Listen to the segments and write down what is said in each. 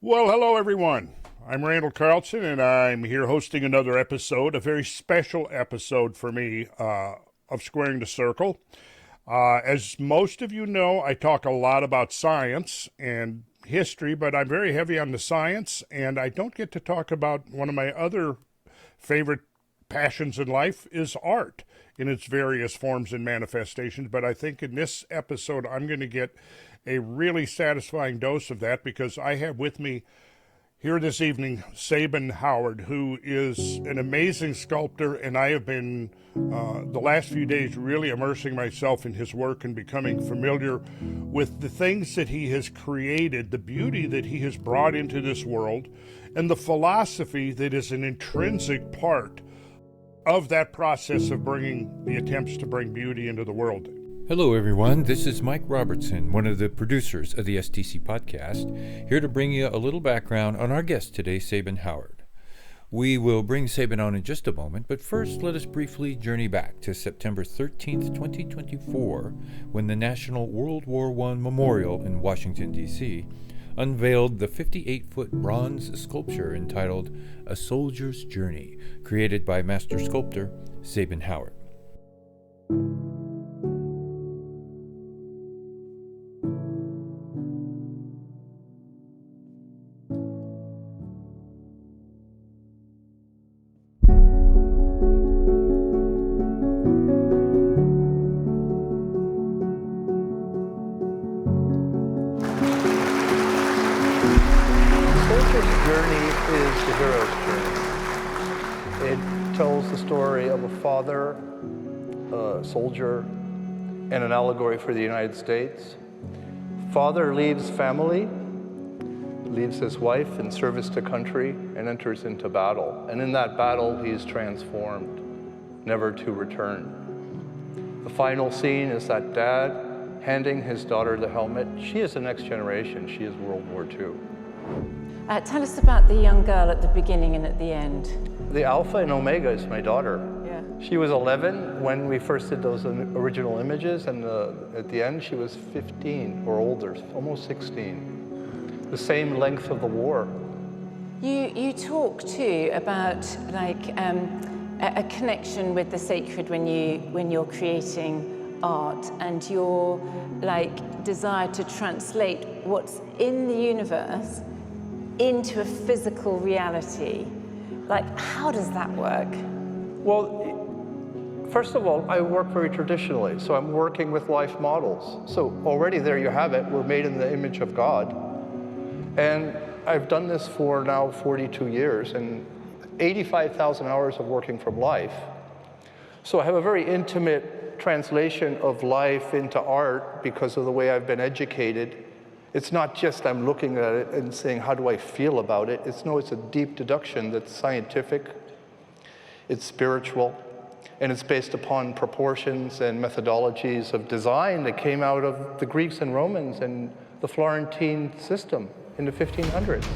Well, hello everyone. I'm Randall Carlson, and I'm here hosting another episode, a very special episode for me of Squaring the Circle. As most of you know, I talk a lot about science and history, but I'm very heavy on the science, and I don't get to talk about one of my other favorite passions in life is art in its various forms and manifestations. But I think in this episode, I'm going to get a really satisfying dose of that because I have with me here this evening Sabin Howard, who is an amazing sculptor, and I have been the last few days really immersing myself in his work and becoming familiar with the things that he has created, the beauty that he has brought into this world, and the philosophy that is an intrinsic part of that process of bringing the attempts to bring beauty into the world. Hello, everyone. This is Mike Robertson, one of the producers of the STC podcast, here to bring you a little background on our guest today, Sabin Howard. We will bring Sabin on in just a moment, but first let us briefly journey back to September 13th, 2024, when the National World War I Memorial in Washington, D.C., unveiled the 58-foot bronze sculpture entitled A Soldier's Journey, created by master sculptor Sabin Howard. Tells the story of a father, a soldier, and an allegory for the United States. Father leaves family, leaves his wife in service to country, and enters into battle. And in that battle, he's transformed, never to return. The final scene is that dad handing his daughter the helmet. She is the next generation. She is World War II. Tell us about the young girl at the beginning and at the end. The Alpha and Omega is my daughter. Yeah. She was 11 when we first did those original images, and at the end she was 15 or older, almost 16. The same length of the war. You talk too about like a connection with the sacred when you're creating art, and your like desire to translate what's in the universe into a physical reality. Like, how does that work? Well, first of all, I work very traditionally, so I'm working with life models. So already there you have it, we're made in the image of God. And I've done this for now 42 years and 85,000 hours of working from life. So I have a very intimate translation of life into art because of the way I've been educated. It's not just I'm looking at it and saying, how do I feel about it? It's a deep deduction that's scientific, it's spiritual, and it's based upon proportions and methodologies of design that came out of the Greeks and Romans and the Florentine system in the 1500s.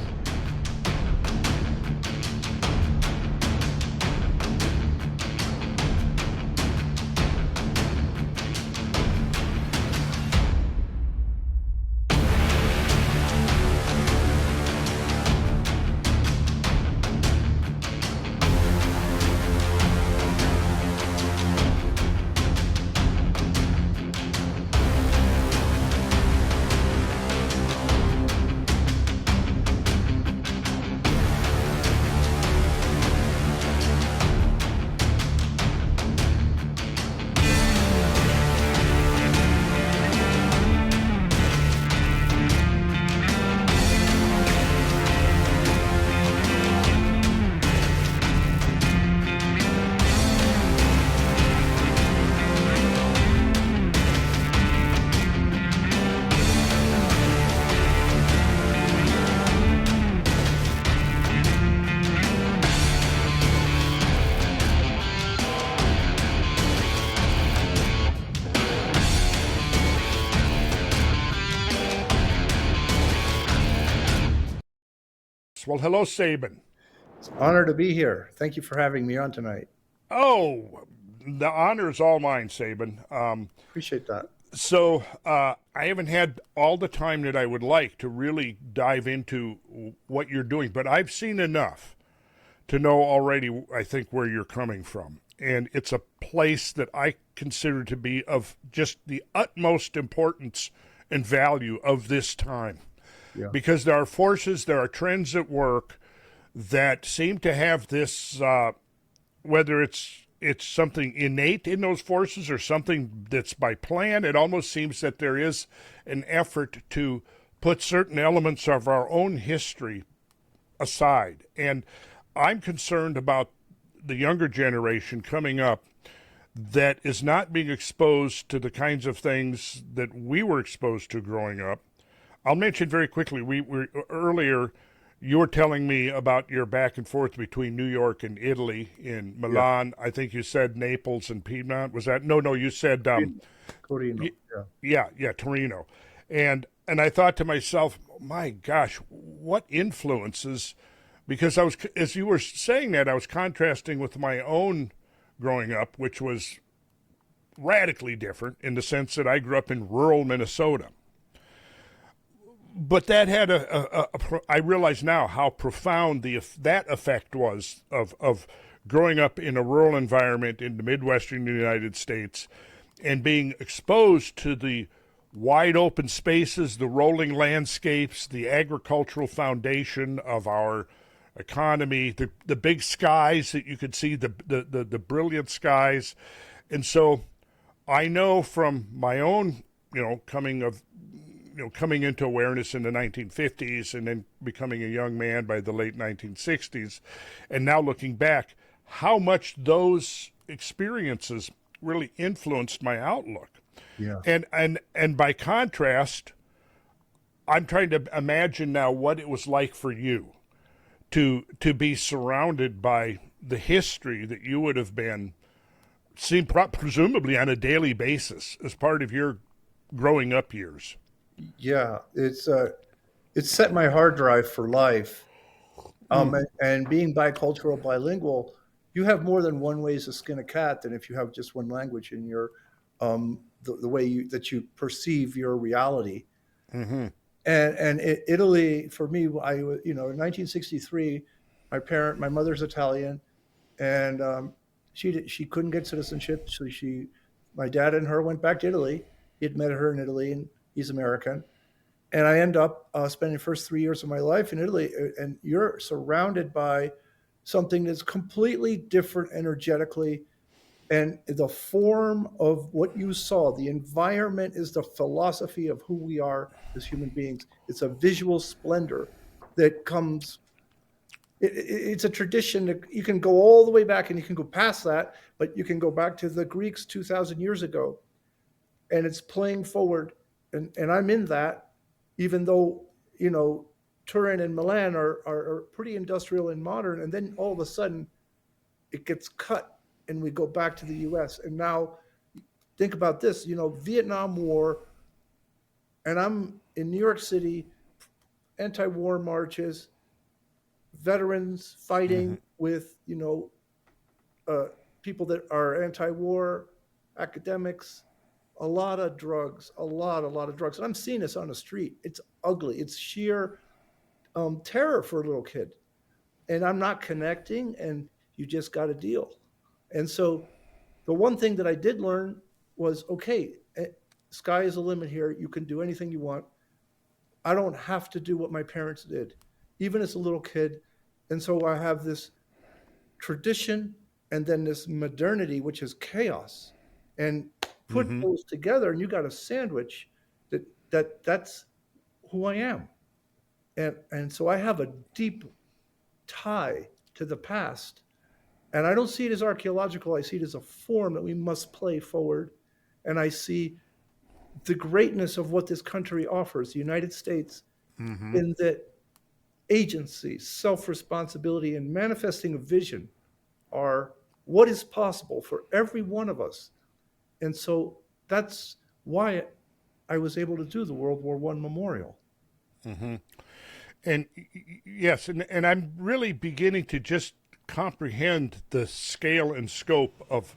Well, hello, Sabin. It's an honor to be here. Thank you for having me on tonight. Oh, the honor is all mine, Sabin. Appreciate that. So I haven't had all the time that I would like to really dive into what you're doing, but I've seen enough to know already, I think, where you're coming from. And it's a place that I consider to be of just the utmost importance and value of this time. Yeah. Because there are forces, there are trends at work that seem to have this, whether it's something innate in those forces or something that's by plan, it almost seems that there is an effort to put certain elements of our own history aside. And I'm concerned about the younger generation coming up that is not being exposed to the kinds of things that we were exposed to growing up. I'll mention very quickly, earlier you were telling me about your back and forth between New York and Italy, in Milan. Yeah. I think you said Naples and Piedmont. Was that? No, you said Torino. Yeah, Torino. And I thought to myself, my gosh, what influences? Because as you were saying that, I was contrasting with my own growing up, which was radically different in the sense that I grew up in rural Minnesota. But that had I realize now how profound that effect was of growing up in a rural environment in the Midwestern United States and being exposed to the wide open spaces, the rolling landscapes, the agricultural foundation of our economy, the big skies that you could see, the brilliant skies. And so I know from my own, coming into awareness in the 1950s and then becoming a young man by the late 1960s, and now looking back, how much those experiences really influenced my outlook. Yeah. And by contrast, I'm trying to imagine now what it was like for you to be surrounded by the history that you would have been seen presumably on a daily basis as part of your growing up years. Yeah, it's set my hard drive for life. And being bicultural, bilingual, you have more than one ways to skin a cat than if you have just one language in your the way that you perceive your reality. Mm-hmm. And Italy, for me, in 1963, my mother's Italian, and she couldn't get citizenship, so my dad and her went back to Italy. He'd met her in Italy, and he's American. And I end up spending the first 3 years of my life in Italy, and you're surrounded by something that's completely different energetically. And the form of what you saw, the environment is the philosophy of who we are as human beings. It's a visual splendor that comes, it's a tradition that you can go all the way back and you can go past that, but you can go back to the Greeks 2,000 years ago, and it's playing forward. And I'm in that, even though, Turin and Milan are pretty industrial and modern. And then all of a sudden it gets cut and we go back to the US. And now think about this, Vietnam War, and I'm in New York City, anti-war marches, veterans fighting with, people that are anti-war, academics, a lot of drugs, a lot of drugs. And I'm seeing this on the street. It's ugly. It's sheer terror for a little kid. And I'm not connecting, and you just got to deal. And so the one thing that I did learn was, okay, sky is the limit here. You can do anything you want. I don't have to do what my parents did, even as a little kid. And so I have this tradition and then this modernity, which is chaos. And put those together, and you got a sandwich that's who I am. And so I have a deep tie to the past. And I don't see it as archaeological. I see it as a form that we must play forward. And I see the greatness of what this country offers, the United States, in that agency, self-responsibility, and manifesting a vision are what is possible for every one of us. And so that's why I was able to do the World War I memorial. Mm-hmm. And yes, and I'm really beginning to just comprehend the scale and scope of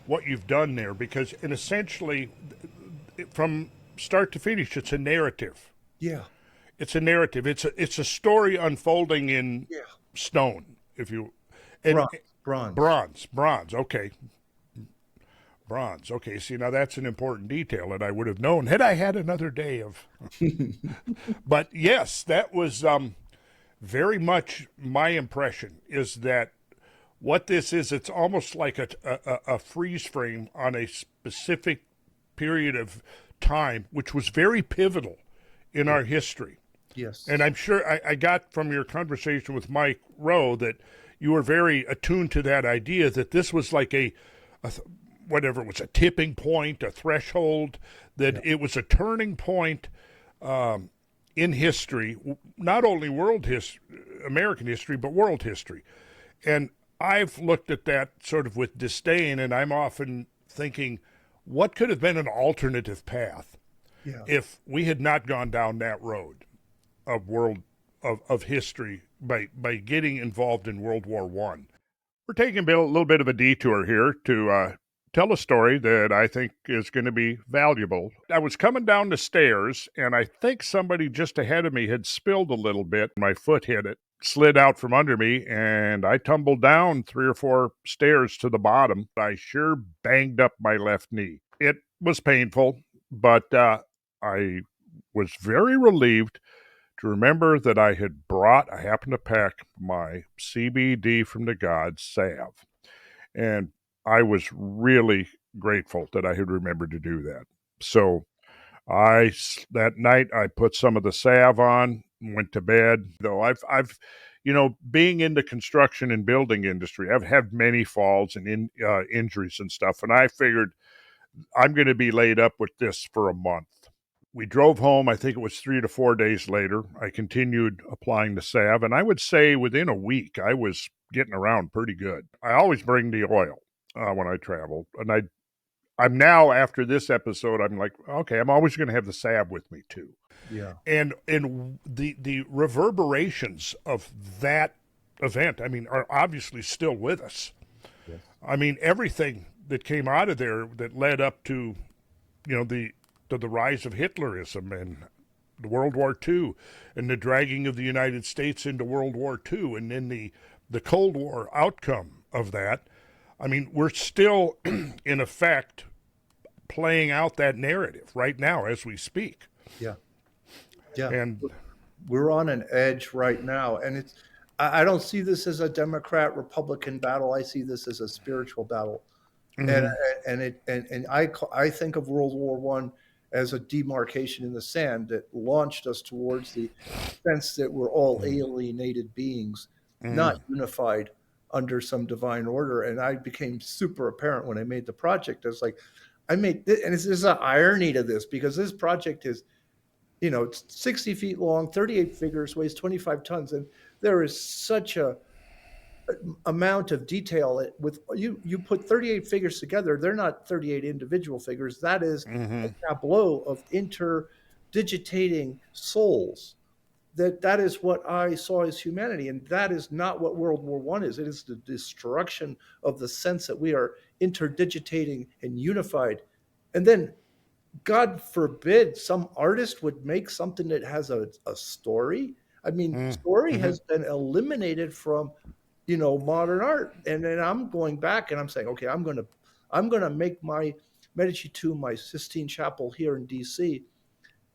what you've done there, because essentially from start to finish, it's a narrative. Yeah. It's a narrative. It's a story unfolding in Yeah. stone, if you and bronze. Okay, bronze. Okay, see, now that's an important detail that I would have known had I had another day of. But yes, that was very much my impression. Is that what this is? It's almost like a freeze frame on a specific period of time, which was very pivotal in our history. Yes. And I'm sure I got from your conversation with Mike Rowe that you were very attuned to that idea that this was like whatever it was, a tipping point, a threshold, that it was a turning point in history, not only American history, but world history. And I've looked at that sort of with disdain, and I'm often thinking, what could have been an alternative path if we had not gone down that road of history by getting involved in World War I? We're taking a little bit of a detour here to tell a story that I think is going to be valuable. I was coming down the stairs, and I think somebody just ahead of me had spilled a little bit. My foot hit it, slid out from under me, and I tumbled down 3 or 4 stairs to the bottom. I sure banged up my left knee. It was painful, but I was very relieved to remember that I happened to pack my CBD from the gods salve. And I was really grateful that I had remembered to do that. So that night I put some of the salve on, went to bed. Though I've being in the construction and building industry, I've had many falls and injuries and stuff, and I figured I'm going to be laid up with this for a month. We drove home. I think it was 3 to 4 days later. I continued applying the salve, and I would say within a week I was getting around pretty good. I always bring the oil when I travel, and I'm now, after this episode, I'm like, okay, I'm always going to have the salve with me too. Yeah. And the reverberations of that event, I mean, are obviously still with us. Yes. I mean, everything that came out of there that led up to, the rise of Hitlerism and World War II and the dragging of the United States into World War II, and then the Cold War outcome of that. I mean, we're still, in effect, playing out that narrative right now as we speak. Yeah. Yeah. And we're on an edge right now. And I don't see this as a Democrat-Republican battle. I see this as a spiritual battle. Mm-hmm. And I think of World War I as a demarcation in the sand that launched us towards the sense that we're all alienated beings, not unified under some divine order. And I became super apparent when I made the project. I was like, and there's an irony to this, because this project is, it's 60 feet long, 38 figures, weighs 25 tons. And there is such a amount of detail with you put 38 figures together. They're not 38 individual figures. That is a tableau of interdigitating souls. That is what I saw as humanity, and that is not what World War I is. It is the destruction of the sense that we are interdigitating and unified. And then, God forbid, some artist would make something that has a story. I mean, story has been eliminated from, modern art. And then I'm going back and I'm saying, okay, I'm gonna make my Medici tomb, my Sistine Chapel here in D.C.,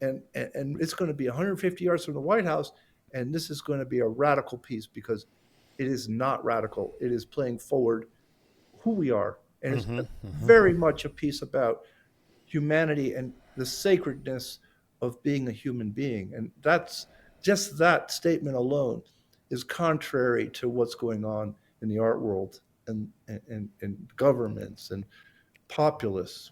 and it's going to be 150 yards from the White House, and this is going to be a radical piece, because it is not radical. It is playing forward who we are, and it's very much a piece about humanity and the sacredness of being a human being. And that's just that statement alone is contrary to what's going on in the art world and governments and populists.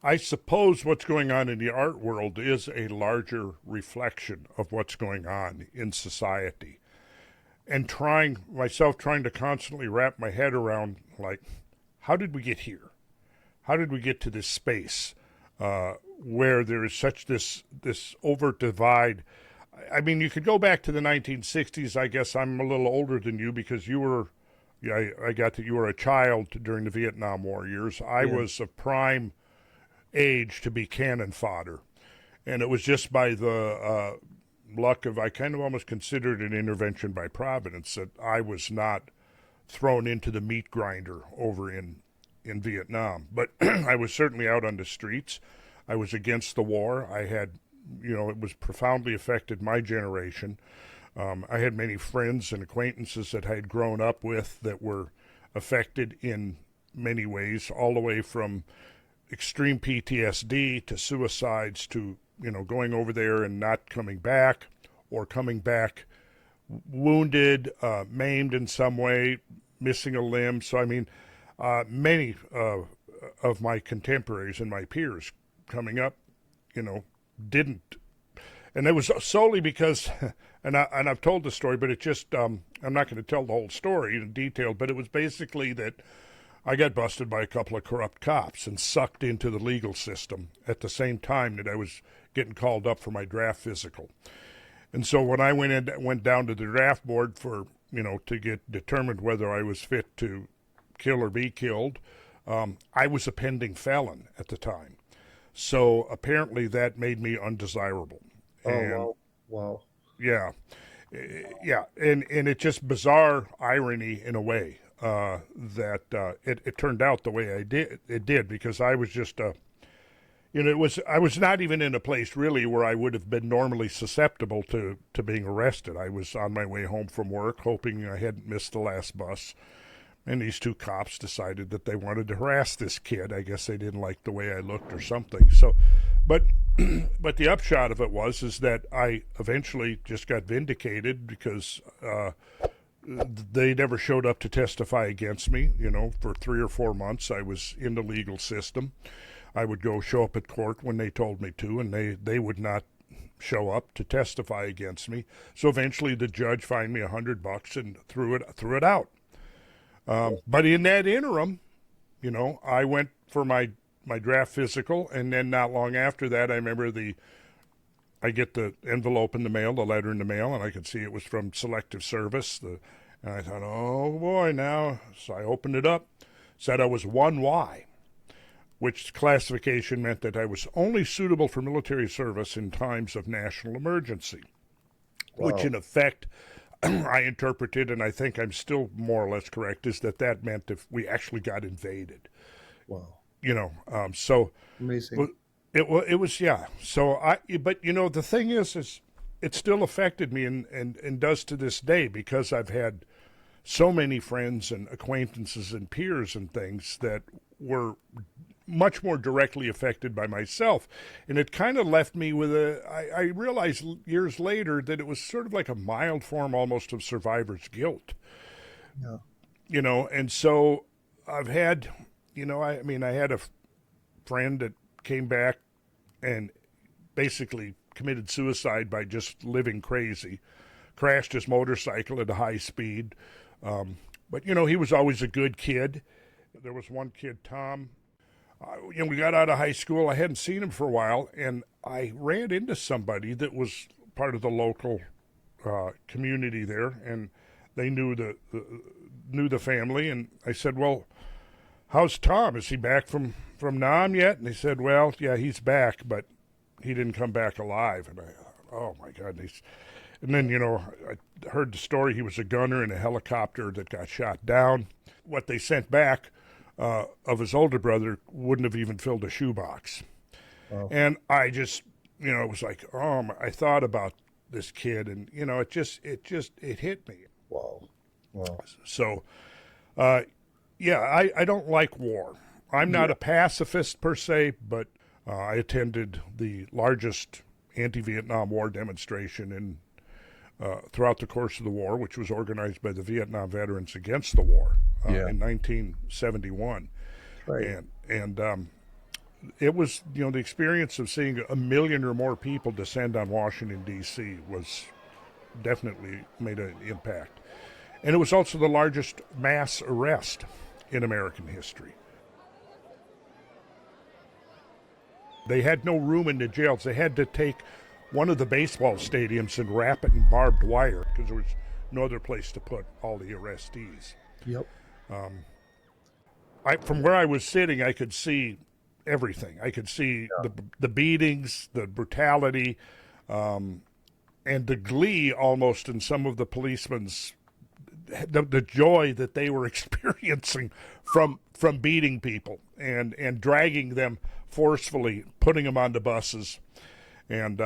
I suppose what's going on in the art world is a larger reflection of what's going on in society. And trying to constantly wrap my head around, like, how did we get here? How did we get to this space where there is such this overt divide? I mean, you could go back to the 1960s. I guess I'm a little older than you, because you were, I got that you were a child during the Vietnam War years. I was of prime age to be cannon fodder. And it was just by the luck of, I kind of almost considered an intervention by Providence that I was not thrown into the meat grinder over in Vietnam. But I was certainly out on the streets. I was against the war. I had, it was profoundly affected my generation. I had many friends and acquaintances that I had grown up with that were affected in many ways, all the way from extreme PTSD to suicides to, going over there and not coming back, or coming back wounded, maimed in some way, missing a limb. So, I mean, many of my contemporaries and my peers coming up, didn't. And it was solely because, and I've told the story, but it just, I'm not going to tell the whole story in detail, but it was basically that I got busted by a couple of corrupt cops and sucked into the legal system at the same time that I was getting called up for my draft physical. And so when I went down to the draft board for, to get determined whether I was fit to kill or be killed, I was a pending felon at the time. So apparently that made me undesirable. Oh, wow. Yeah. Yeah. And it's just bizarre irony in a way that it turned out the way it did, because I was just I was not even in a place really where I would have been normally susceptible to being arrested. I was on my way home from work, hoping I hadn't missed the last bus, and these two cops decided that they wanted to harass this kid. I guess they didn't like the way I looked or something. So, but the upshot of it is that I eventually just got vindicated because they never showed up to testify against me. For 3 or 4 months I was in the legal system. I would go show up at court when they told me to, and they would not show up to testify against me. So eventually the judge fined me $100 and threw it out. But in that interim, I went for my draft physical, and then not long after that, I remember I get the envelope in the mail, the letter in the mail, and I could see it was from Selective Service. And I thought, oh boy, now. So I opened it up, said I was 1Y, which classification meant that I was only suitable for military service in times of national emergency, which in effect I interpreted, and I think I'm still more or less correct, is that meant if we actually got invaded. Wow. So amazing. It was, yeah. So but the thing is it still affected me and does to this day, because I've had so many friends and acquaintances and peers and things that were much more directly affected by myself. And it kind of left me with I realized years later that it was sort of like a mild form almost of survivor's guilt. Yeah. And so I've had, I had a friend that came back and basically committed suicide by just living crazy, crashed his motorcycle at a high speed. But, he was always a good kid. There was one kid, Tom. We got out of high school. I hadn't seen him for a while, and I ran into somebody that was part of the local community there, and they knew the family. And I said, "Well, how's Tom? Is he back from Nam yet?" And they said, "Well, yeah, he's back, but he didn't come back alive." And I thought, oh my God. And then, I heard the story. He was a gunner in a helicopter that got shot down. What they sent back of his older brother wouldn't have even filled a shoebox. Wow. And I just, it was like, I thought about this kid, and, it hit me. Wow. So, yeah, I don't like war. I'm not a pacifist per se, but I attended the largest anti-Vietnam War demonstration throughout the course of the war, which was organized by the Vietnam Veterans Against the War in 1971. Right. And it was, the experience of seeing 1 million or more people descend on Washington, D.C. was definitely made an impact. And it was also the largest mass arrest in American history. They had no room in the jails. They had to take one of the baseball stadiums and wrap it in barbed wire because there was no other place to put all the arrestees. Yep. From where I was sitting, I could see everything. I could see the beatings, the brutality, the glee almost in some of the policemen's the joy that they were experiencing from beating people and dragging them forcefully, putting them onto buses, and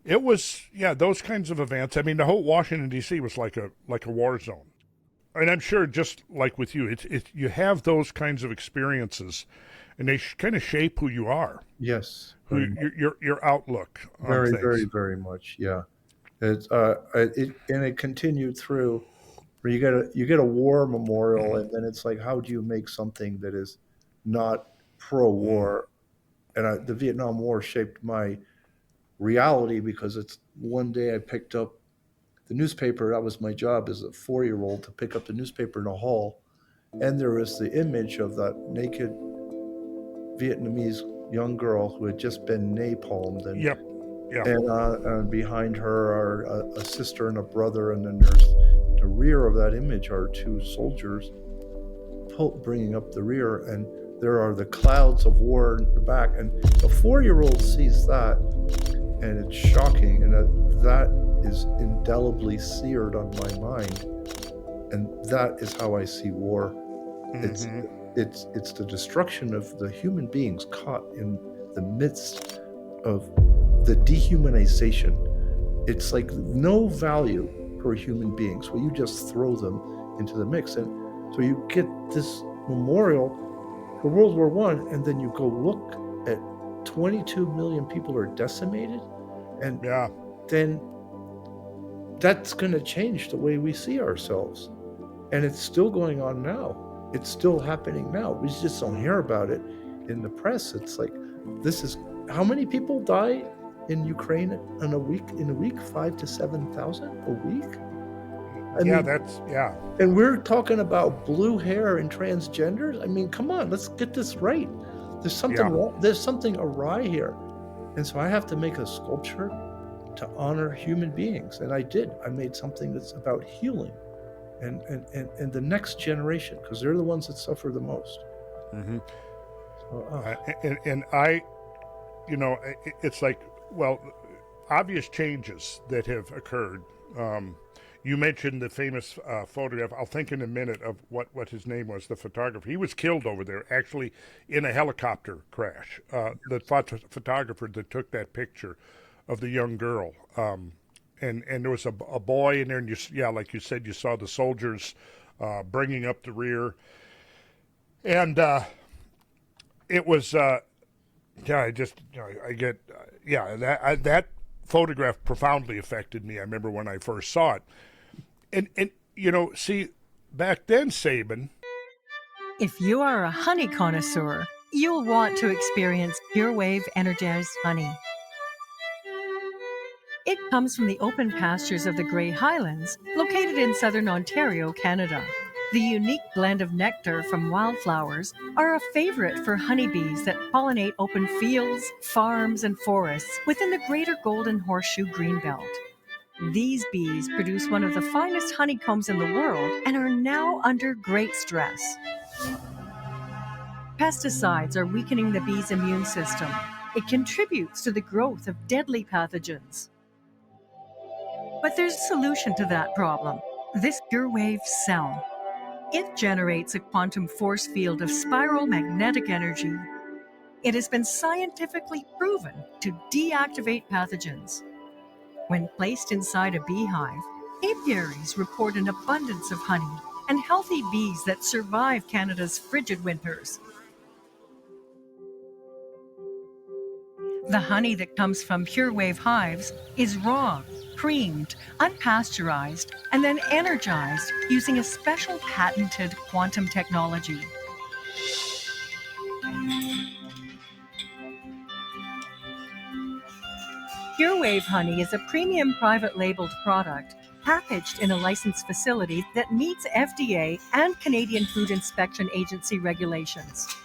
it was those kinds of events. I mean, the whole Washington D.C. was like a war zone, and I'm sure just like with you, it's you have those kinds of experiences, and they kind of shape who you are. Yes. Your outlook on Very, things. very, very much. Yeah. It's it continued through where you get a war memorial, and then it's like, how do you make something that is not pro-war? And the Vietnam War shaped my reality, because it's one day I picked up the newspaper. That was my job as a 4-year-old, to pick up the newspaper in a hall, and there was the image of that naked Vietnamese young girl who had just been napalmed, and Yep. and behind her are a sister and a brother, and then there's the rear of that image are 2 soldiers bringing up the rear, and there are the clouds of war in the back, and a 4-year-old sees that, and it's shocking, and that is indelibly seared on my mind, and that is how I see war. It's the destruction of the human beings caught in the midst of the dehumanization. It's like no value for human beings, where you just throw them into the mix. And so you get this memorial for World War I, and then you go look at 22 million people are decimated, and then that's going to change the way we see ourselves. And it's still going on now. It's still happening now. We just don't hear about it in the press. It's like, this is how many people die in Ukraine in a week? 5,000 to 7,000 a week. I mean, and we're talking about blue hair and transgenders. I mean, come on, let's get this right. There's something wrong. There's something awry here, and so I have to make a sculpture to honor human beings, and I did. I made something that's about healing. And the next generation, because they're the ones that suffer the most. And I, it's like, well, obvious changes that have occurred. You mentioned the famous photograph. I'll think in a minute of what his name was, the photographer. He was killed over there, actually, in a helicopter crash. The photographer that took that picture of the young girl. And there was a boy in there, and like you said, you saw the soldiers bringing up the rear, and it was that photograph profoundly affected me. I remember when I first saw it, and see, back then, Sabin. If you are a honey connoisseur, you'll want to experience pure wave energized honey. It comes from the open pastures of the Grey Highlands, located in southern Ontario, Canada. The unique blend of nectar from wildflowers are a favorite for honeybees that pollinate open fields, farms, and forests within the Greater Golden Horseshoe Greenbelt. These bees produce one of the finest honeycombs in the world and are now under great stress. Pesticides are weakening the bee's immune system. It contributes to the growth of deadly pathogens. But there's a solution to that problem. This pure wave cell. It generates a quantum force field of spiral magnetic energy. It has been scientifically proven to deactivate pathogens. When placed inside a beehive, apiaries report an abundance of honey and healthy bees that survive Canada's frigid winters. The honey that comes from pure wave hives is raw, creamed, unpasteurized, and then energized using a special patented quantum technology. Pure Wave honey is a premium private labeled product packaged in a licensed facility that meets FDA and Canadian Food Inspection Agency regulations.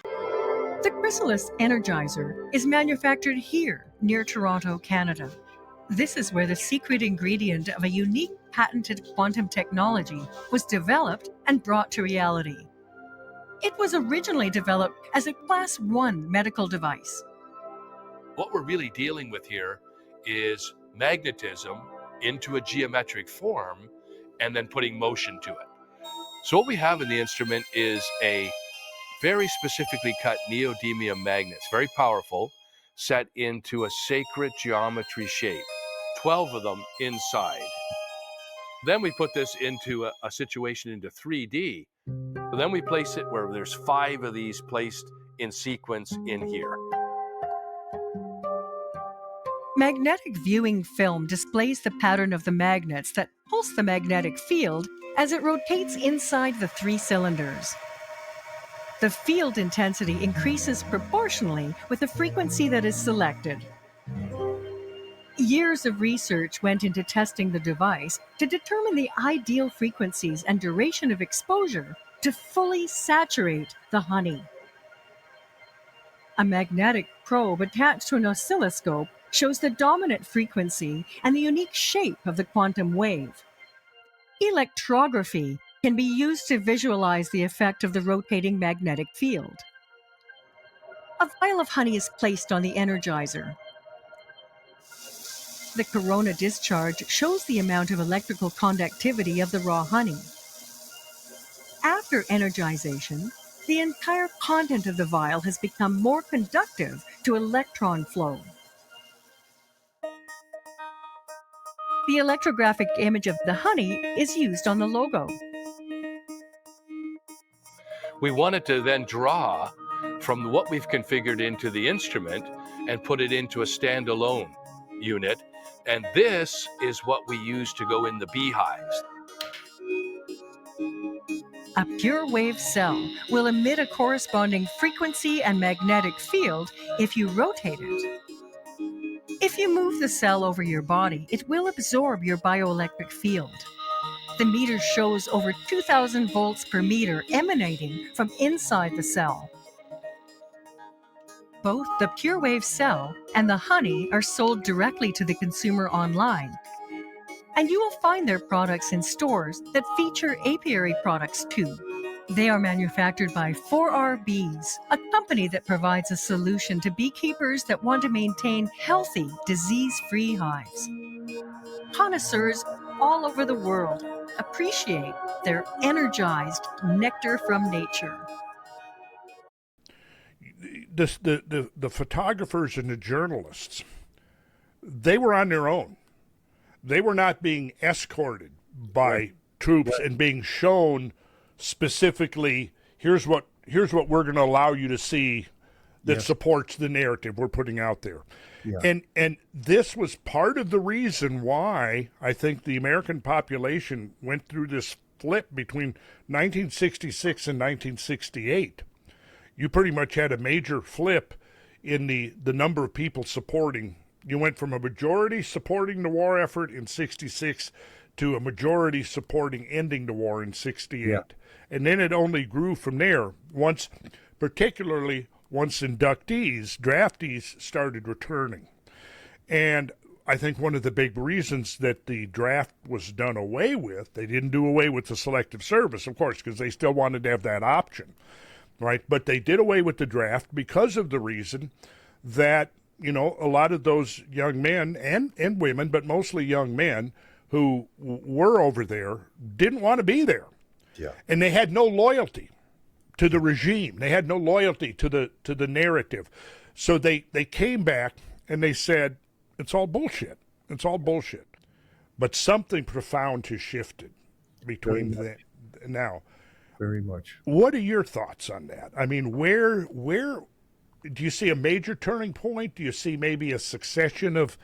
The Chrysalis Energizer is manufactured here near Toronto, Canada. This is where the secret ingredient of a unique patented quantum technology was developed and brought to reality. It was originally developed as a Class 1 medical device. What we're really dealing with here is magnetism into a geometric form and then putting motion to it. So what we have in the instrument is a very specifically cut neodymium magnets, very powerful, set into a sacred geometry shape, 12 of them inside. Then we put this into a situation into 3D. But then we place it where there's 5 of these placed in sequence in here. Magnetic viewing film displays the pattern of the magnets that pulse the magnetic field as it rotates inside the 3 cylinders. The field intensity increases proportionally with the frequency that is selected. Years of research went into testing the device to determine the ideal frequencies and duration of exposure to fully saturate the honey. A magnetic probe attached to an oscilloscope shows the dominant frequency and the unique shape of the quantum wave. Electrography can be used to visualize the effect of the rotating magnetic field. A vial of honey is placed on the energizer. The corona discharge shows the amount of electrical conductivity of the raw honey. After energization, the entire content of the vial has become more conductive to electron flow. The electrographic image of the honey is used on the logo. We wanted to then draw from what we've configured into the instrument and put it into a standalone unit. And this is what we use to go in the beehives. A pure wave cell will emit a corresponding frequency and magnetic field if you rotate it. If you move the cell over your body, it will absorb your bioelectric field. The meter shows over 2,000 volts per meter emanating from inside the cell. Both the pure wave cell and the honey are sold directly to the consumer online. And you will find their products in stores that feature apiary products too. They are manufactured by 4R Bees, a company that provides a solution to beekeepers that want to maintain healthy, disease-free hives. Connoisseurs all over the world appreciate their energized nectar from nature. The photographers and the journalists, they were on their own. They were not being escorted by troops and being shown specifically, here's what we're going to allow you to see that supports the narrative we're putting out there. Yeah. And this was part of the reason why I think the American population went through this flip between 1966 and 1968. You pretty much had a major flip in the number of people supporting. You went from a majority supporting the war effort in 66 to a majority supporting ending the war in 68. Yeah. And then it only grew from there, particularly once inductees, draftees, started returning. And I think one of the big reasons that the draft was done away with, they didn't do away with the selective service, of course, because they still wanted to have that option, right? But they did away with the draft because of the reason that, you know, a lot of those young men and women, but mostly young men who were over there didn't want to be there. Yeah. And they had no loyalty to the regime. They had no loyalty to the narrative. So they came back and they said, it's all bullshit. It's all bullshit. But something profound has shifted between now. Very much. What are your thoughts on that? I mean, where do you see a major turning point? Do you see maybe a succession of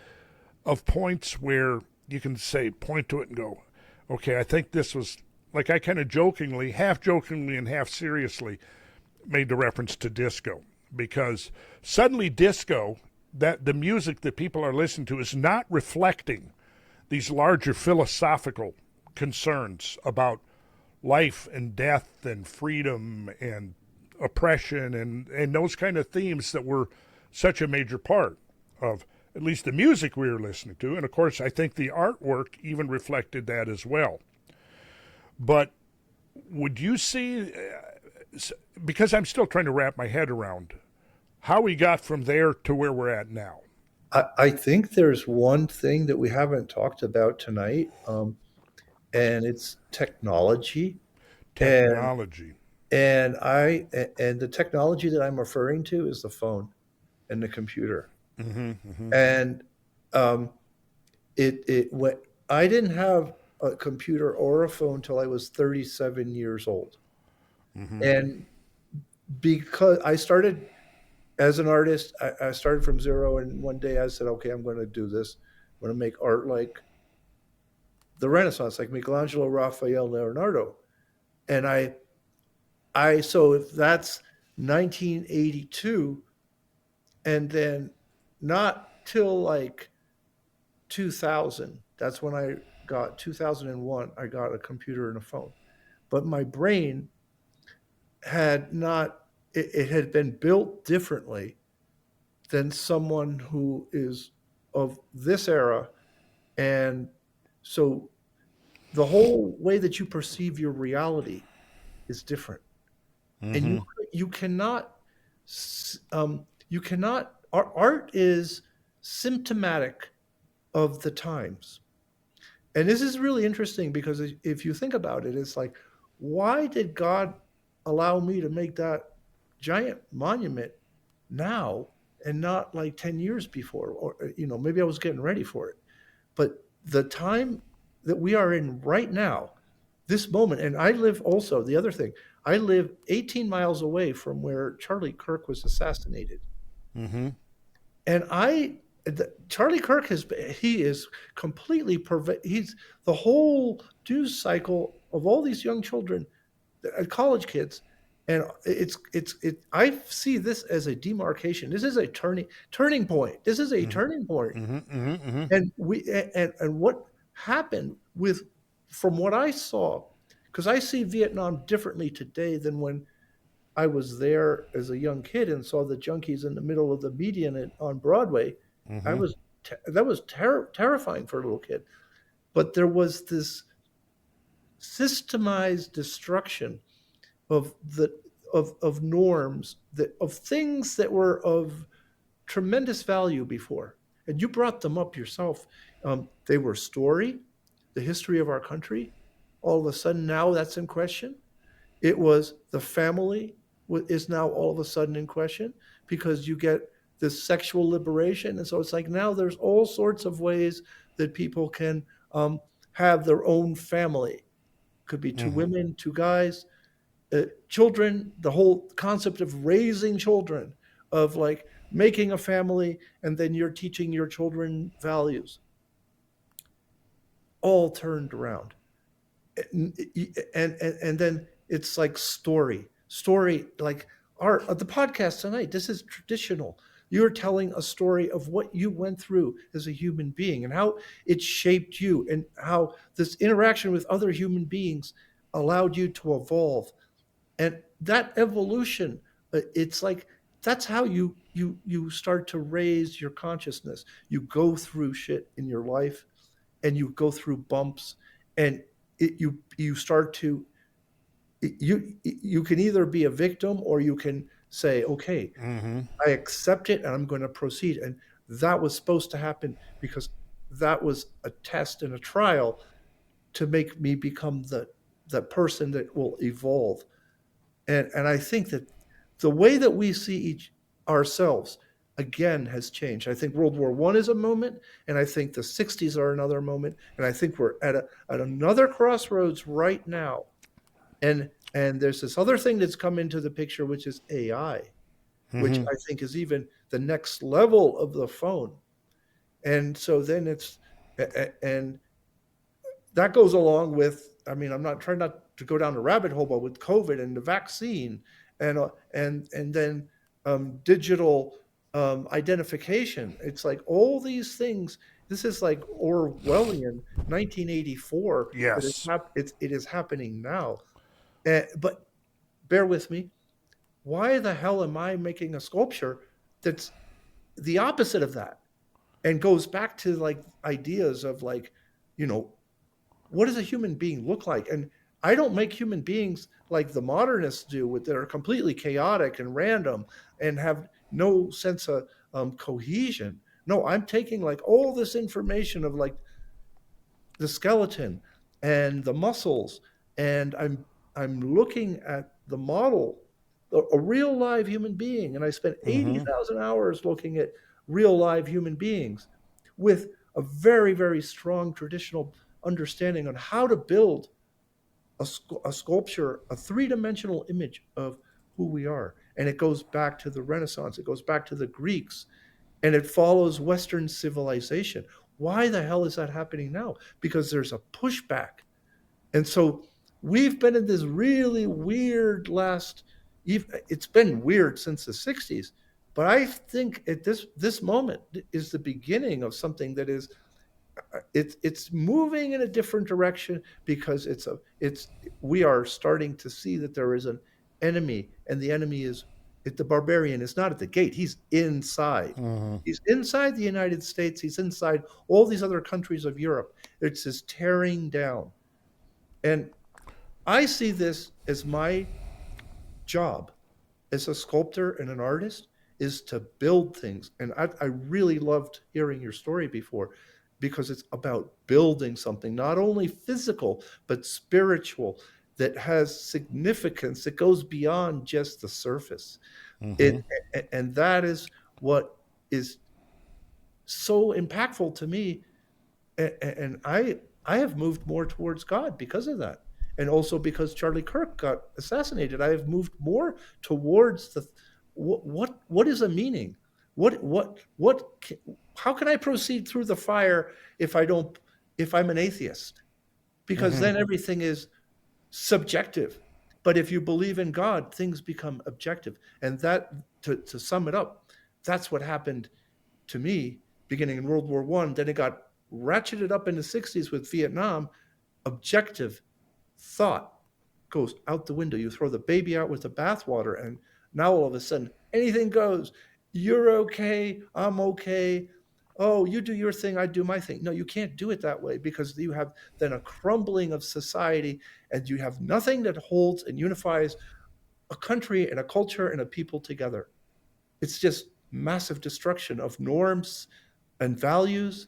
points where you can say, point to it and go, okay, I think this was, like I kind of half jokingly and half seriously made the reference to disco, because suddenly disco, that the music that people are listening to, is not reflecting these larger philosophical concerns about life and death and freedom and oppression and those kind of themes that were such a major part of at least the music we were listening to. And of course, I think the artwork even reflected that as well. But would you see, because I'm still trying to wrap my head around how we got from there to where we're at now. I think there's one thing that we haven't talked about tonight, and it's technology. And Technology. and the technology that I'm referring to is the phone and the computer. And um, it went. I didn't have a computer or a phone till I was 37 years old, and because I started as an artist, I started from zero, and one day I said, "Okay, I'm going to do this. I'm going to make art like the Renaissance, like Michelangelo, Raphael, Leonardo." And so if that's 1982, and then not till like 2000, that's when I got 2001, I got a computer and a phone. But my brain had not, it had been built differently than someone who is of this era. And so the whole way that you perceive your reality is different. And you cannot art is symptomatic of the times. And this is really interesting because if you think about it, it's like, why did God allow me to make that giant monument now and not like 10 years before? Or, maybe I was getting ready for it. But the time that we are in right now, this moment, and I live also, the other thing, I live 18 miles away from where Charlie Kirk was assassinated. And Charlie Kirk he is completely he's the whole news cycle of all these young children, college kids, and I see this as a demarcation. This is a turning point. This is a turning point. And what happened from what I saw, because I see Vietnam differently today than when I was there as a young kid and saw the junkies in the middle of the median on Broadway. That was terrifying for a little kid. But there was this systemized destruction of norms, of things that were of tremendous value before. And you brought them up yourself. They were story, the history of our country. All of a sudden now that's in question. It was the family is now all of a sudden in question because you get this sexual liberation. And so it's like now there's all sorts of ways that people can have their own family. Could be two women, two guys, children, the whole concept of raising children, of like making a family, and then you're teaching your children values. All turned around. And then it's like story, like art. The podcast tonight, this is traditional. You're telling a story of what you went through as a human being and how it shaped you and how this interaction with other human beings allowed you to evolve. And that evolution, it's like, that's how you start to raise your consciousness. You go through shit in your life and you go through bumps, and you start to, you can either be a victim or you can say, okay, I accept it and I'm going to proceed. And that was supposed to happen because that was a test and a trial to make me become the person that will evolve. And I think that the way that we see ourselves again has changed. I think World War I is a moment, and I think the 60s are another moment, and I think we're at another crossroads right now. And there's this other thing that's come into the picture, which is AI, which I think is even the next level of the phone. And so then and that goes along with, I mean, I'm not trying not to go down the rabbit hole, but with COVID and the vaccine and then digital identification. It's like all these things. This is like Orwellian 1984. Yes. It is happening now. But bear with me. Why the hell am I making a sculpture that's the opposite of that and goes back to like ideas of like, what does a human being look like? And I don't make human beings like the modernists do, that are completely chaotic and random and have no sense of cohesion. No, I'm taking like all this information of like the skeleton and the muscles, and I'm looking at the model, a real live human being, and I spent 80,000 hours looking at real live human beings with a very, very strong traditional understanding on how to build a sculpture, a three-dimensional image of who we are. And it goes back to the Renaissance, it goes back to the Greeks, and it follows Western civilization. Why the hell is that happening now? Because there's a pushback. And so we've been in this really weird it's been weird since the 60s, but I think at this moment is the beginning of something that is it's moving in a different direction, because we are starting to see that there is an enemy, and the enemy is the barbarian is not at the gate. He's inside. He's inside the United States. He's inside all these other countries of Europe. It's this tearing down. And I see this as my job as a sculptor and an artist, is to build things. And I really loved hearing your story before, because it's about building something, not only physical, but spiritual, that has significance that goes beyond just the surface. And that is what is so impactful to me. And I have moved more towards God because of that. And also because Charlie Kirk got assassinated, I have moved more towards what is a meaning? How can I proceed through the fire if I'm an atheist? Because then everything is subjective. But if you believe in God, things become objective. And that, to sum it up, that's what happened to me beginning in World War I. Then it got ratcheted up in the 60s with Vietnam. Objective thought goes out the window. You throw the baby out with the bathwater, and now all of a sudden anything goes. You're okay, I'm okay. Oh, you do your thing, I do my thing. No, you can't do it that way, because you have then a crumbling of society, and you have nothing that holds and unifies a country and a culture and a people together. It's just massive destruction of norms and values,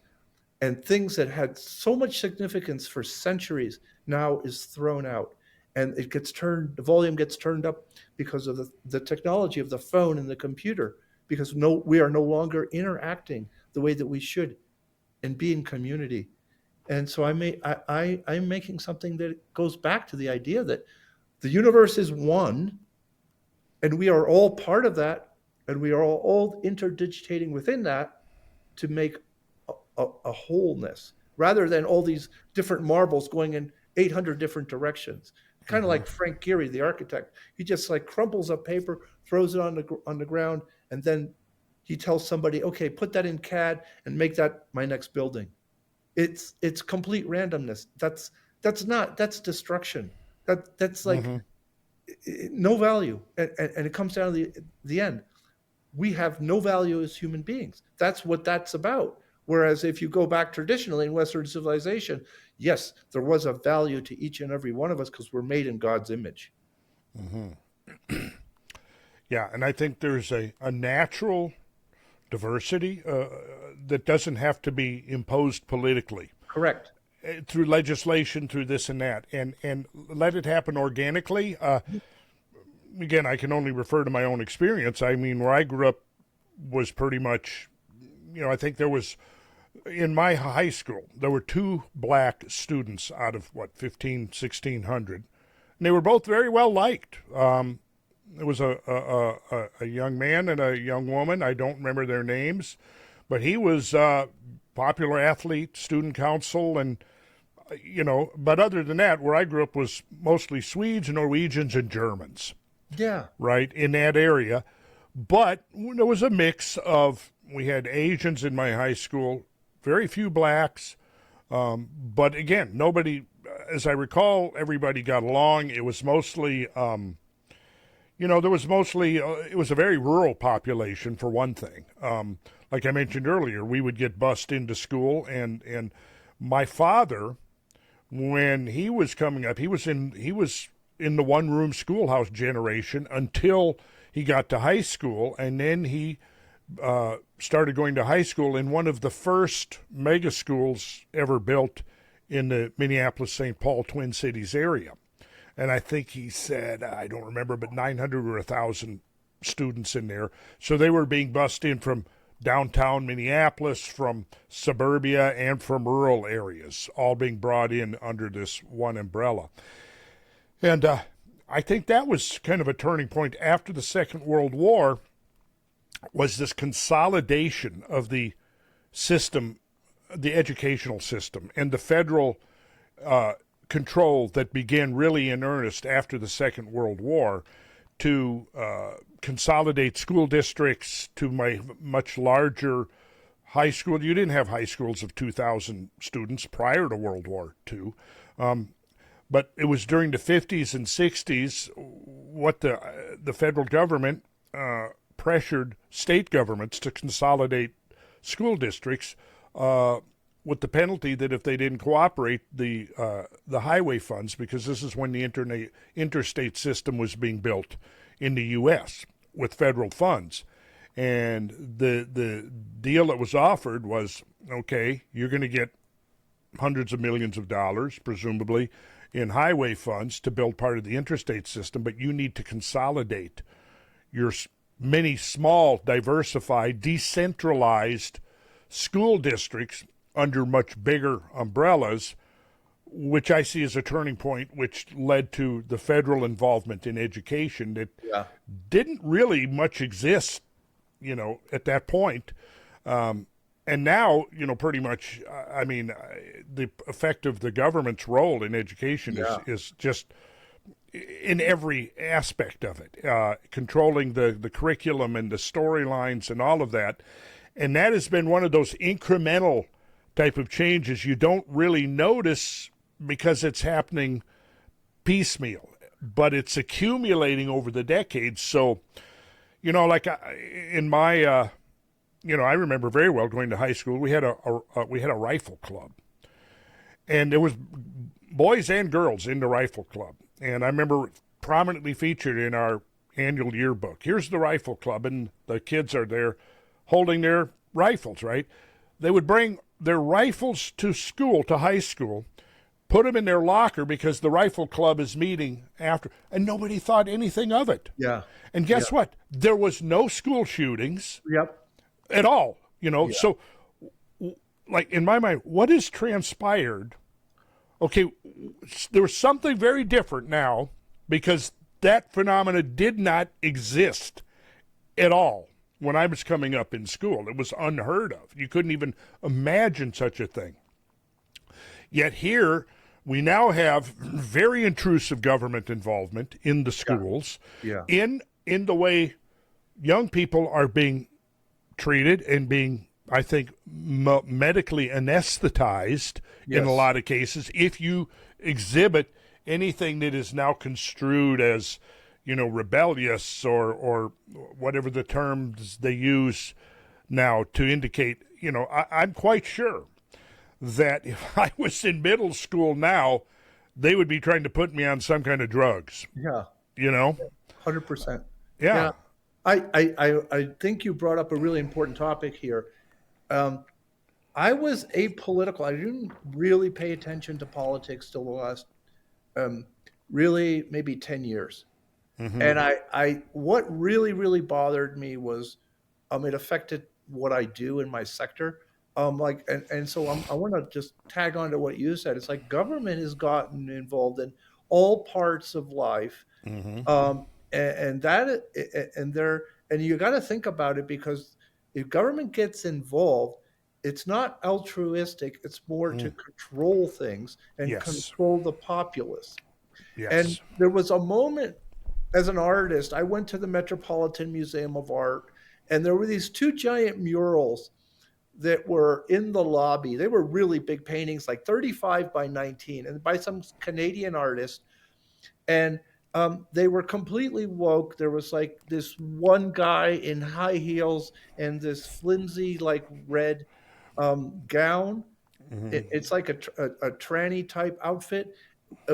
and things that had so much significance for centuries now is thrown out. And the volume gets turned up because of the technology of the phone and the computer, because we are no longer interacting the way that we should and be in community. And so I'm making something that goes back to the idea that the universe is one, and we are all part of that, and we are all interdigitating within that to make a wholeness, rather than all these different marbles going in 800 different directions. Kind of like Frank Gehry, the architect. He just like crumples up paper, throws it on the ground, and then he tells somebody, okay, put that in CAD and make that my next building. It's complete randomness. That's destruction. That's like no value. And it comes down to the end. We have no value as human beings. That's what that's about. Whereas if you go back traditionally in Western civilization, yes, there was a value to each and every one of us, because we're made in God's image. Yeah, and I think there's a natural diversity that doesn't have to be imposed politically. Correct. Through legislation, through this and that, and let it happen organically. Again, I can only refer to my own experience. I mean, where I grew up was pretty much, I think there was, in my high school, there were 2 black students out of, 1,600. And they were both very well liked. There was a young man and a young woman. I don't remember their names. But he was a popular athlete, student council, and, but other than that, where I grew up was mostly Swedes, Norwegians, and Germans. Yeah. Right, in that area. But there was a mix of, we had Asians in my high school, very few blacks, but again, nobody, as I recall, everybody got along. It was mostly, it was a very rural population, for one thing. Like I mentioned earlier, we would get bused into school, and my father, when he was coming up, he was in the one-room schoolhouse generation until he got to high school, and then he started going to high school in one of the first mega schools ever built in the Minneapolis-St. Paul Twin Cities area. And I think he said, I don't remember, but 900 or 1,000 students in there. So they were being bussed in from downtown Minneapolis, from suburbia, and from rural areas, all being brought in under this one umbrella. And I think that was kind of a turning point after the Second World War, was this consolidation of the system, the educational system, and the federal control that began really in earnest after the Second World War to consolidate school districts to much larger high school. You didn't have high schools of 2,000 students prior to World War II. But it was during the 50s and 60s what the federal government pressured state governments to consolidate school districts with the penalty that if they didn't cooperate, the highway funds, because this is when the interstate system was being built in the U.S. with federal funds. And the deal that was offered was, okay, you're going to get hundreds of millions of dollars, presumably, in highway funds to build part of the interstate system, but you need to consolidate your many small, diversified, decentralized school districts under much bigger umbrellas, which I see as a turning point, which led to the federal involvement in education that didn't really much exist, at that point. And now, pretty much, I mean, the effect of the government's role in education is just in every aspect of it, controlling the curriculum and the storylines and all of that. And that has been one of those incremental type of changes you don't really notice because it's happening piecemeal, but it's accumulating over the decades. So, like in my... I remember very well going to high school. We had a rifle club, and there was boys and girls in the rifle club. And I remember prominently featured in our annual yearbook. Here's the rifle club, and the kids are there holding their rifles. Right? They would bring their rifles to school, to high school, put them in their locker because the rifle club is meeting after, and nobody thought anything of it. Yeah. And guess what? There was no school shootings. Yep. At all, So, like, in my mind, what has transpired? Okay, there was something very different now because that phenomena did not exist at all when I was coming up in school. It was unheard of. You couldn't even imagine such a thing. Yet here, we now have very intrusive government involvement in the schools, in the way young people are being treated and being, I think, medically anesthetized in a lot of cases if you exhibit anything that is now construed as, rebellious or whatever the terms they use now to indicate, I'm quite sure that if I was in middle school now, they would be trying to put me on some kind of drugs. Yeah. 100%. Yeah. I think you brought up a really important topic here. I was apolitical. I didn't really pay attention to politics till the last, really maybe 10 years. Mm-hmm. And I what really, really bothered me was, it affected what I do in my sector. So I want to just tag on to what you said. It's like government has gotten involved in all parts of life. Mm-hmm. And you got to think about it, because if government gets involved, it's not altruistic. It's more to control things and control the populace. Yes. And there was a moment as an artist, I went to the Metropolitan Museum of Art, and there were these two giant murals that were in the lobby. They were really big paintings, like 35 by 19, and by some Canadian artist. And they were completely woke. There was like this one guy in high heels and this flimsy, like red gown. Mm-hmm. It's like a tranny type outfit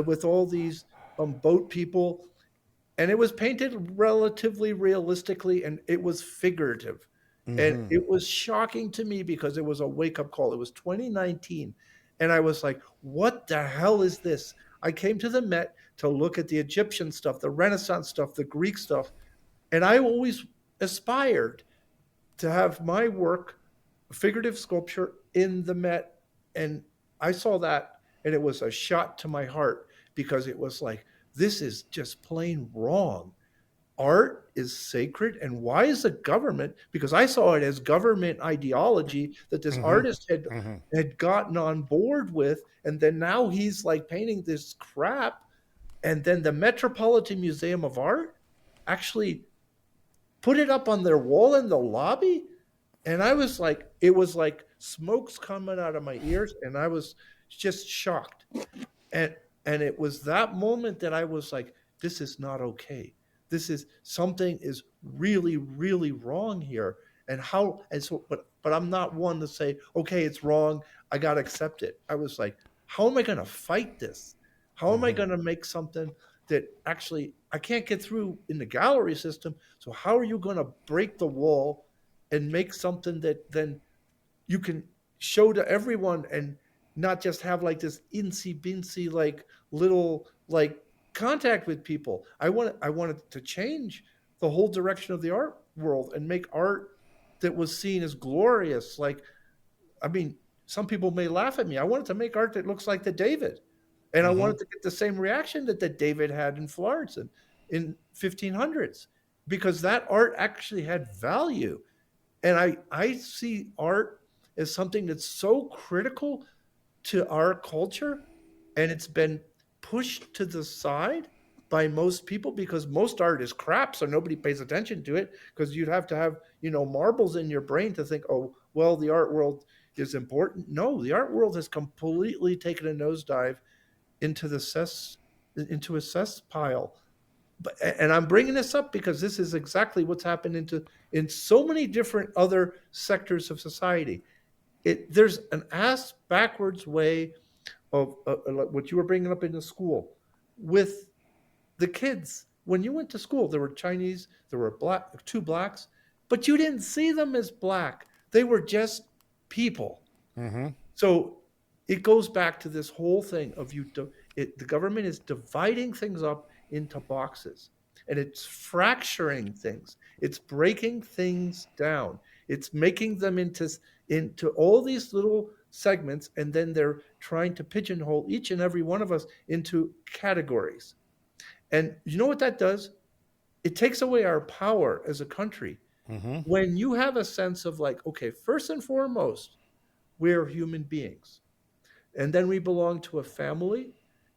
with all these boat people. And it was painted relatively realistically, and it was figurative. And it was shocking to me because it was a wake-up call. It was 2019. And I was like, what the hell is this? I came to the Met to look at the Egyptian stuff, the Renaissance stuff, the Greek stuff. And I always aspired to have my work, figurative sculpture, in the Met. And I saw that, and it was a shot to my heart because it was like, this is just plain wrong. Art is sacred, and why is the government, because I saw it as government ideology that this artist had gotten on board with, and then now he's like painting this crap, and then the Metropolitan Museum of Art actually put it up on their wall in the lobby. And I was like, it was like smoke's coming out of my ears, and I was just shocked. And it was that moment that I was like, this is not okay. This is, something is really, really wrong here. And so, but I'm not one to say, okay, it's wrong, I got to accept it. I was like, how am I going to fight this? How am I going to make something that actually I can't get through in the gallery system? So how are you going to break the wall and make something that then you can show to everyone, and not just have like this insy binsy like little like contact with people? I wanted to change the whole direction of the art world and make art that was seen as glorious. Like, I mean, some people may laugh at me. I wanted to make art that looks like the David, and I wanted to get the same reaction that the David had in Florence in 1500s, because that art actually had value. And I see art as something that's so critical to our culture, and it's been pushed to the side by most people because most art is crap, so nobody pays attention to it, because you'd have to have, marbles in your brain to think, oh, well, the art world is important. No, the art world has completely taken a nosedive into a cess pile. And I'm bringing this up because this is exactly what's happened in so many different other sectors of society. There's an ass backwards way of what you were bringing up in the school with the kids. When you went to school, there were Chinese, there were two blacks, but you didn't see them as black. They were just people. So it goes back to this whole thing of the government is dividing things up into boxes, and it's fracturing things. It's breaking things down. It's making them into all these little segments, and then they're trying to pigeonhole each and every one of us into categories. And you know what that does? It takes away our power as a country. When you have a sense of like, okay, first and foremost, we're human beings, and then we belong to a family,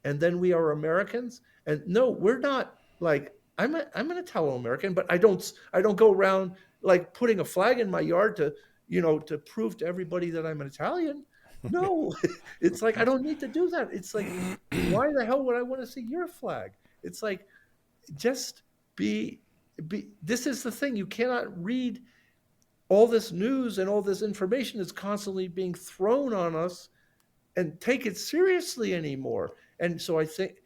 and then we are Americans. And no, we're not like, I'm an Italo-American, but I don't go around like putting a flag in my yard to prove to everybody that I'm an Italian. No, it's like, I don't need to do that. It's like, why the hell would I want to see your flag? It's like, just be, this is the thing. You cannot read all this news and all this information that's constantly being thrown on us and take it seriously anymore. And so I think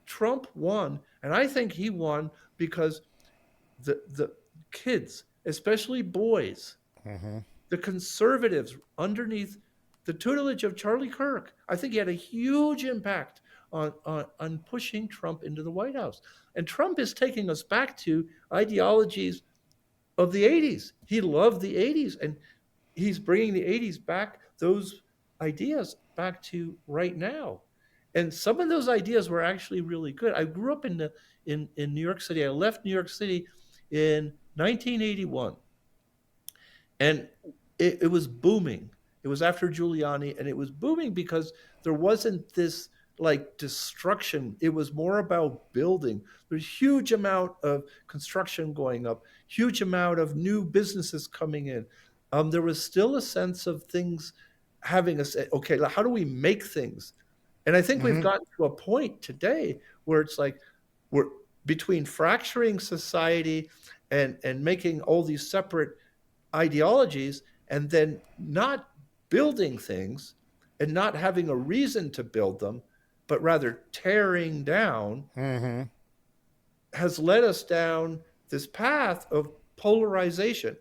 Trump won, and I think he won because the kids, especially boys, the conservatives underneath the tutelage of Charlie Kirk, I think he had a huge impact on pushing Trump into the White House. And Trump is taking us back to ideologies of the 80s. He loved the 80s, and he's bringing the 80s back, those ideas back to right now. And some of those ideas were actually really good. I grew up in New York City. I left New York City in 1981. And it was booming. It was after Giuliani, and it was booming because there wasn't this like destruction. It was more about building. There's huge amount of construction going up, huge amount of new businesses coming in. There was still a sense of things having okay, how do we make things? And I think we've gotten to a point today where it's like we're between fracturing society and making all these separate ideologies, and then not building things and not having a reason to build them, but rather tearing down, has led us down this path of polarization.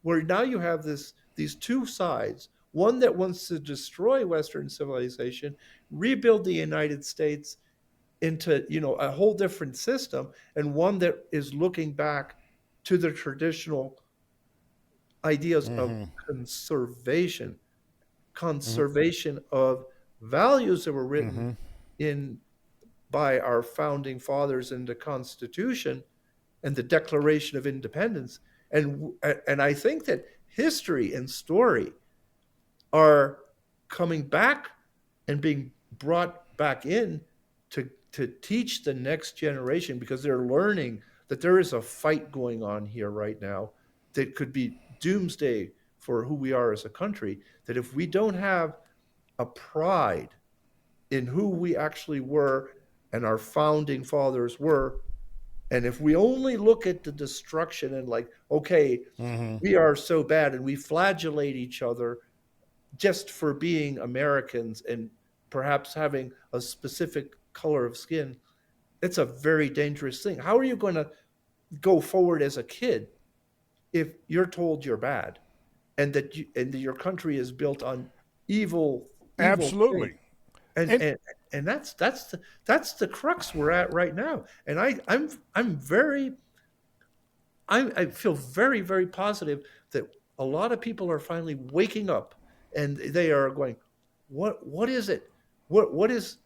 where now you have these two sides, one that wants to destroy Western civilization, rebuild the United States into, a whole different system, and one that is looking back to the traditional ideas of conservation of values that were written in by our founding fathers in the Constitution and the Declaration of Independence. And I think that history and story are coming back and being brought back in to teach the next generation, because they're learning that there is a fight going on here right now that could be doomsday for who we are as a country, that if we don't have a pride in who we actually were and our founding fathers were, and if we only look at the destruction and like, okay, we are so bad, and we flagellate each other just for being Americans and perhaps having a specific color of skin, it's a very dangerous thing. How are you going to go forward as a kid if you're told you're bad, and that your country is built on evil Absolutely. things? And that's the crux we're at right now. And I feel very, very positive that a lot of people are finally waking up, and they are going, what is it? What is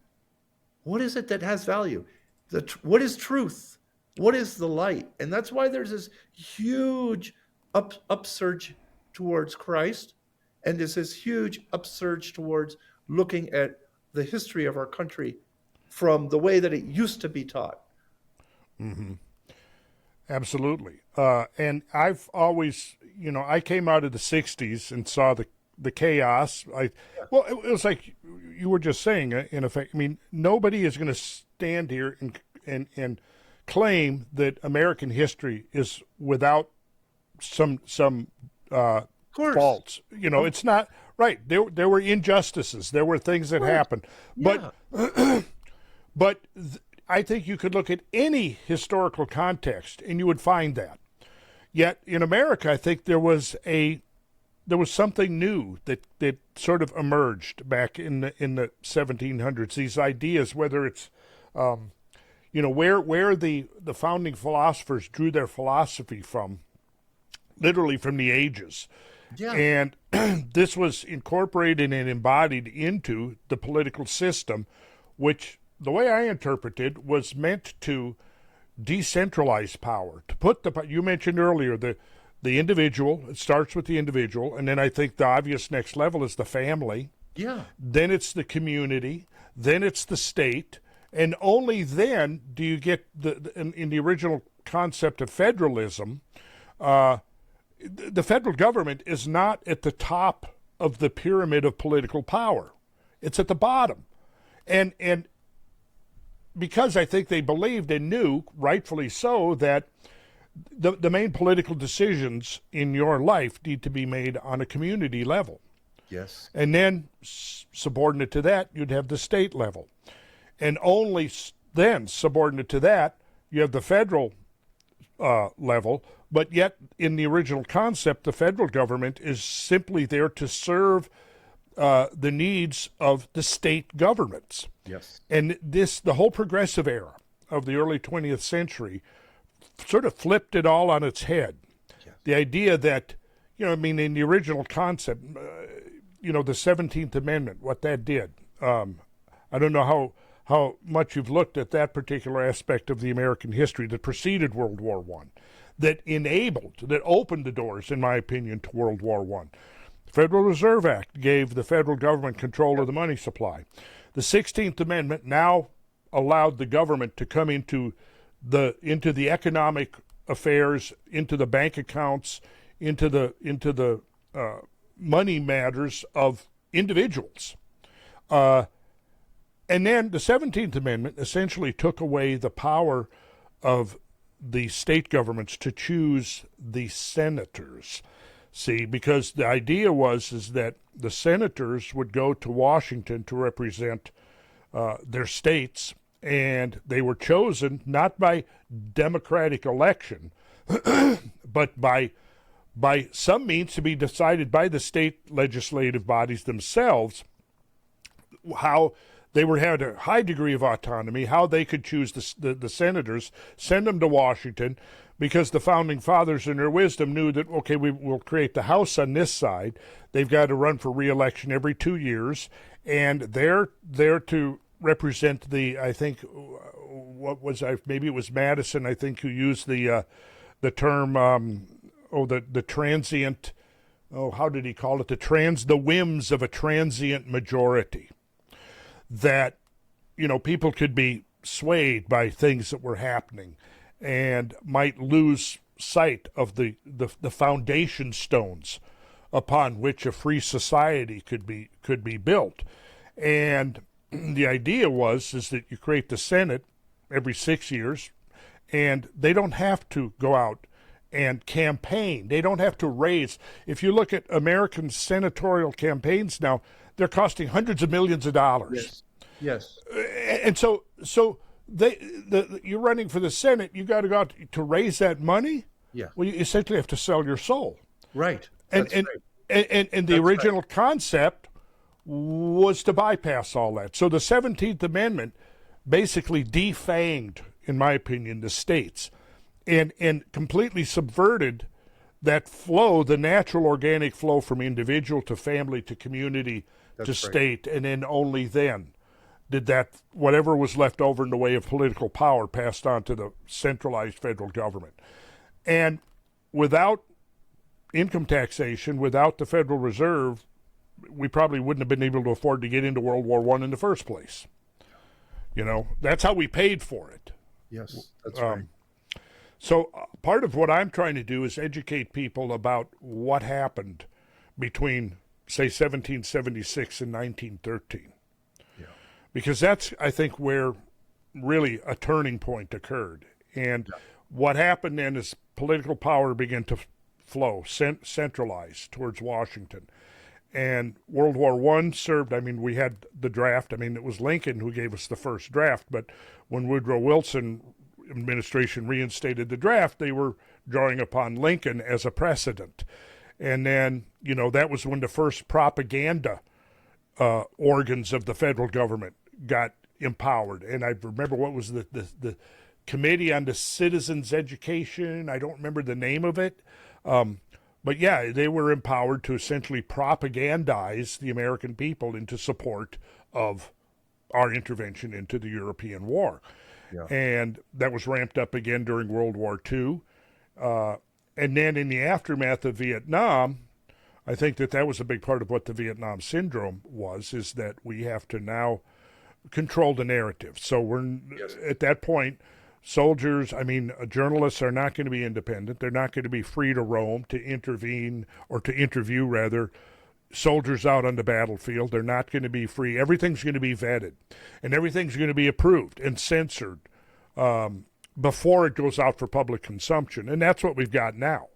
it that has value? What is truth? What is the light? And that's why there's this huge upsurge towards Christ, and there's this huge upsurge towards looking at the history of our country from the way that it used to be taught. Absolutely. And I've always, I came out of the 60s and saw the chaos. It was like you were just saying, in effect. I mean, nobody is going to stand here and claim that American history is without some faults. It's not right. There were injustices. There were things that happened. Yeah. But I think you could look at any historical context and you would find that. Yet in America, I think there was something new that sort of emerged back in the 1700s. These ideas, whether it's where the founding philosophers drew their philosophy from, literally from the ages. Yeah. And this was incorporated and embodied into the political system, which, the way I interpreted, was meant to decentralize power, to put you mentioned earlier the individual. It starts with the individual, and then I think the obvious next level is the family. Yeah. Then it's the community. Then it's the state, and only then do you get in the original concept of federalism. The federal government is not at the top of the pyramid of political power; it's at the bottom, and because I think they believed and knew, rightfully so, that the main political decisions in your life need to be made on a community level. Yes. And then subordinate to that, you'd have the state level. And only then, subordinate to that, you have the federal level. But yet, in the original concept, the federal government is simply there to serve the needs of the state governments. Yes. And the whole progressive era of the early 20th century sort of flipped it all on its head. Yes. The idea that, in the original concept, the 17th Amendment, what that did. I don't know how much you've looked at that particular aspect of the American history that preceded World War I, that opened the doors, in my opinion, to World War I. The Federal Reserve Act gave the federal government control of the money supply. The 16th Amendment now allowed the government to come into the economic affairs, into the bank accounts, into the money matters of individuals. And then the 17th Amendment essentially took away the power of the state governments to choose the senators. See, because the idea is that the senators would go to Washington to represent their states, and they were chosen not by democratic election, but by by some means to be decided by the state legislative bodies themselves, how they had a high degree of autonomy, how they could choose the senators, send them to Washington, because the founding fathers in their wisdom knew that, okay, we will create the House on this side. They've got to run for re-election every 2 years, and they're there to represent I think, maybe it was Madison, I think, who used the term, the transient, how did he call it? The whims of a transient majority. That, people could be swayed by things that were happening and might lose sight of the foundation stones upon which a free society could be built. And the idea is that you create the Senate every 6 years, and they don't have to go out and campaign. They don't have to raise. If you look at American senatorial campaigns now, they're costing hundreds of millions of dollars. Yes. And so you're running for the Senate. You got to go out to raise that money. Yeah. Well, you essentially have to sell your soul. Right. And the original concept was to bypass all that. So the 17th Amendment basically defanged, in my opinion, the states, and completely subverted that flow, the natural organic flow from individual to family to community to state, and then only then did that, whatever was left over in the way of political power, passed on to the centralized federal government. And without income taxation, without the Federal Reserve, we probably wouldn't have been able to afford to get into World War I in the first place. That's how we paid for it. Yes, that's right. So part of what I'm trying to do is educate people about what happened between, say, 1776 and 1913. Yeah. Because that's, I think, where really a turning point occurred. And what happened then is political power began to flow, centralized towards Washington. And World War I served, we had the draft. It was Lincoln who gave us the first draft, but when Woodrow Wilson administration reinstated the draft, they were drawing upon Lincoln as a precedent. And then, that was when the first propaganda organs of the federal government got empowered. And I remember what was the Committee on the Citizens' Education. I don't remember the name of it. But yeah, they were empowered to essentially propagandize the American people into support of our intervention into the European War. Yeah. And that was ramped up again during World War II. And then in the aftermath of Vietnam, I think that was a big part of what the Vietnam syndrome is that we have to now control the narrative. So we're at that point, soldiers, journalists are not going to be independent. They're not going to be free to roam, to intervene, or to interview, rather, soldiers out on the battlefield. They're not going to be free. Everything's going to be vetted, and everything's going to be approved and censored before it goes out for public consumption. And that's what we've got now.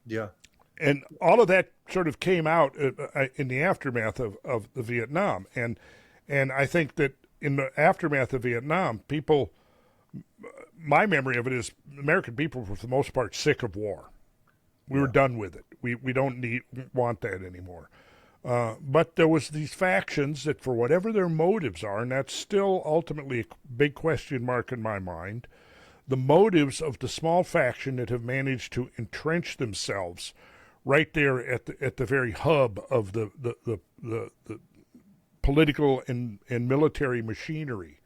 Yeah. And all of that sort of came out in the aftermath of the Vietnam. And I think that in the aftermath of Vietnam, my memory of it is American people were, for the most part, sick of war. We were done with it. We don't want that anymore. But there was these factions that, for whatever their motives are, and that's still ultimately a big question mark in my mind, the motives of the small faction that have managed to entrench themselves right there at the very hub of the political and military machinery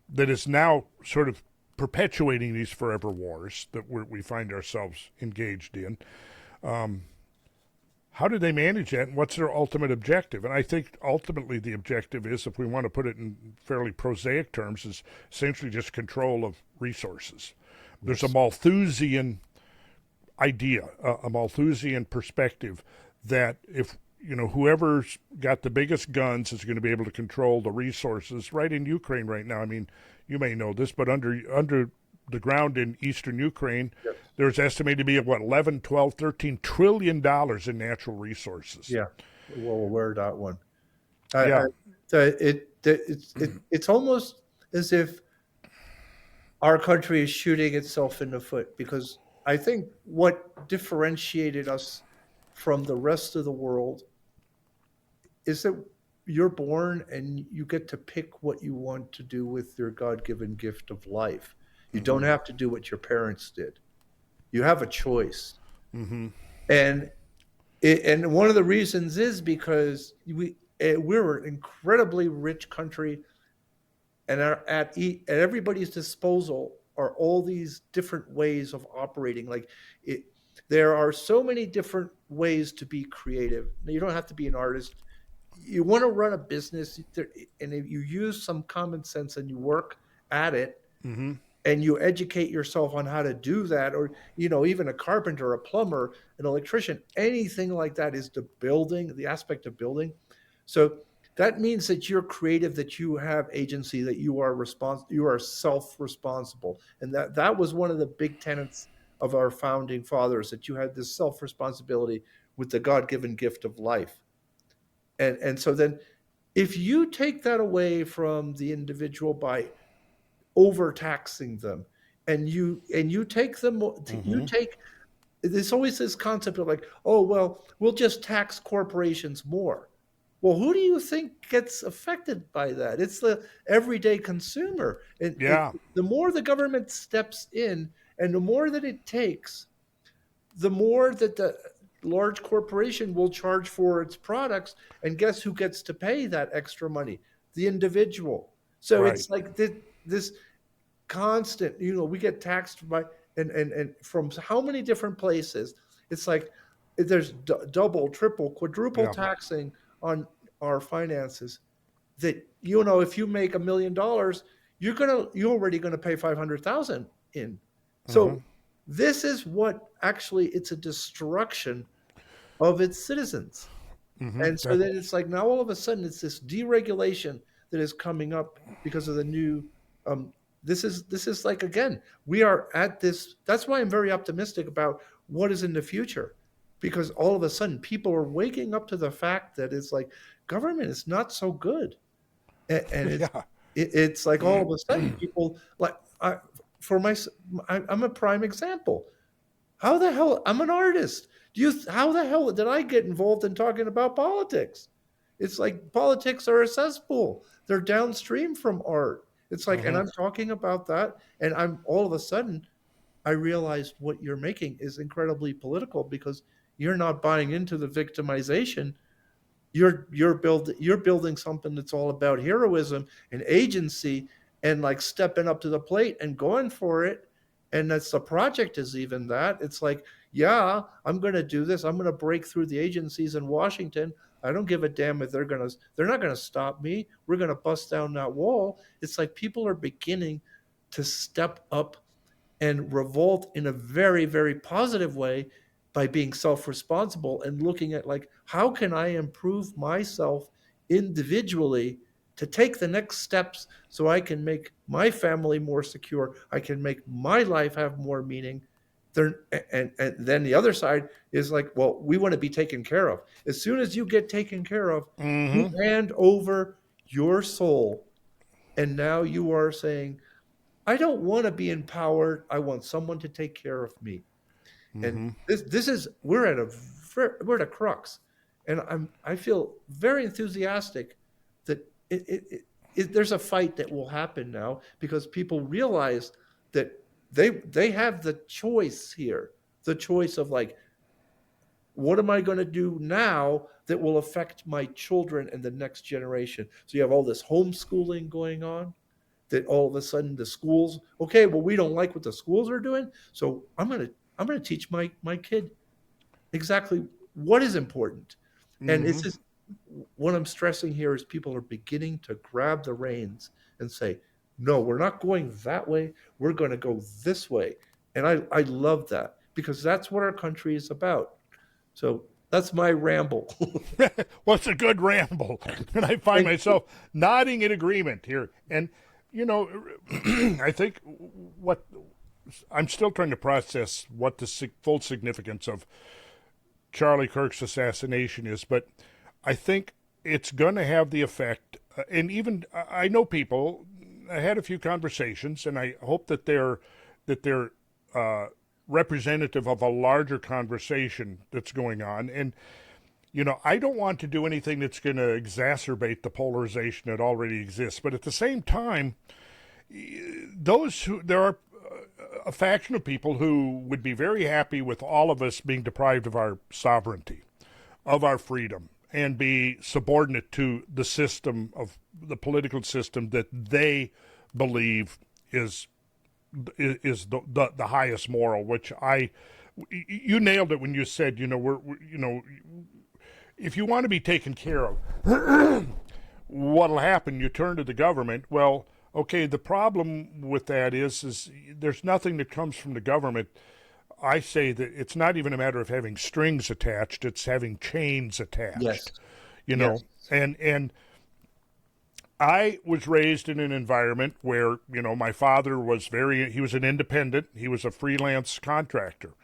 that is now sort of perpetuating these forever wars that we find ourselves engaged in. How do they manage that, and what's their ultimate objective? And I think ultimately the objective is, if we want to put it in fairly prosaic terms, is essentially just control of resources. There's a Malthusian idea, a Malthusian perspective that if whoever's got the biggest guns is going to be able to control the resources. Right in Ukraine right now, you may know this, but under the ground in eastern Ukraine, there's estimated to be 11, 12, 13 trillion dollars in natural resources. Yeah, well aware of that one. It's almost as if our country is shooting itself in the foot, because I think what differentiated us from the rest of the world is that you're born and you get to pick what you want to do with your God-given gift of life. You don't have to do what your parents did. You have a choice. And and one of the reasons is because we're an incredibly rich country, and at everybody's disposal are all these different ways of operating. Like it, there are so many different ways to be creative. Now, you don't have to be an artist. You want to run a business, and if you use some common sense and you work at it, and you educate yourself on how to do that, or even a carpenter, a plumber, an electrician, anything like that is the aspect of building. So that means that you're creative, that you have agency, that you are self-responsible. And that was one of the big tenets of our founding fathers, that you had this self-responsibility with the God-given gift of life. And so then if you take that away from the individual by overtaxing them, and you take them, you take, there's always this concept of like, oh, well, we'll just tax corporations more. Well, who do you think gets affected by that? It's the everyday consumer. The more the government steps in and the more that it takes, the more that the large corporation will charge for its products. And guess who gets to pay that extra money? The individual. So It's like this constant, we get taxed by, and from how many different places. It's like there's double, triple, quadruple taxing on our finances, that if you make $1 million, you're already going to pay 500,000 in. So this is what actually, it's a destruction of its citizens. And so then it's like, now all of a sudden it's this deregulation that is coming up because of the new this is like, again, we are at this. That's why I'm very optimistic about what is in the future, because all of a sudden people are waking up to the fact that it's like government is not so good. And it's like all of a sudden people like, I'm a prime example. How the hell, I'm an artist. How the hell did I get involved in talking about politics? It's like politics are a cesspool. They're downstream from art. It's like, and I'm talking about that, and I'm all of a sudden, I realized what you're making is incredibly political, because you're not buying into the victimization. You're building something that's all about heroism and agency, and like stepping up to the plate and going for it. And that's the project is even that. It's like, yeah, I'm going to do this. I'm going to break through the agencies in Washington. I don't give a damn if they're not going to stop me. We're going to bust down that wall. It's like people are beginning to step up and revolt in a very, very positive way by being self-responsible and looking at like, how can I improve myself individually to take the next steps so I can make my family more secure. I can make my life have more meaning. And then the other side is like, well, we want to be taken care of. As soon as you get taken care of, you hand over your soul. And now you are saying, I don't want to be empowered. I want someone to take care of me. And this is, we're at a crux. And I feel very enthusiastic that there's a fight that will happen now, because people realize that they have the choice here, the choice of like, what am I going to do now that will affect my children and the next generation? So you have all this homeschooling going on, that all of a sudden the schools, okay, well, we don't like what the schools are doing, so I'm going to teach my kid exactly what is important. And it's just, what I'm stressing here is people are beginning to grab the reins and say, no, we're not going that way. We're going to go this way. And I love that, because that's what our country is about. So that's my ramble. Well, it's a good ramble. And I find myself nodding in agreement here. And, I think what I'm still trying to process what the full significance of Charlie Kirk's assassination is, but I think it's going to have the effect, and even I know people. I had a few conversations, and I hope that they're representative of a larger conversation that's going on. And, I don't want to do anything that's going to exacerbate the polarization that already exists. But at the same time, there are a faction of people who would be very happy with all of us being deprived of our sovereignty, of our freedom, and be subordinate to the system of the political system that they believe is the highest moral. Which you nailed it when you said, if you want to be taken care of, what'll happen? You turn to the government. Well, okay, the problem with that is there's nothing that comes from the government. I say that it's not even a matter of having strings attached; it's having chains attached. Yes. Yes. And I was raised in an environment where my father was he was an independent. He was a freelance contractor,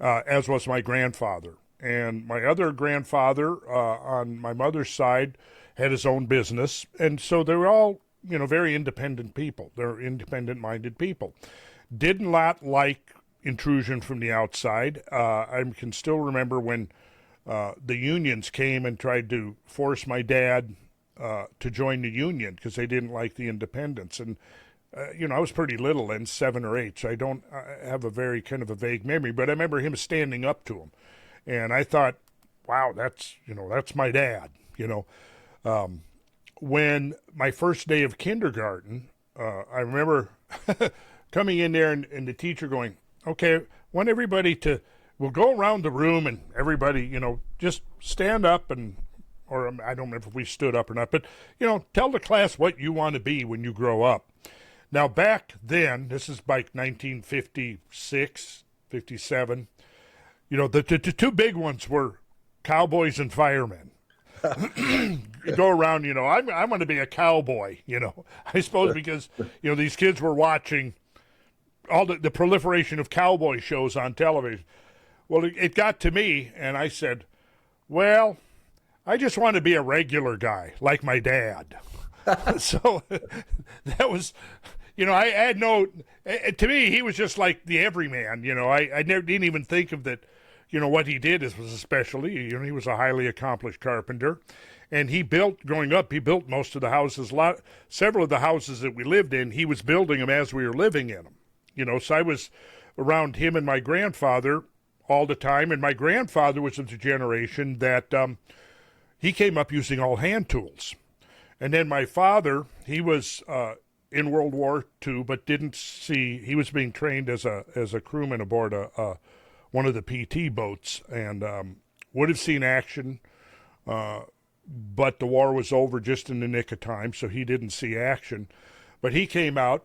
as was my grandfather. And my other grandfather, on my mother's side, had his own business, and so they were all very independent people. They're independent-minded people. Did not like intrusion from the outside. I can still remember when the unions came and tried to force my dad to join the union because they didn't like the independence. And, I was pretty little then, 7 or 8, so I have a very kind of a vague memory. But I remember him standing up to him. And I thought, wow, that's my dad, When my first day of kindergarten, I remember coming in there and the teacher going, okay, I want everybody we'll go around the room and everybody, just stand up or I don't remember if we stood up or not, but, tell the class what you want to be when you grow up. Now, back then, this is like 1956, 57, the two big ones were cowboys and firemen. You go around, I want to be a cowboy, I suppose because, these kids were watching all the proliferation of cowboy shows on television. Well, it got to me, and I said, well, I just want to be a regular guy like my dad. So that was, I had to me, he was just like the everyman, I never didn't even think of that. What he did was especially, he was a highly accomplished carpenter, and growing up, he built most of the houses, several of the houses that we lived in, he was building them as we were living in them, so I was around him and my grandfather all the time, and my grandfather was of the generation that he came up using all hand tools. And then my father, he was in World War II, but he was being trained as a crewman aboard one of the PT boats, and would have seen action, but the war was over just in the nick of time, so he didn't see action. But he came out,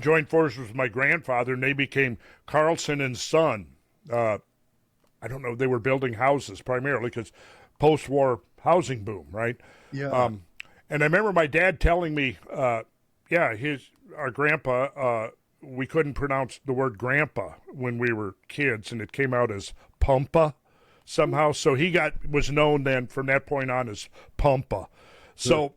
joined forces with my grandfather, and they became Carlson and Son. I don't know, they were building houses primarily because post-war housing boom, right? Yeah. And I remember my dad telling me, our grandpa, we couldn't pronounce the word grandpa when we were kids, and it came out as Pumpa somehow. So he was known then from that point on as Pumpa. So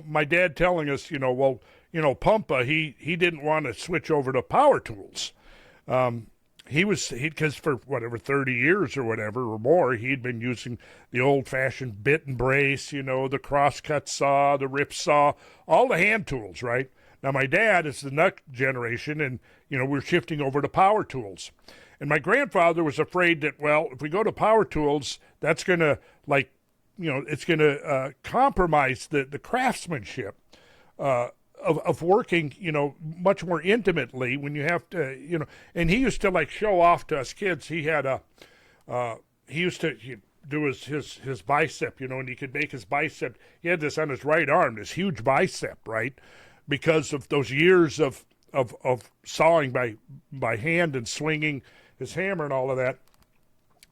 my dad telling us, Pumpa, he didn't want to switch over to power tools. Because for whatever 30 years or whatever or more, he'd been using the old-fashioned bit and brace, the crosscut saw, the rip saw, all the hand tools, right? Now, my dad is the next generation, and, we're shifting over to power tools. And my grandfather was afraid that, well, if we go to power tools, that's going to, it's going to compromise the craftsmanship of working, much more intimately when you have to, and he used to, show off to us kids. He had he used to do his bicep, and he could make his bicep. He had this on his right arm, this huge bicep, right? Because of those years of sawing by hand and swinging his hammer and all of that.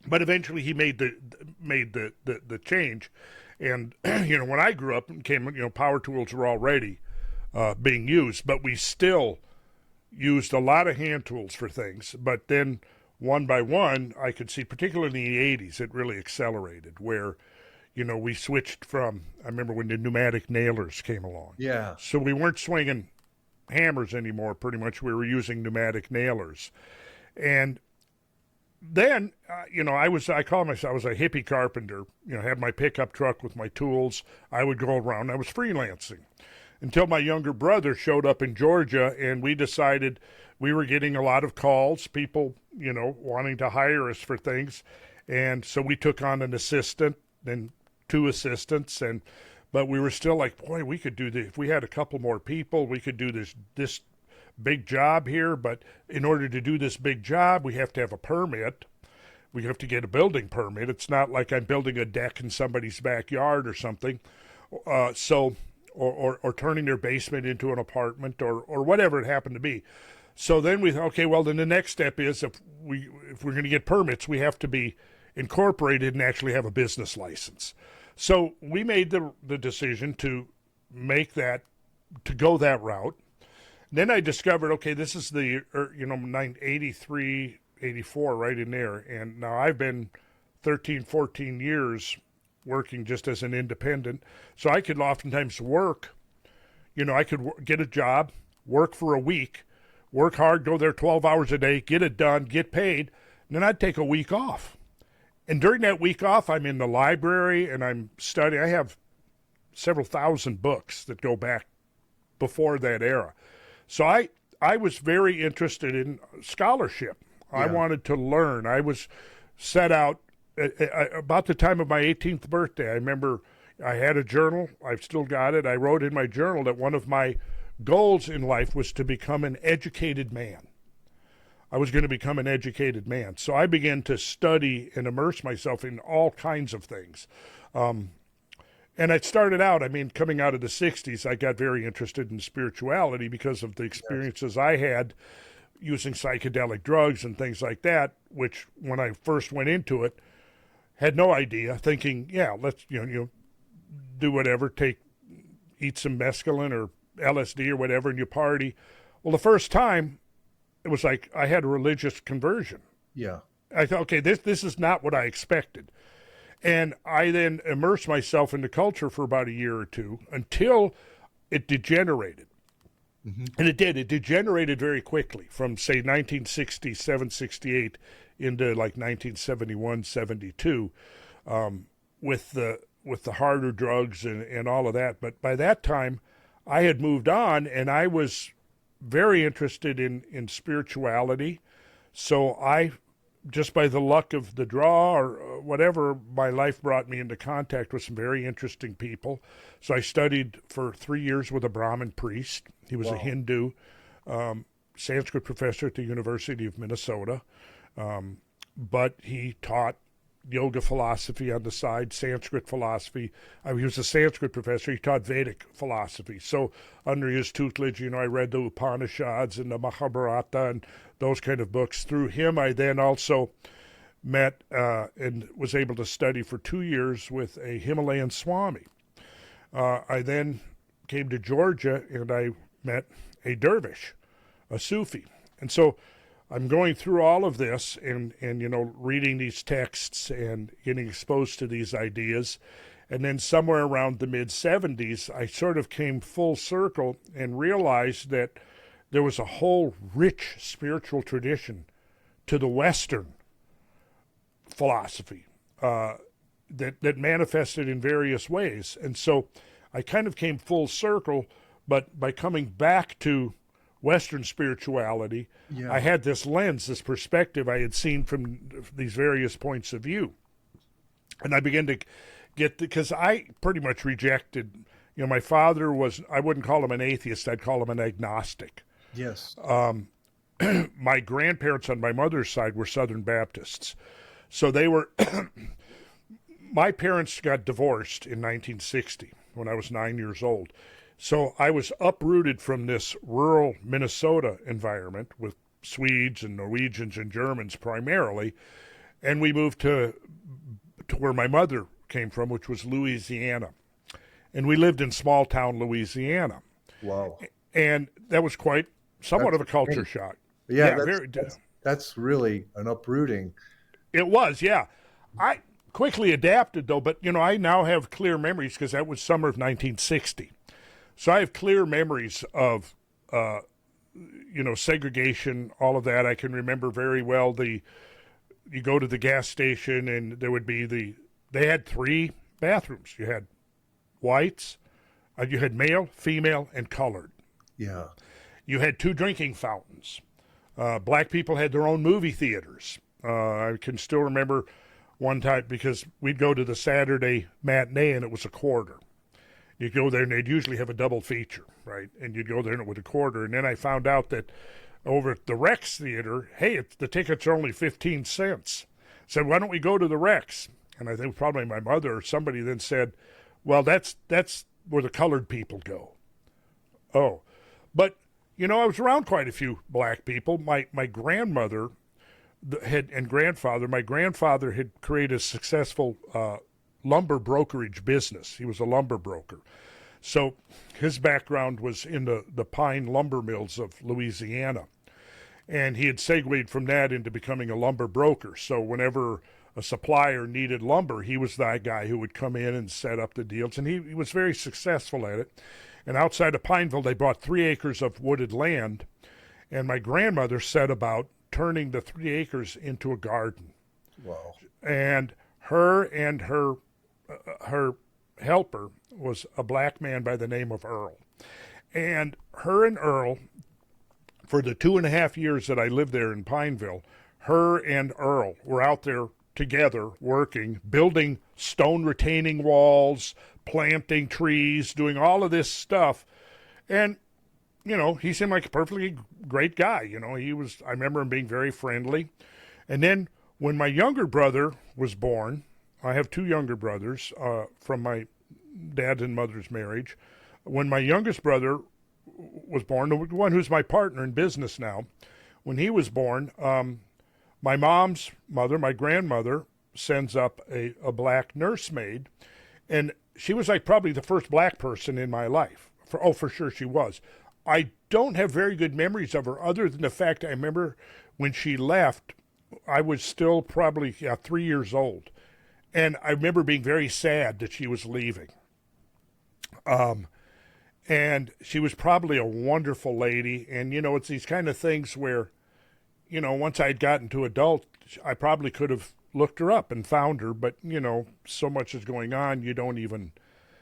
But eventually he made the change, and when I grew up and came, power tools were already being used, but we still used a lot of hand tools for things. But then one by one, I could see, particularly in the 80s, it really accelerated where. We switched from, I remember when the pneumatic nailers came along. Yeah. So we weren't swinging hammers anymore, pretty much. We were using pneumatic nailers. And then, I call myself, I was a hippie carpenter, had my pickup truck with my tools. I would go around. I was freelancing until my younger brother showed up in Georgia, and we decided we were getting a lot of calls, people, wanting to hire us for things. And so we took on an assistant and two assistants, but we were still like, boy, we could do this. If we had a couple more people, we could do this big job here. But in order to do this big job, we have to have a permit. We have to get a building permit. It's not like I'm building a deck in somebody's backyard or something. Or turning their basement into an apartment or whatever it happened to be. So then we thought, okay, well, then the next step is if we're going to get permits, we have to be incorporated and actually have a business license. So we made the decision to go that route. Then I discovered, okay, this is the 83, 84, right in there. And now I've been 13, 14 years working just as an independent. So I could oftentimes work, I could get a job, work for a week, work hard, go there 12 hours a day, get it done, get paid, and then I'd take a week off. And during that week off, I'm in the library and I'm studying. I have several thousand books that go back before that era. So I was very interested in scholarship. Yeah. I wanted to learn. I was set out about the time of my 18th birthday. I remember I had a journal. I've still got it. I wrote in my journal that one of my goals in life was to become an educated man. I was going to become an educated man. So I began to study and immerse myself in all kinds of things. And I started out, coming out of the 60s, I got very interested in spirituality because of the experiences I had using psychedelic drugs and things like that, which when I first went into it, had no idea, thinking, yeah, let's, do whatever, eat some mescaline or LSD or whatever, and you party. Well, the first time, it was like I had a religious conversion. Yeah. I thought, okay, this is not what I expected. And I then immersed myself into culture for about a year or two until it degenerated. Mm-hmm. And it did. It degenerated very quickly from, say, 1967, 68 into like 1971, 72 with the harder drugs and all of that. But by that time, I had moved on, and I was very interested in spirituality. So I, just by the luck of the draw or whatever, my life brought me into contact with some very interesting people. So I studied for 3 years with a Brahmin priest. He was a Hindu Sanskrit professor at the University of Minnesota, but he taught yoga philosophy on the side, Sanskrit philosophy. He was a Sanskrit professor. He taught Vedic philosophy. So under his tutelage, I read the Upanishads and the Mahabharata and those kind of books. Through him, I then also met and was able to study for 2 years with a Himalayan Swami. I then came to Georgia and I met a dervish, a Sufi. And so I'm going through all of this and reading these texts and getting exposed to these ideas. And then somewhere around the mid-70s, I sort of came full circle and realized that there was a whole rich spiritual tradition to the Western philosophy that manifested in various ways. And so I kind of came full circle, but by coming back to Western spirituality, I had this lens, this perspective I had seen from these various points of view. And I began to get, because I pretty much rejected, my father was, I wouldn't call him an atheist, I'd call him an agnostic. Yes. My grandparents on my mother's side were Southern Baptists. So they were, my parents got divorced in 1960 when I was 9 years old. So I was uprooted from this rural Minnesota environment with Swedes and Norwegians and Germans primarily, and we moved to where my mother came from, which was Louisiana. And we lived in small town Louisiana. Wow. And that was somewhat of a culture shock. Yeah, that's really an uprooting. It was, yeah. I quickly adapted, though, but, I now have clear memories because that was summer of 1960. So I have clear memories of, segregation, all of that. I can remember very well the you go to the gas station and there would be they had 3 bathrooms. You had whites, you had male, female, and colored. Yeah. You had 2 drinking fountains. Black people had their own movie theaters. I can still remember one time because we'd go to the Saturday matinee and it was a quarter. You'd go there and they'd usually have a double feature, right? And you'd go there and it was a quarter. And then I found out that over at the Rex Theater, hey, the tickets are only 15 cents. Said, why don't we go to the Rex? And I think probably my mother or somebody then said, well, that's where the colored people go. Oh, but, you know, I was around quite a few black people. My grandmother and grandfather, my grandfather had created a successful lumber brokerage business. He was a lumber broker. So his background was in the pine lumber mills of Louisiana. And he had segued from that into becoming a lumber broker. So whenever a supplier needed lumber, he was that guy who would come in and set up the deals. And he was very successful at it. And outside of Pineville, they bought 3 acres of wooded land. And my grandmother set about turning the 3 acres into a garden. Wow. And her helper was a black man by the name of Earl. And her and Earl, for the 2.5 years that I lived there in Pineville, her and Earl were out there together working, building stone retaining walls, planting trees, doing all of this stuff. And, you know, he seemed like a perfectly great guy. You know, I remember him being very friendly. And then when my younger brother was born, I have 2 younger brothers from my dad and mother's marriage. When my youngest brother was born, the one who's my partner in business now, when he was born, my mom's mother, my grandmother, sends up a black nursemaid, and she was like probably the first black person in my life. For sure she was. I don't have very good memories of her other than the fact I remember when she left, I was still probably 3 years old. And I remember being very sad that she was leaving. And she was probably a wonderful lady. And, you know, it's these kind of things where, you know, once I'd gotten to adult, I probably could have looked her up and found her. But, you know, so much is going on,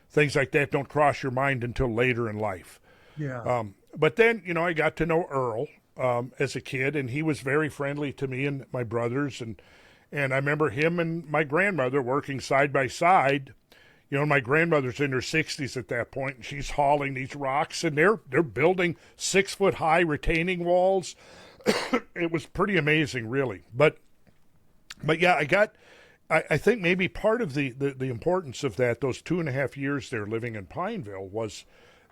things like that don't cross your mind until later in life. Yeah. But then, you know, I got to know Earl as a kid, and he was very friendly to me and my brothers. And I remember him and my grandmother working side by side. You know, my grandmother's in her 60s at that point, and she's hauling these rocks, and they're building 6-foot-high retaining walls. It was pretty amazing, really. But yeah, I think maybe part of the importance of that, those 2.5 years there living in Pineville, was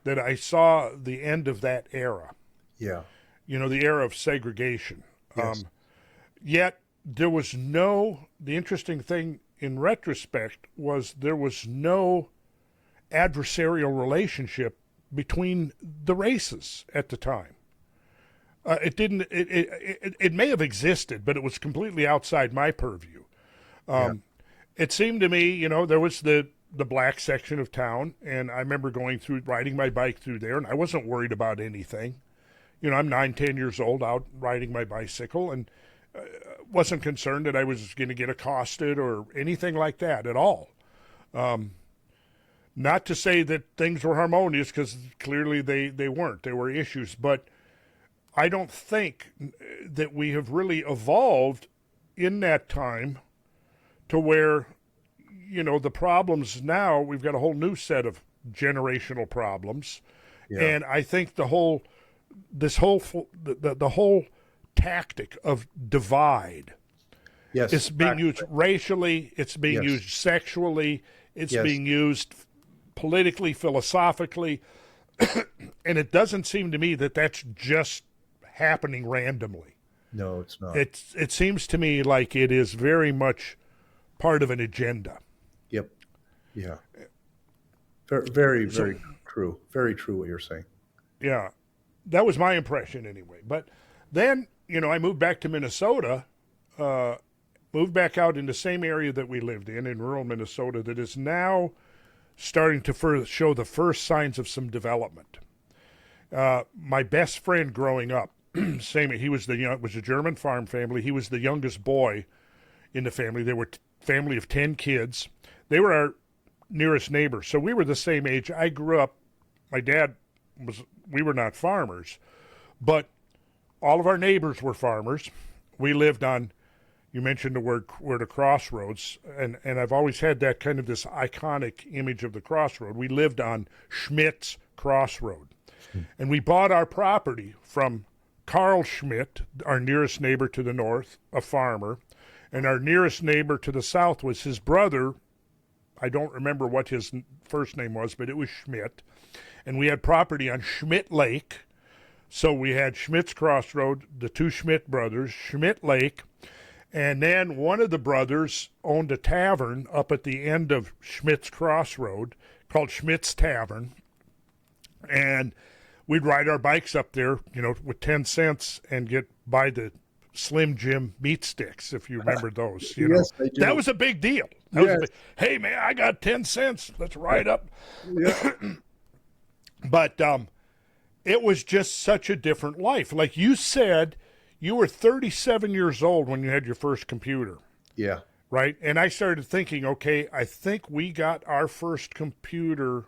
that I saw the end of that era. Yeah. You know, the era of segregation. Yes. Yet there was the interesting thing in retrospect was there was no adversarial relationship between the races at the time. It may have existed, but it was completely outside my purview. It seemed to me, you know, there was the black section of town, and I remember riding my bike through there, and I wasn't worried about anything. You know, I'm 9-10 years old out riding my bicycle, and wasn't concerned that I was going to get accosted or anything like that at all. Not to say that things were harmonious, because clearly they weren't. There were issues, but I don't think that we have really evolved in that time to where, you know, the problems now, we've got a whole new set of generational problems. Yeah. And I think the whole tactic of divide is being used racially, it's being used sexually, it's being used politically, philosophically, and it doesn't seem to me that that's just happening randomly. No, it's not. It seems to me like it is very much part of an agenda. Yep. Yeah. Very, very true. Very true what you're saying. Yeah. That was my impression anyway. But then, you know, I moved back to Minnesota, moved back out in the same area that we lived in rural Minnesota, that is now starting to show the first signs of some development. My best friend growing up, he was it was a German farm family. He was the youngest boy in the family. They were family of 10 kids. They were our nearest neighbor. So we were the same age. I grew up, my dad we were not farmers, but all of our neighbors were farmers. We lived on, you mentioned the word crossroads, and I've always had that kind of this iconic image of the crossroad. We lived on Schmidt's Crossroad. And we bought our property from Carl Schmidt, our nearest neighbor to the north, a farmer, and our nearest neighbor to the south was his brother. I don't remember what his first name was, but it was Schmidt. And we had property on Schmidt Lake. So we had Schmidt's Crossroad, the two Schmidt brothers, Schmidt Lake, and then one of the brothers owned a tavern up at the end of Schmidt's Crossroad called Schmidt's Tavern. And we'd ride our bikes up there, with 10 cents and buy the Slim Jim meat sticks, if you remember those. Yes, I do. That was a big deal. Hey, man, I got 10 cents. Let's ride up. Yeah. But it was just such a different life. Like you said, you were 37 years old when you had your first computer. Yeah. Right? And I started thinking, okay, I think we got our first computer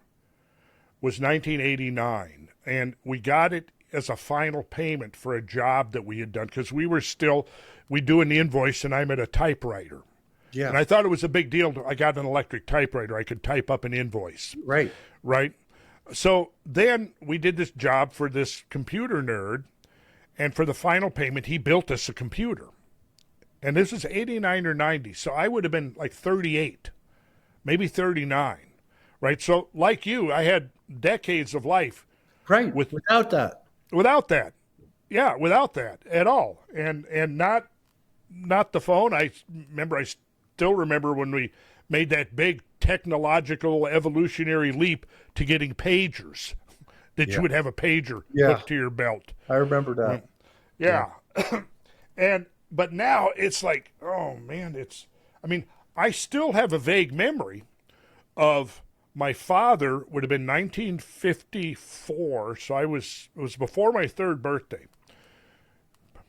was 1989. And we got it as a final payment for a job that we had done because we do an invoice and I'm at a typewriter. Yeah. And I thought it was a big deal. I got an electric typewriter. I could type up an invoice. Right. Right? So then we did this job for this computer nerd, and for the final payment, he built us a computer. And this is 89 or 90, so I would have been like 38, maybe 39, right? So like you, I had decades of life. Right, without that. Without that. Yeah, without that at all. And not the phone. I still remember when we made that big technological evolutionary leap to getting pagers, that you would have a pager hooked to your belt. I remember that. Yeah. But now it's like, oh man, I still have a vague memory of my father would have been 1954. So it was before my third birthday.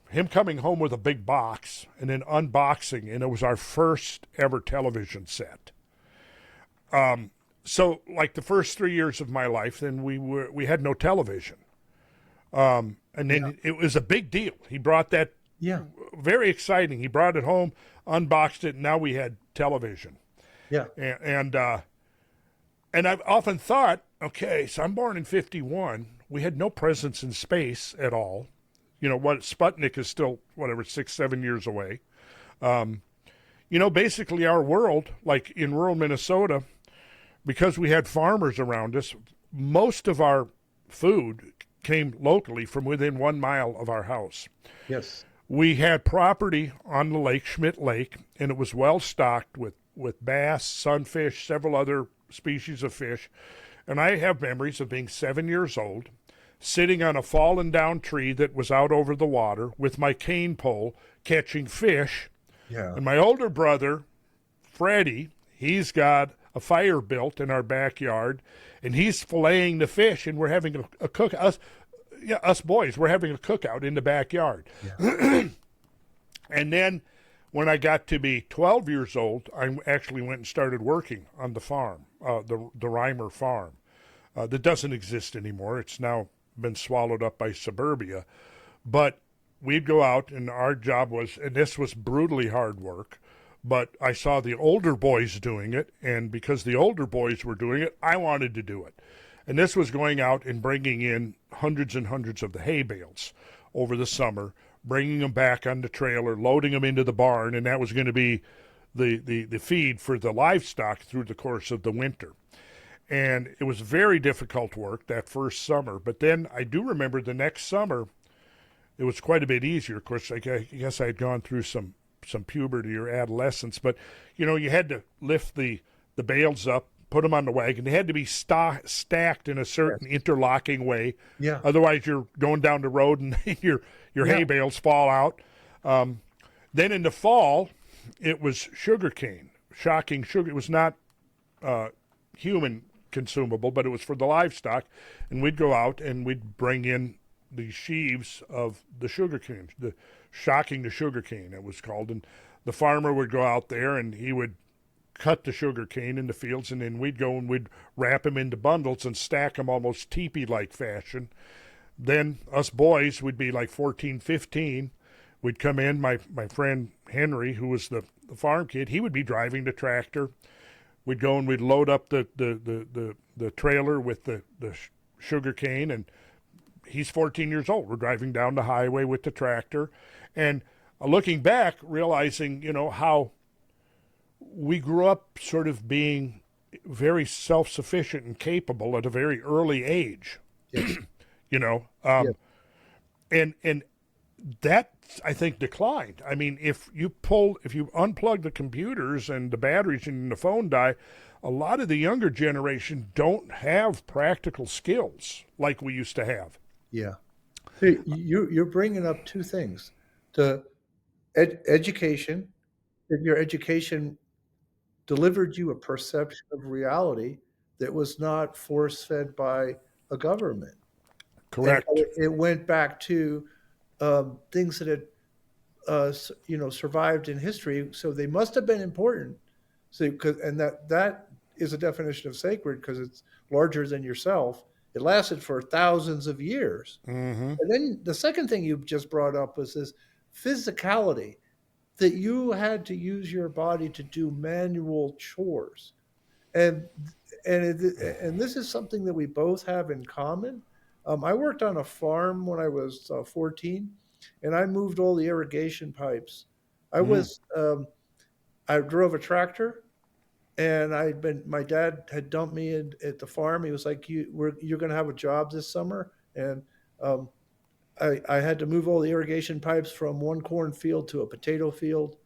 Him coming home with a big box and then unboxing, and it was our first ever television set. So like the first 3 years of my life, then we had no television. And then it was a big deal. He brought that, very exciting. He brought it home, unboxed it, and now we had television. Yeah. And I've often thought, okay, so I'm born in 51. We had no presence in space at all. Sputnik is still, 6-7 years away. Basically our world, like in rural Minnesota, because we had farmers around us, most of our food came locally from within 1 mile of our house. Yes. We had property on the lake, Schmidt Lake, and it was well stocked with bass, sunfish, several other species of fish. And I have memories of being 7 years old, sitting on a fallen down tree that was out over the water with my cane pole catching fish. Yeah. And my older brother, Freddie, he's got a fire built in our backyard, and he's filleting the fish, and we're having a cook. Us boys, we're having a cookout in the backyard. Yeah. And then when I got to be 12 years old, I actually went and started working on the farm, the Reimer farm. That doesn't exist anymore. It's now been swallowed up by suburbia. But we'd go out, and our job was, and this was brutally hard work, but I saw the older boys doing it, and because the older boys were doing it, I wanted to do it. And this was going out and bringing in hundreds and hundreds of the hay bales over the summer, bringing them back on the trailer, loading them into the barn, and that was going to be the feed for the livestock through the course of the winter. And it was very difficult work that first summer, but then I do remember the next summer, it was quite a bit easier. Of course, I guess I had gone through some puberty or adolescence, but you had to lift the bales up, put them on the wagon. They had to be stacked in a certain interlocking way. Yeah. Otherwise, you're going down the road and your hay bales fall out. Then in the fall, it was sugarcane, shocking sugar. It was not human consumable, but it was for the livestock. And we'd go out and we'd bring in the sheaves of the sugar cane, the shocking the sugar cane, it was called. And the farmer would go out there and he would cut the sugar cane in the fields, and then we'd go and we'd wrap them into bundles and stack them almost teepee-like fashion. Then us boys would be like 14, 15. We'd come in, my friend Henry, who was the farm kid, he would be driving the tractor. We'd go and we'd load up the trailer with the sugar cane, and he's 14 years old. We're driving down the highway with the tractor, and looking back, realizing, how we grew up sort of being very self-sufficient and capable at a very early age. Yes. And that, I think, declined. I mean, if you unplug the computers and the batteries in the phone die, a lot of the younger generation don't have practical skills like we used to have. Yeah. See, you're bringing up two things. The education, that your education delivered you a perception of reality that was not force-fed by a government. Correct. And it went back to things that had, survived in history. So they must have been important. So, and that is a definition of sacred because it's larger than yourself. It lasted for thousands of years. Mm-hmm. And then the second thing you just brought up was this physicality, that you had to use your body to do manual chores. And this is something that we both have in common. I worked on a farm when I was 14, and I moved all the irrigation pipes. I drove a tractor, and my dad had dumped me at the farm. He was like, you're going to have a job this summer. And I had to move all the irrigation pipes from one cornfield to a potato field.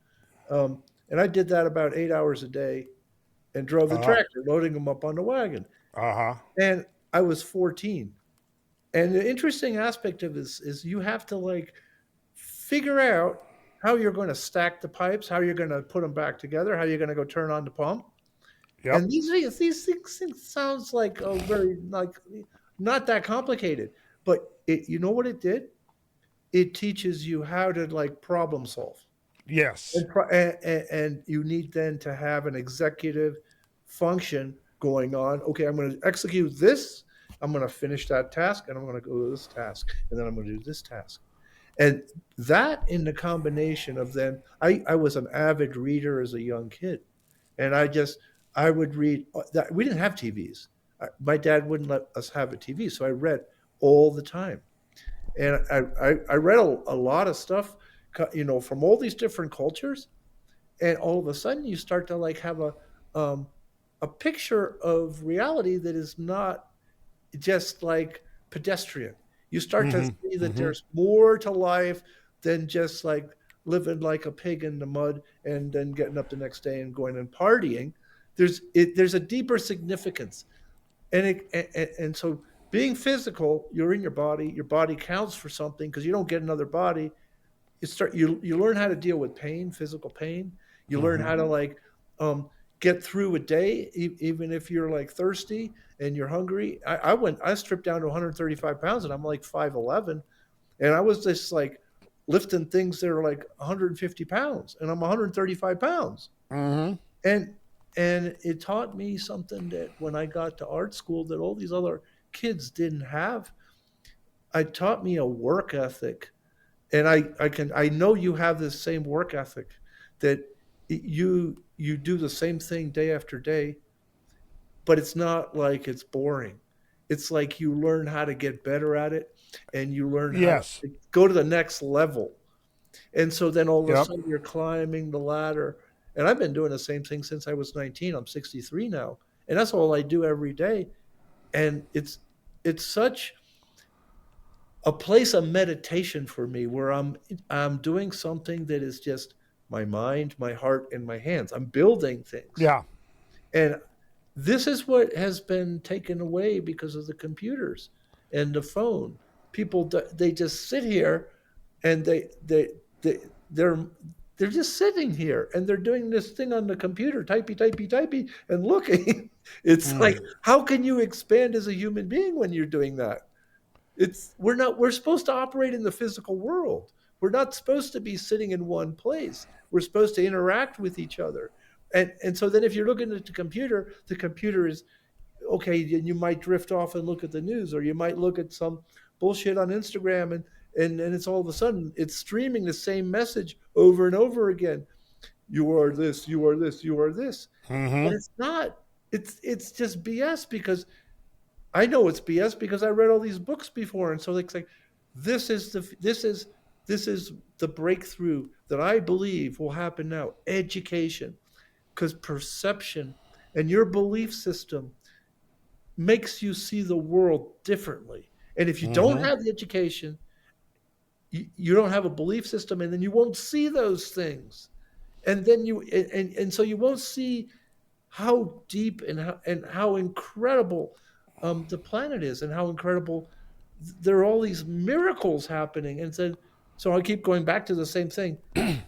And I did that about 8 hours a day and drove the tractor, loading them up on the wagon. And I was 14. And the interesting aspect of this is you have to figure out how you're going to stack the pipes, how you're going to put them back together, how you're going to go turn on the pump. Yep. And these things sounds like very not that complicated, but you know what it did? It teaches you how to problem solve. Yes. And you need then to have an executive function going on. Okay, I'm going to execute this. I'm going to finish that task, and I'm going to go to this task, and then I'm going to do this task. And that in the combination of then, I was an avid reader as a young kid. And I would read. We didn't have TVs. My dad wouldn't let us have a TV, so I read all the time. And I read a lot of stuff, from all these different cultures. And all of a sudden you start to have a picture of reality that is not just pedestrian. You start to see that there's more to life than just living like a pig in the mud and then getting up the next day and going and partying. There's a deeper significance. And so being physical, you're in your body counts for something because you don't get another body. You learn how to deal with pain, physical pain. You learn how to get through a day, even if you're thirsty and you're hungry. I stripped down to 135 pounds and I'm 5'11", and I was just lifting things that are 150 pounds and I'm 135 pounds. Mm-hmm. And it taught me something that when I got to art school that all these other kids didn't have. It taught me a work ethic. And I know you have this same work ethic, that you do the same thing day after day, but it's not it's boring. It's you learn how to get better at it, and you learn how to go to the next level. And so then all of a sudden you're climbing the ladder. And I've been doing the same thing since I was 19. I'm 63 now. And that's all I do every day. And it's such a place of meditation for me where I'm doing something that is just my mind, my heart, and my hands. I'm building things. Yeah. And this is what has been taken away because of the computers and the phone. People, they just sit here and they're just sitting here and they're doing this thing on the computer, typey, and looking. It's how can you expand as a human being when you're doing that? We're supposed to operate in the physical world. We're not supposed to be sitting in one place. We're supposed to interact with each other. And so then if you're looking at the computer is okay, and you might drift off and look at the news, or you might look at some bullshit on Instagram, and it's all of a sudden it's streaming the same message over and over again. You are this, you are this, you are this. But it's not. It's just BS, because I know it's BS because I read all these books before, and so it's like this is the breakthrough that I believe will happen now. Education, because perception and your belief system makes you see the world differently. And if you don't have the education, you don't have a belief system, and then you won't see those things. And then so you won't see how deep and how incredible the planet is, and how incredible there are all these miracles happening. And so I keep going back to the same thing.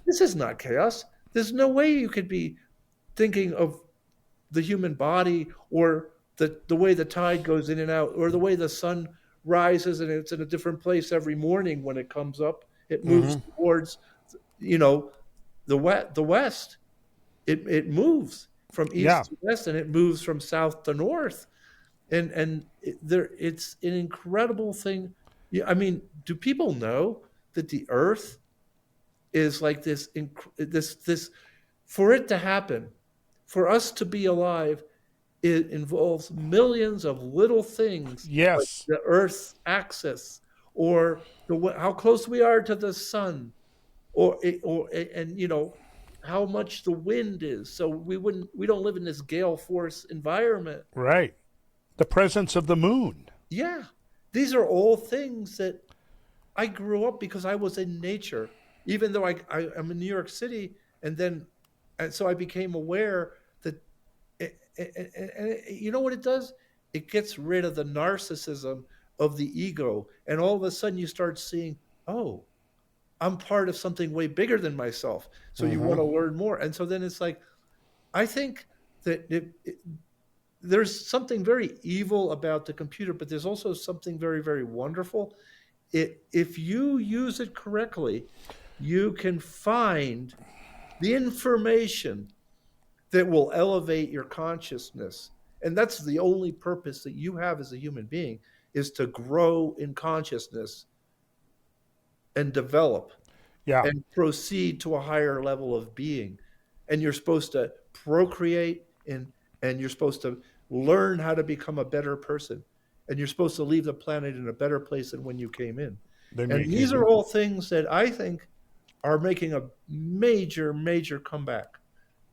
This is not chaos. There's no way you could be thinking of the human body, or the way the tide goes in and out, or the way the sun rises and it's in a different place every morning when it comes up. It moves towards, the west. It moves from east to west, and it moves from south to north. And it's an incredible thing. I mean, do people know that the earth is like this, for it to happen, for us to be alive, it involves millions of little things. Yes. Like the Earth's axis, or how close we are to the sun, and how much the wind is. So we don't live in this gale force environment. Right. The presence of the moon. Yeah. These are all things that I grew up because I was in nature, even though I'm in New York City, and so I became aware that, and you know what it does? It gets rid of the narcissism of the ego, and all of a sudden you start seeing, oh, I'm part of something way bigger than myself. So you want to learn more, and so then it's like, I think that there's something very evil about the computer, but there's also something very, very wonderful. If you use it correctly, you can find the information that will elevate your consciousness. And that's the only purpose that you have as a human being, is to grow in consciousness and develop and proceed to a higher level of being. And you're supposed to procreate, and you're supposed to learn how to become a better person. And you're supposed to leave the planet in a better place than when you came in. And these are all things that I think are making a major, major comeback.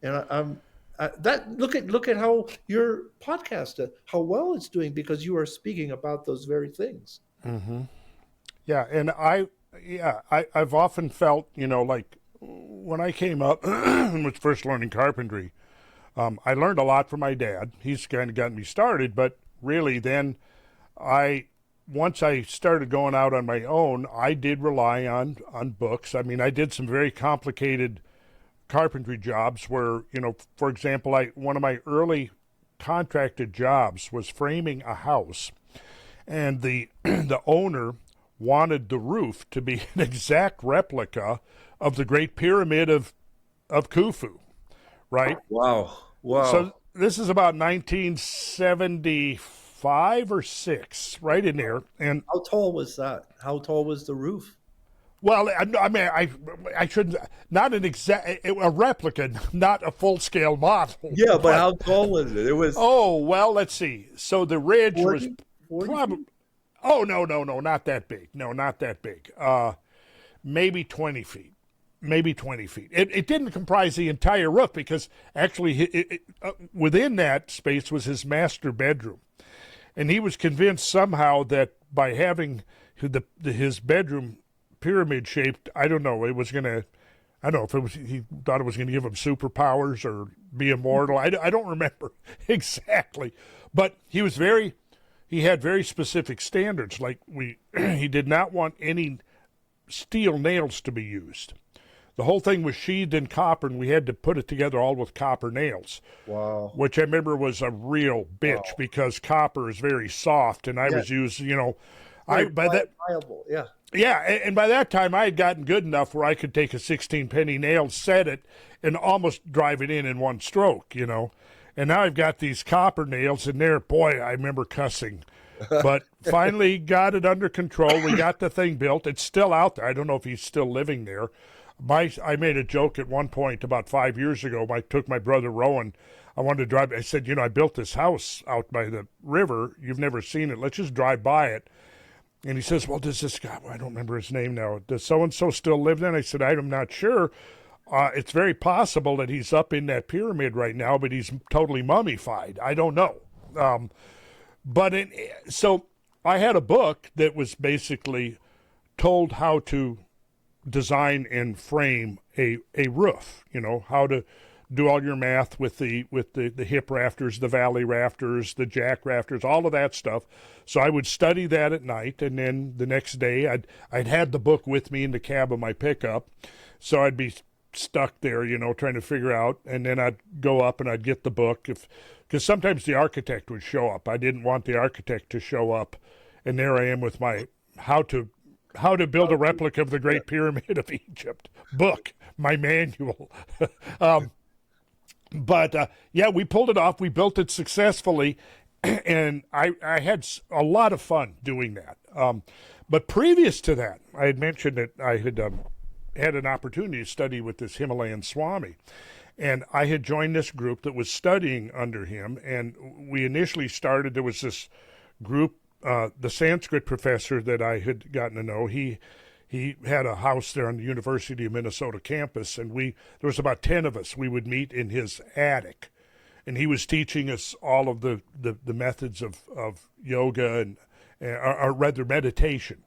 And look at how your podcast, how well it's doing, because you are speaking about those very things. Yeah, and I've often felt, like when I came up and was first learning carpentry, I learned a lot from my dad. He's kind of gotten me started, but really then once I started going out on my own, I did rely on books. I mean, I did some very complicated carpentry jobs where, for example, one of my early contracted jobs was framing a house, and the owner wanted the roof to be an exact replica of the Great Pyramid of Khufu, right? Wow. So this is about 1975 or 6, right in there. And how tall was that? How tall was the roof? Well, I mean, I shouldn't, not an exact, a replica, not a full-scale model. Yeah, but how tall was it? It was. Oh, well, let's see. So the ridge 40, was probably, oh, no, not that big. No, not that big. Maybe 20 feet. Maybe 20 feet. It didn't comprise the entire roof, because actually within that space was his master bedroom. And he was convinced somehow that by having his bedroom pyramid shaped, I don't know, it was going to, I don't know if it was, he thought it was going to give him superpowers or be immortal. I don't remember exactly. But he had very specific standards. Like he did not want any steel nails to be used. The whole thing was sheathed in copper, and we had to put it together all with copper nails. Wow. Which I remember was a real bitch, because copper is very soft, and I was used, by that viable, yeah. Yeah, and by that time I had gotten good enough where I could take a 16 penny nail, set it, and almost drive it in one stroke, you know. And now I've got these copper nails in there. Boy, I remember cussing. But finally got it under control. We got the thing built. It's still out there. I don't know if he's still living there. I made a joke at one point about 5 years ago. I took my brother Rowan. I wanted to drive. I said, I built this house out by the river. You've never seen it. Let's just drive by it. And he says, well, does this guy, I don't remember his name now, does so-and-so still live there? And I said, I'm not sure. It's very possible that he's up in that pyramid right now, but he's totally mummified. I don't know. So I had a book that was basically told how to design and frame a roof, how to do all your math with the hip rafters, the valley rafters, the jack rafters, all of that stuff. So I would study that at night, and then the next day I'd had the book with me in the cab of my pickup, so I'd be stuck there, trying to figure out, and then I'd go up and I'd get the book because sometimes the architect would show up. I didn't want the architect to show up, and there I am with my how to build a replica of the Great Pyramid of Egypt book, my manual. But we pulled it off. We built it successfully, and I had a lot of fun doing that. But previous to that, I had mentioned that I had an opportunity to study with this Himalayan Swami, and I had joined this group that was studying under him. And we initially started. There was this group, the Sanskrit professor that I had gotten to know. He had a house there on the University of Minnesota campus, and there was about 10 of us. We would meet in his attic, and he was teaching us all of the methods of yoga or rather meditation.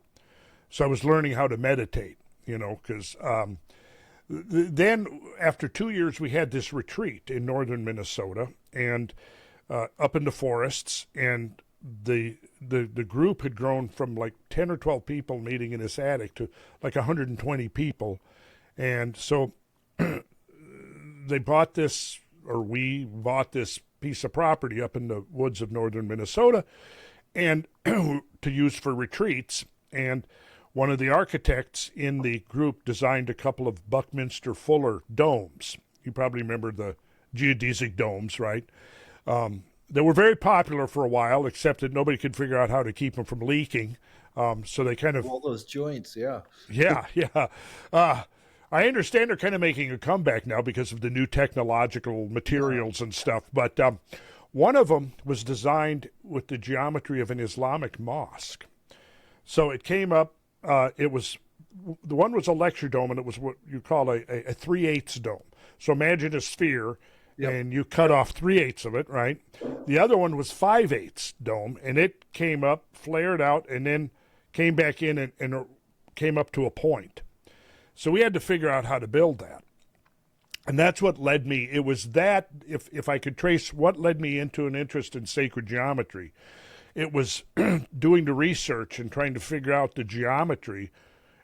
So I was learning how to meditate, because then after 2 years we had this retreat in northern Minnesota and up in the forests, and the group had grown from like 10 or 12 people meeting in his attic to like 120 people. And so we bought this piece of property up in the woods of northern Minnesota and to use for retreats. And one of the architects in the group designed a couple of Buckminster Fuller domes. You probably remember the geodesic domes, right? They were very popular for a while, except that nobody could figure out how to keep them from leaking. So they kind of... all those joints, yeah. Yeah. I understand they're kind of making a comeback now because of the new technological materials and stuff. But one of them was designed with the geometry of an Islamic mosque. So it came up, the one was a lecture dome, and it was what you call a 3/8 dome. So imagine a sphere, yep, and you cut off 3/8 of it, right? The other one was 5/8 dome, and it came up, flared out, and then came back in and came up to a point. So we had to figure out how to build that. And that's what led me. It was that, if I could trace what led me into an interest in sacred geometry, it was doing the research and trying to figure out the geometry.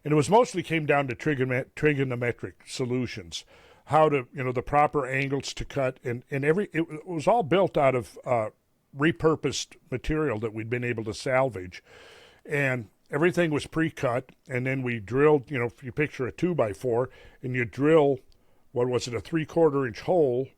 And it was mostly came down to trigonometric solutions, how to, the proper angles to cut. And it was all built out of repurposed material that we'd been able to salvage. And everything was pre-cut. And then we drilled, if you picture a 2x4 and you drill, a 3/4 inch hole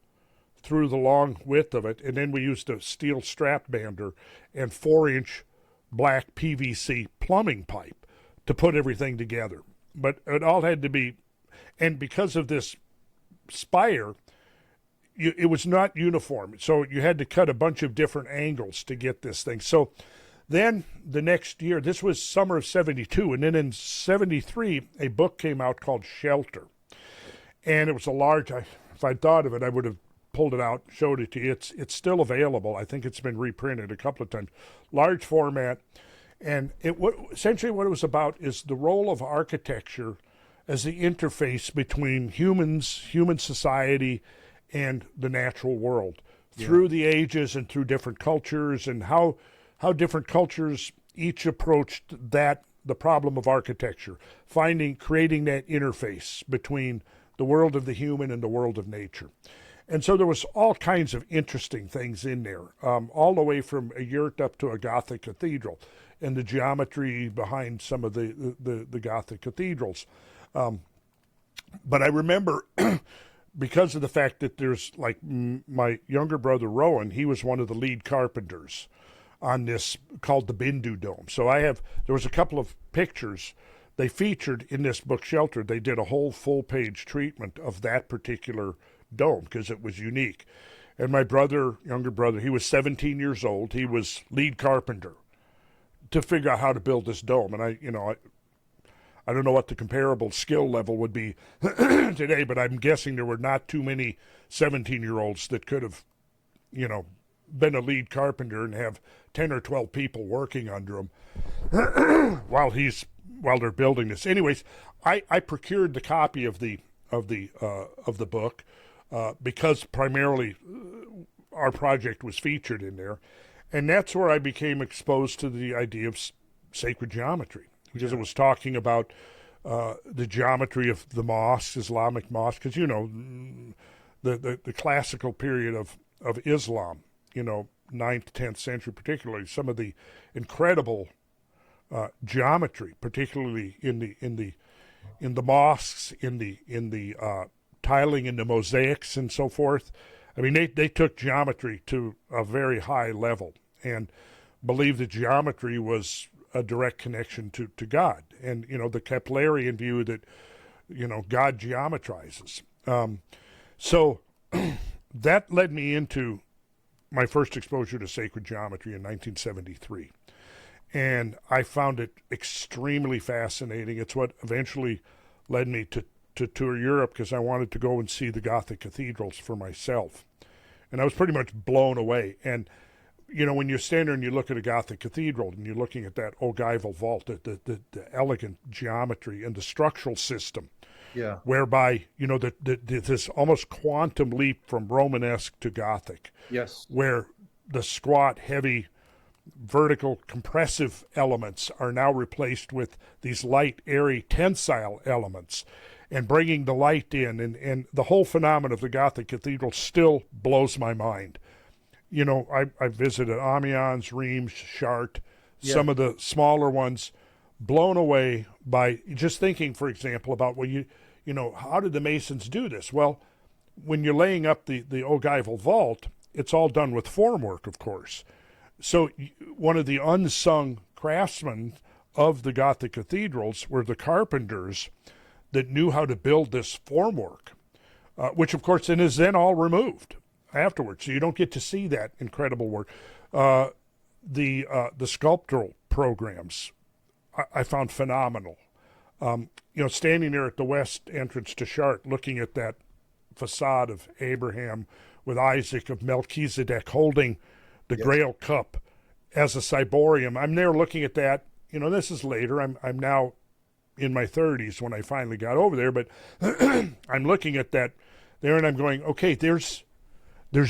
through the long width of it, and then we used a steel strap bander and 4-inch black PVC plumbing pipe to put everything together. But it all had to be, and because of this spire, it was not uniform. So you had to cut a bunch of different angles to get this thing. So then the next year, this was summer of 72, and then in 73, a book came out called Shelter. And it was a large, if I'd thought of it, I would have pulled it out, showed it to you. It's still available. I think it's been reprinted a couple of times. Large format. And essentially what it was about is the role of architecture as the interface between human society, and the natural world through the ages and through different cultures, and how different cultures each approached the problem of architecture, creating that interface between the world of the human and the world of nature. And so there was all kinds of interesting things in there, all the way from a yurt up to a Gothic cathedral. and the geometry behind some of the Gothic cathedrals. But I remember, because of the fact that there's like my younger brother Rowan, he was one of the lead carpenters on this called the Bindu Dome. So there was a couple of pictures they featured in this book Shelter. They did a whole full-page treatment of that particular dome because it was unique. And my younger brother, he was 17 years old. He was lead carpenter to figure out how to build this dome. And I don't know what the comparable skill level would be today, but I'm guessing there were not too many 17-year-olds that could have, been a lead carpenter and have 10 or 12 people working under him while they're building this. Anyways, I procured the copy of the book because primarily our project was featured in there, and that's where I became exposed to the idea of sacred geometry, because it was talking about the geometry of the mosques, Islamic mosques, because the classical period of Islam, 9th, 10th century particularly, some of the incredible geometry, particularly in the mosques, in the tiling, in the mosaics, and so forth. I mean, they took geometry to a very high level and believed that geometry was a direct connection to God, and the Keplerian view that God geometrizes. So that led me into my first exposure to sacred geometry in 1973. And I found it extremely fascinating. It's what eventually led me to tour Europe, because I wanted to go and see the Gothic cathedrals for myself. And I was pretty much blown away. And, when you stand there and you look at a Gothic cathedral and you're looking at that ogival vault, the elegant geometry and the structural system, Yeah. whereby, this almost quantum leap from Romanesque to Gothic, Yes. where the squat, heavy, vertical compressive elements are now replaced with these light, airy, tensile elements, and bringing the light in, and the whole phenomenon of the Gothic cathedral still blows my mind. I visited Amiens, Reims, Chartres, some of the smaller ones, blown away by just thinking, for example, about, how did the Masons do this? Well, when you're laying up the ogival vault, it's all done with formwork, of course. So one of the unsung craftsmen of the Gothic cathedrals were the carpenters that knew how to build this formwork, which, of course, is then all removed afterwards. So you don't get to see that incredible work. The sculptural programs I found phenomenal. Standing there at the west entrance to Chartres, looking at that facade of Abraham with Isaac, of Melchizedek holding the Grail cup as a ciborium. I'm there looking at that. This is later. I'm now in my 30s when I finally got over there, but I'm looking at that there and I'm going, okay, there's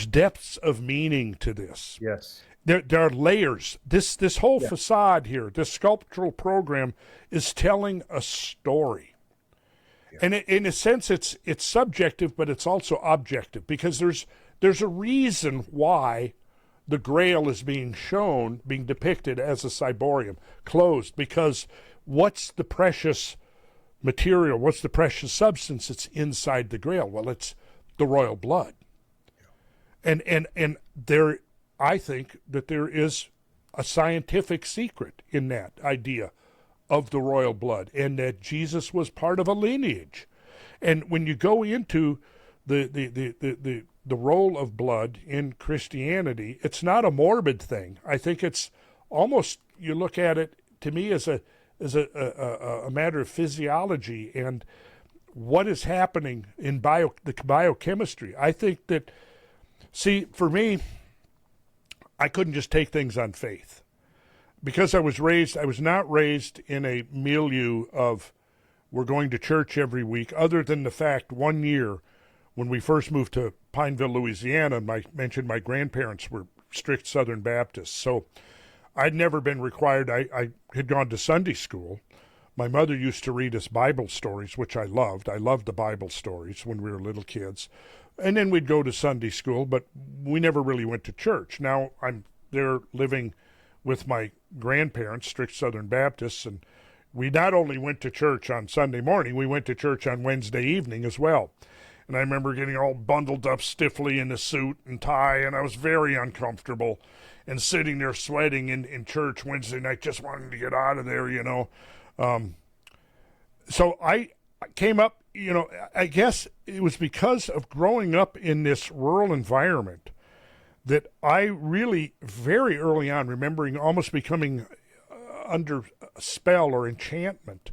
depths of meaning to this. Yes. There are layers. This whole facade here, this sculptural program, is telling a story. Yeah. And in a sense, it's subjective, but it's also objective, because there's a reason why the Grail is being depicted as a ciborium, closed, because what's the precious material, what's the precious substance that's inside the Grail? Well, it's the royal blood. Yeah. And there, I think that there is a scientific secret in that idea of the royal blood, and that Jesus was part of a lineage. And when you go into the role of blood in Christianity, it's not a morbid thing. I think it's almost, you look at it, to me, as a matter of physiology and what is happening in the biochemistry. I think that, see, for me, I couldn't just take things on faith. Because I was not raised in a milieu of we're going to church every week, other than the fact one year when we first moved to Pineville, Louisiana, and I mentioned my grandparents were strict Southern Baptists. So I'd never been required. I had gone to Sunday school. My mother used to read us Bible stories, which I loved. I loved the Bible stories when we were little kids. And then we'd go to Sunday school, but we never really went to church. Now I'm there living with my grandparents, strict Southern Baptists, and we not only went to church on Sunday morning, we went to church on Wednesday evening as well. And I remember getting all bundled up stiffly in a suit and tie, and I was very uncomfortable and sitting there sweating in church Wednesday night, just wanting to get out of there, you know. So I came up, you know, I guess it was because of growing up in this rural environment that I really, very early on, remembering almost becoming under a spell or enchantment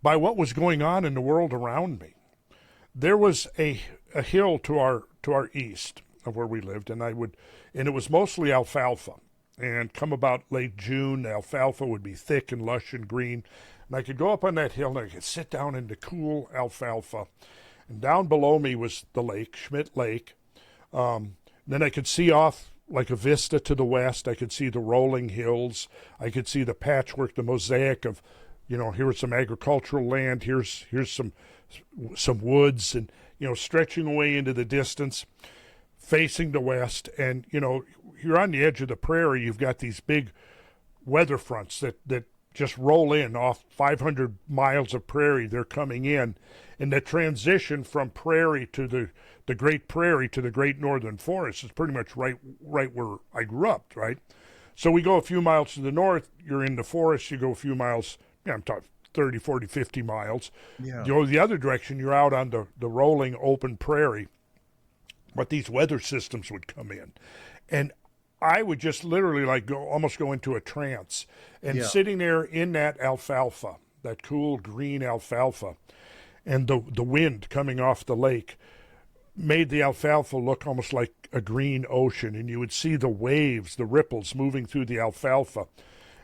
by what was going on in the world around me. There was a hill to our east of where we lived, and it was mostly alfalfa. And come about late June, alfalfa would be thick and lush and green. And I could go up on that hill and I could sit down in the cool alfalfa. And down below me was the lake, Schmidt Lake. Then I could see off like a vista to the west. I could see the rolling hills. I could see the patchwork, the mosaic of, you know, here's some agricultural land. Here's some woods, and, you know, stretching away into the distance, facing the west. And, you know, you're on the edge of the prairie. You've got these big weather fronts that just roll in off 500 miles of prairie. They're coming in, and the transition from prairie to the great prairie to the great northern forest is pretty much right where I grew up, right? So we go a few miles to the north, you're in the forest. You go a few miles, you know, I'm talking 30, 40, 50 miles. Yeah. You go the other direction, you're out on the rolling open prairie. But these weather systems would come in, and I would just literally almost go into a trance, and sitting there in that alfalfa, that cool green alfalfa, and the wind coming off the lake made the alfalfa look almost like a green ocean, and you would see the waves, the ripples moving through the alfalfa.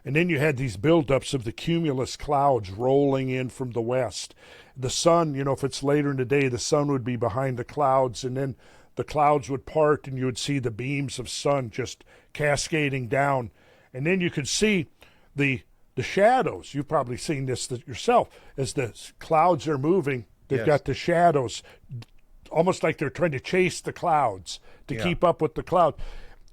And then you had these buildups of the cumulus clouds rolling in from the west. The sun, you know, if it's later in the day, the sun would be behind the clouds, and then the clouds would part and you would see the beams of sun just cascading down. And then you could see the shadows. You've probably seen this yourself. As the clouds are moving, they've got the shadows, almost like they're trying to chase the clouds to keep up with the cloud.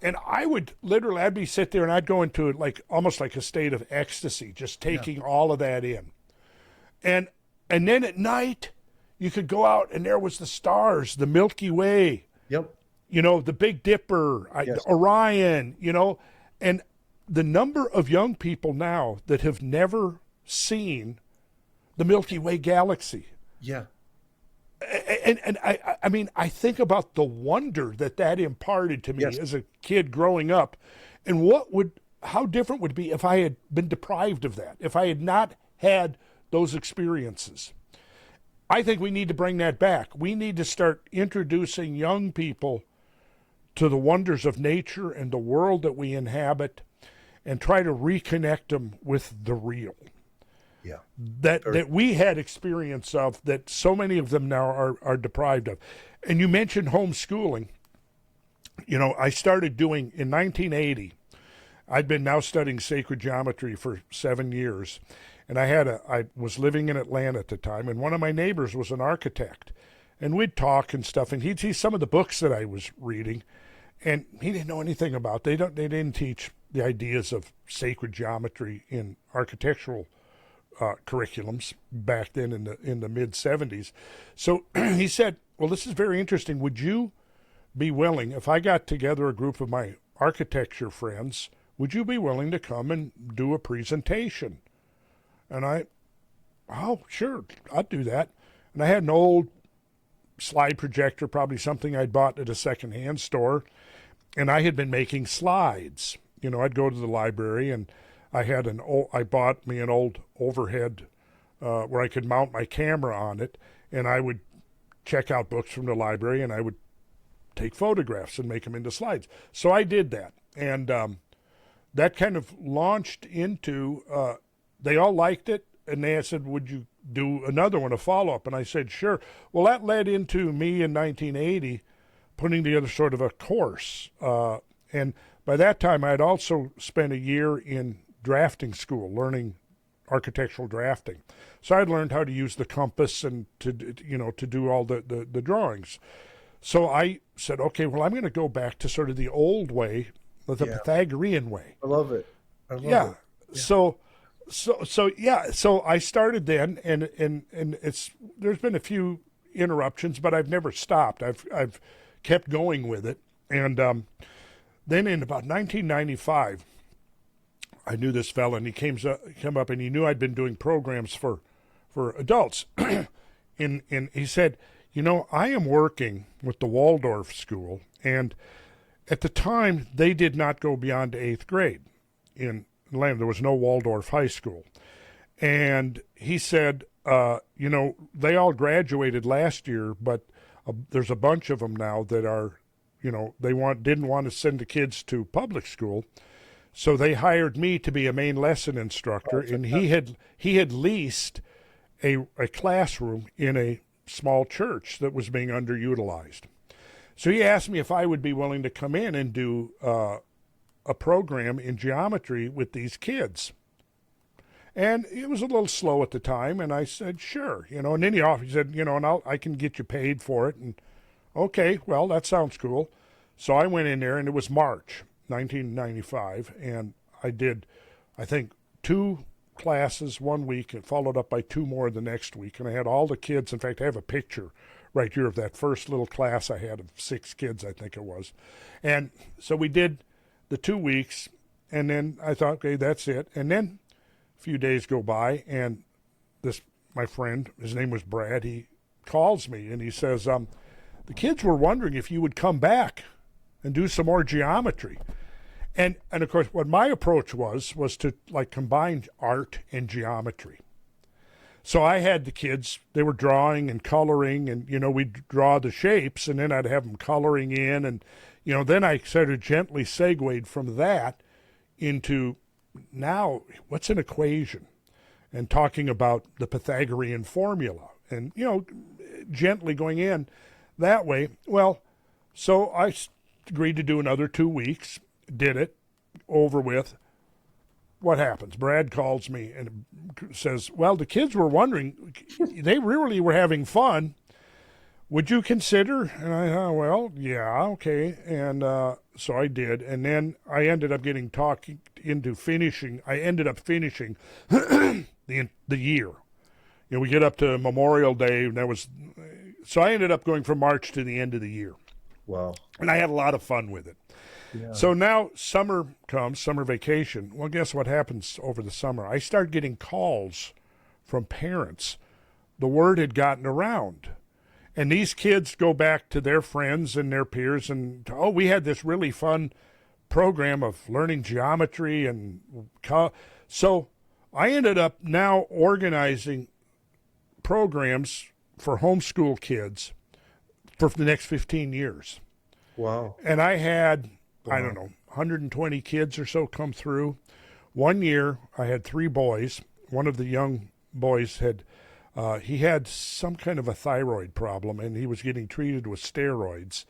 And I'd be sit there and I'd go into it almost like a state of ecstasy, just taking all of that in. And then at night, you could go out and there was the stars, the Milky Way. Yep. You know, the Big Dipper, Orion, you know, and the number of young people now that have never seen the Milky Way galaxy. Yeah. And I mean, I think about the wonder that imparted to me as a kid growing up, and how different would it be if I had been deprived of that, if I had not had those experiences. I think we need to bring that back. We need to start introducing young people to the wonders of nature and the world that we inhabit, and try to reconnect them with the real. Yeah. That we had experience of, that so many of them now are deprived of. And you mentioned homeschooling. You know, I started doing in 1980. I'd been now studying sacred geometry for 7 years. And I was living in Atlanta at the time, and one of my neighbors was an architect. And we'd talk and stuff, and he'd see some of the books that I was reading, and he didn't know anything about. They didn't teach the ideas of sacred geometry in architectural curriculums back then in the mid 70s. So he said, well, this is very interesting. Would you be willing, if I got together a group of my architecture friends, would you be willing to come and do a presentation? And sure, I'd do that. And I had an old slide projector, probably something I'd bought at a secondhand store, and I had been making slides. You know, I'd go to the library, and I bought me an old overhead where I could mount my camera on it, and I would check out books from the library, and I would take photographs and make them into slides. So I did that, and that kind of launched into, they all liked it, and they said, would you do another one, a follow-up? And I said, sure. Well, that led into me in 1980 putting together sort of a course, and by that time I had also spent a year in drafting school, learning architectural drafting. So I'd learned how to use the compass and to do all the drawings. So I said, okay, well, I'm going to go back to sort of the old way, the Pythagorean way. I love it. I love yeah. it. Yeah. So I started then, and there's been a few interruptions, but I've never stopped. I've kept going with it, and then in about 1995, I knew this fella, and he came up, and he knew I'd been doing programs for adults, and he said, I am working with the Waldorf School, and at the time they did not go beyond 8th grade in Lamb. There was no Waldorf High School. And he said, they all graduated last year, but there's a bunch of them now that are, didn't want to send the kids to public school. So they hired me to be a main lesson instructor, and he had leased a classroom in a small church that was being underutilized. So he asked me if I would be willing to come in and do a program in geometry with these kids. And it was a little slow at the time, and I said, sure, and then he said, and I can get you paid for it. And okay, well, that sounds cool. So I went in there, and it was March 1995, and I did, I think, 2 classes one week and followed up by 2 more the next week. And I had all the kids. In fact, I have a picture right here of that first little class I had of 6 kids, I think it was. And so we did the 2 weeks, and then I thought, okay, that's it. And then a few days go by, and my friend, his name was Brad, he calls me, and he says, the kids were wondering if you would come back and do some more geometry. And of course, what my approach was to combine art and geometry. So I had the kids, they were drawing and coloring, and, we'd draw the shapes, and then I'd have them coloring in, and, then I sort of gently segued from that into now what's an equation, and talking about the Pythagorean formula, and, gently going in that way. Well, so I agreed to do another 2 weeks, did it, over with. What happens? Brad calls me and says, well, the kids were wondering, they really were having fun. Would you consider? And I thought, well, yeah, okay. And so I did. And then I ended up getting talked into finishing. I ended up finishing the year. We get up to Memorial Day, and so I ended up going from March to the end of the year. Wow. And I had a lot of fun with it. Yeah. So now summer comes, summer vacation. Well, guess what happens over the summer? I start getting calls from parents. The word had gotten around. And these kids go back to their friends and their peers and, we had this really fun program of learning geometry. And so I ended up now organizing programs for homeschool kids for the next 15 years. Wow. And I had, Wow. I don't know, 120 kids or so come through. One year, I had 3 boys. One of the young boys he had some kind of a thyroid problem, and he was getting treated with steroids.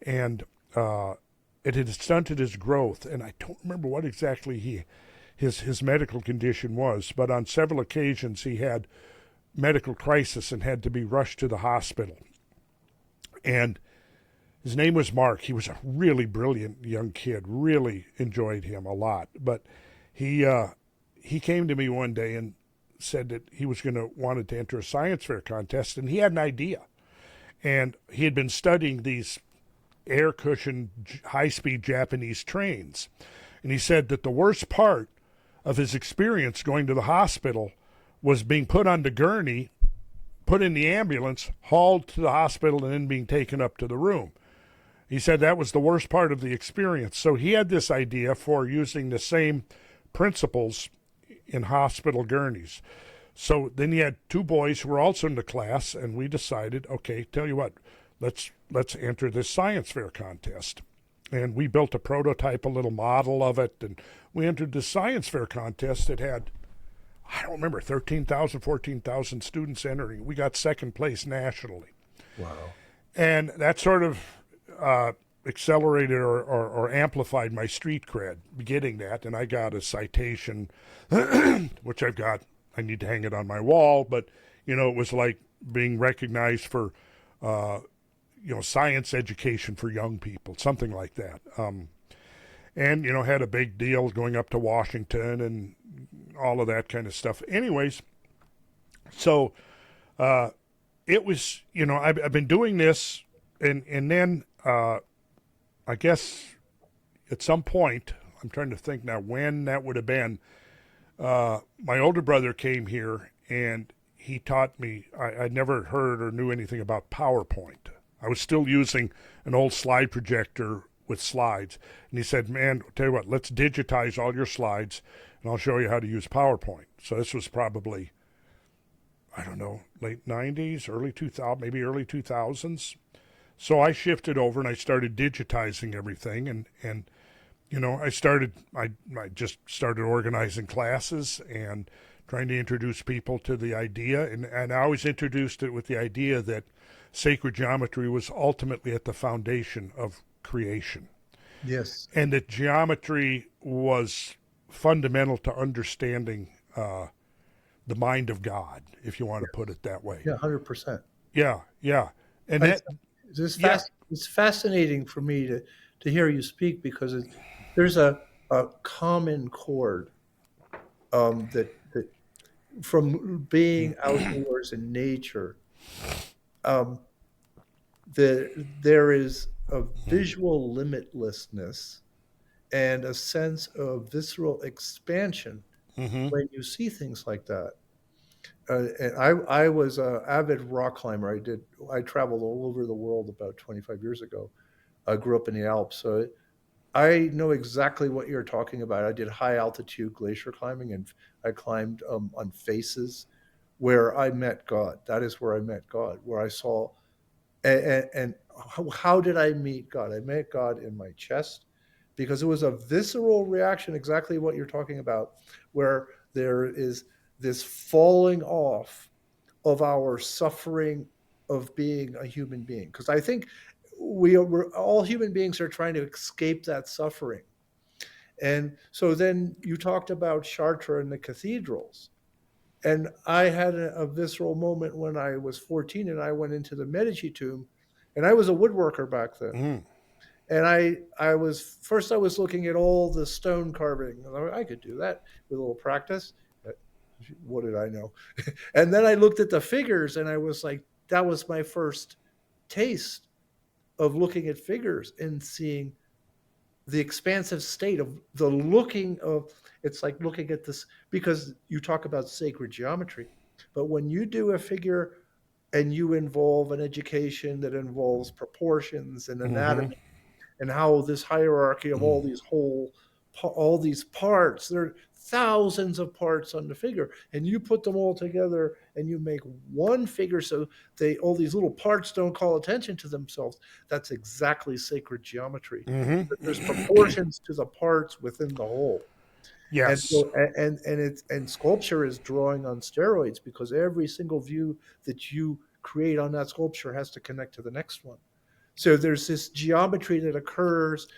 And it had stunted his growth, and I don't remember what exactly his medical condition was, but on several occasions he had medical crisis and had to be rushed to the hospital. And his name was Mark. He was a really brilliant young kid. Really enjoyed him a lot. But he came to me one day and said that he was wanted to enter a science fair contest, and he had an idea. And he had been studying these air-cushioned, high-speed Japanese trains. And he said that the worst part of his experience going to the hospital was being put on the gurney, put in the ambulance, hauled to the hospital, and then being taken up to the room. He said that was the worst part of the experience. So he had this idea for using the same principles in hospital gurneys. So then he had 2 boys who were also in the class, and we decided, okay, tell you what, let's enter this science fair contest. And we built a prototype, a little model of it, and we entered the science fair contest. It had, I don't remember, 13,000, 14,000 students entering. We got second place nationally. Wow. And that sort of accelerated or amplified my street cred, getting that. And I got a citation, which I need to hang it on my wall, but, it was like being recognized for, science education for young people, something like that. and had a big deal going up to Washington and all of that kind of stuff. Anyways, so it was, I've been doing this, and then I guess at some point, I'm trying to think now when that would have been. My older brother came here and he taught me. I'd never heard or knew anything about PowerPoint. I was still using an old slide projector with slides. And he said, man, I'll tell you what, let's digitize all your slides and I'll show you how to use PowerPoint. So this was probably, I don't know, late 90s, early 2000, maybe early 2000s. So I shifted over and I started digitizing everything. And I just started organizing classes and trying to introduce people to the idea. And I always introduced it with the idea that sacred geometry was ultimately at the foundation of creation. Yes. And that geometry was fundamental to understanding the mind of God, if you want to put it that way. Yeah, 100%. Yeah. And it's fascinating for me to hear you speak, because there's a common chord that from being outdoors in nature, there is a visual limitlessness and a sense of visceral expansion when you see things like that. And I was an avid rock climber. I traveled all over the world about 25 years ago. I grew up in the Alps, so I know exactly what you're talking about. I did high altitude glacier climbing, and I climbed on faces where I met God. That is where I met God, where I saw. And how did I meet God? I met God in my chest, because it was a visceral reaction, exactly what you're talking about, where there is this falling off of our suffering of being a human being. Because I think we're all human beings are trying to escape that suffering. And so then you talked about Chartres and the cathedrals. And I had a visceral moment when I was 14 and I went into the Medici tomb, and I was a woodworker back then. And I was looking at all the stone carving. I could do that with a little practice. What did I know? And then I looked at the figures and I was like, that was my first taste of looking at figures and seeing the expansive state of the looking of, it's like looking at this, because you talk about sacred geometry, but when you do a figure and you involve an education that involves proportions and anatomy and how this hierarchy of all these parts, there are thousands of parts on the figure, and you put them all together and you make one figure, so all these little parts don't call attention to themselves. That's exactly sacred geometry. There's proportions to the parts within the whole. Yes. And sculpture is drawing on steroids, because every single view that you create on that sculpture has to connect to the next one. So there's this geometry that occurs.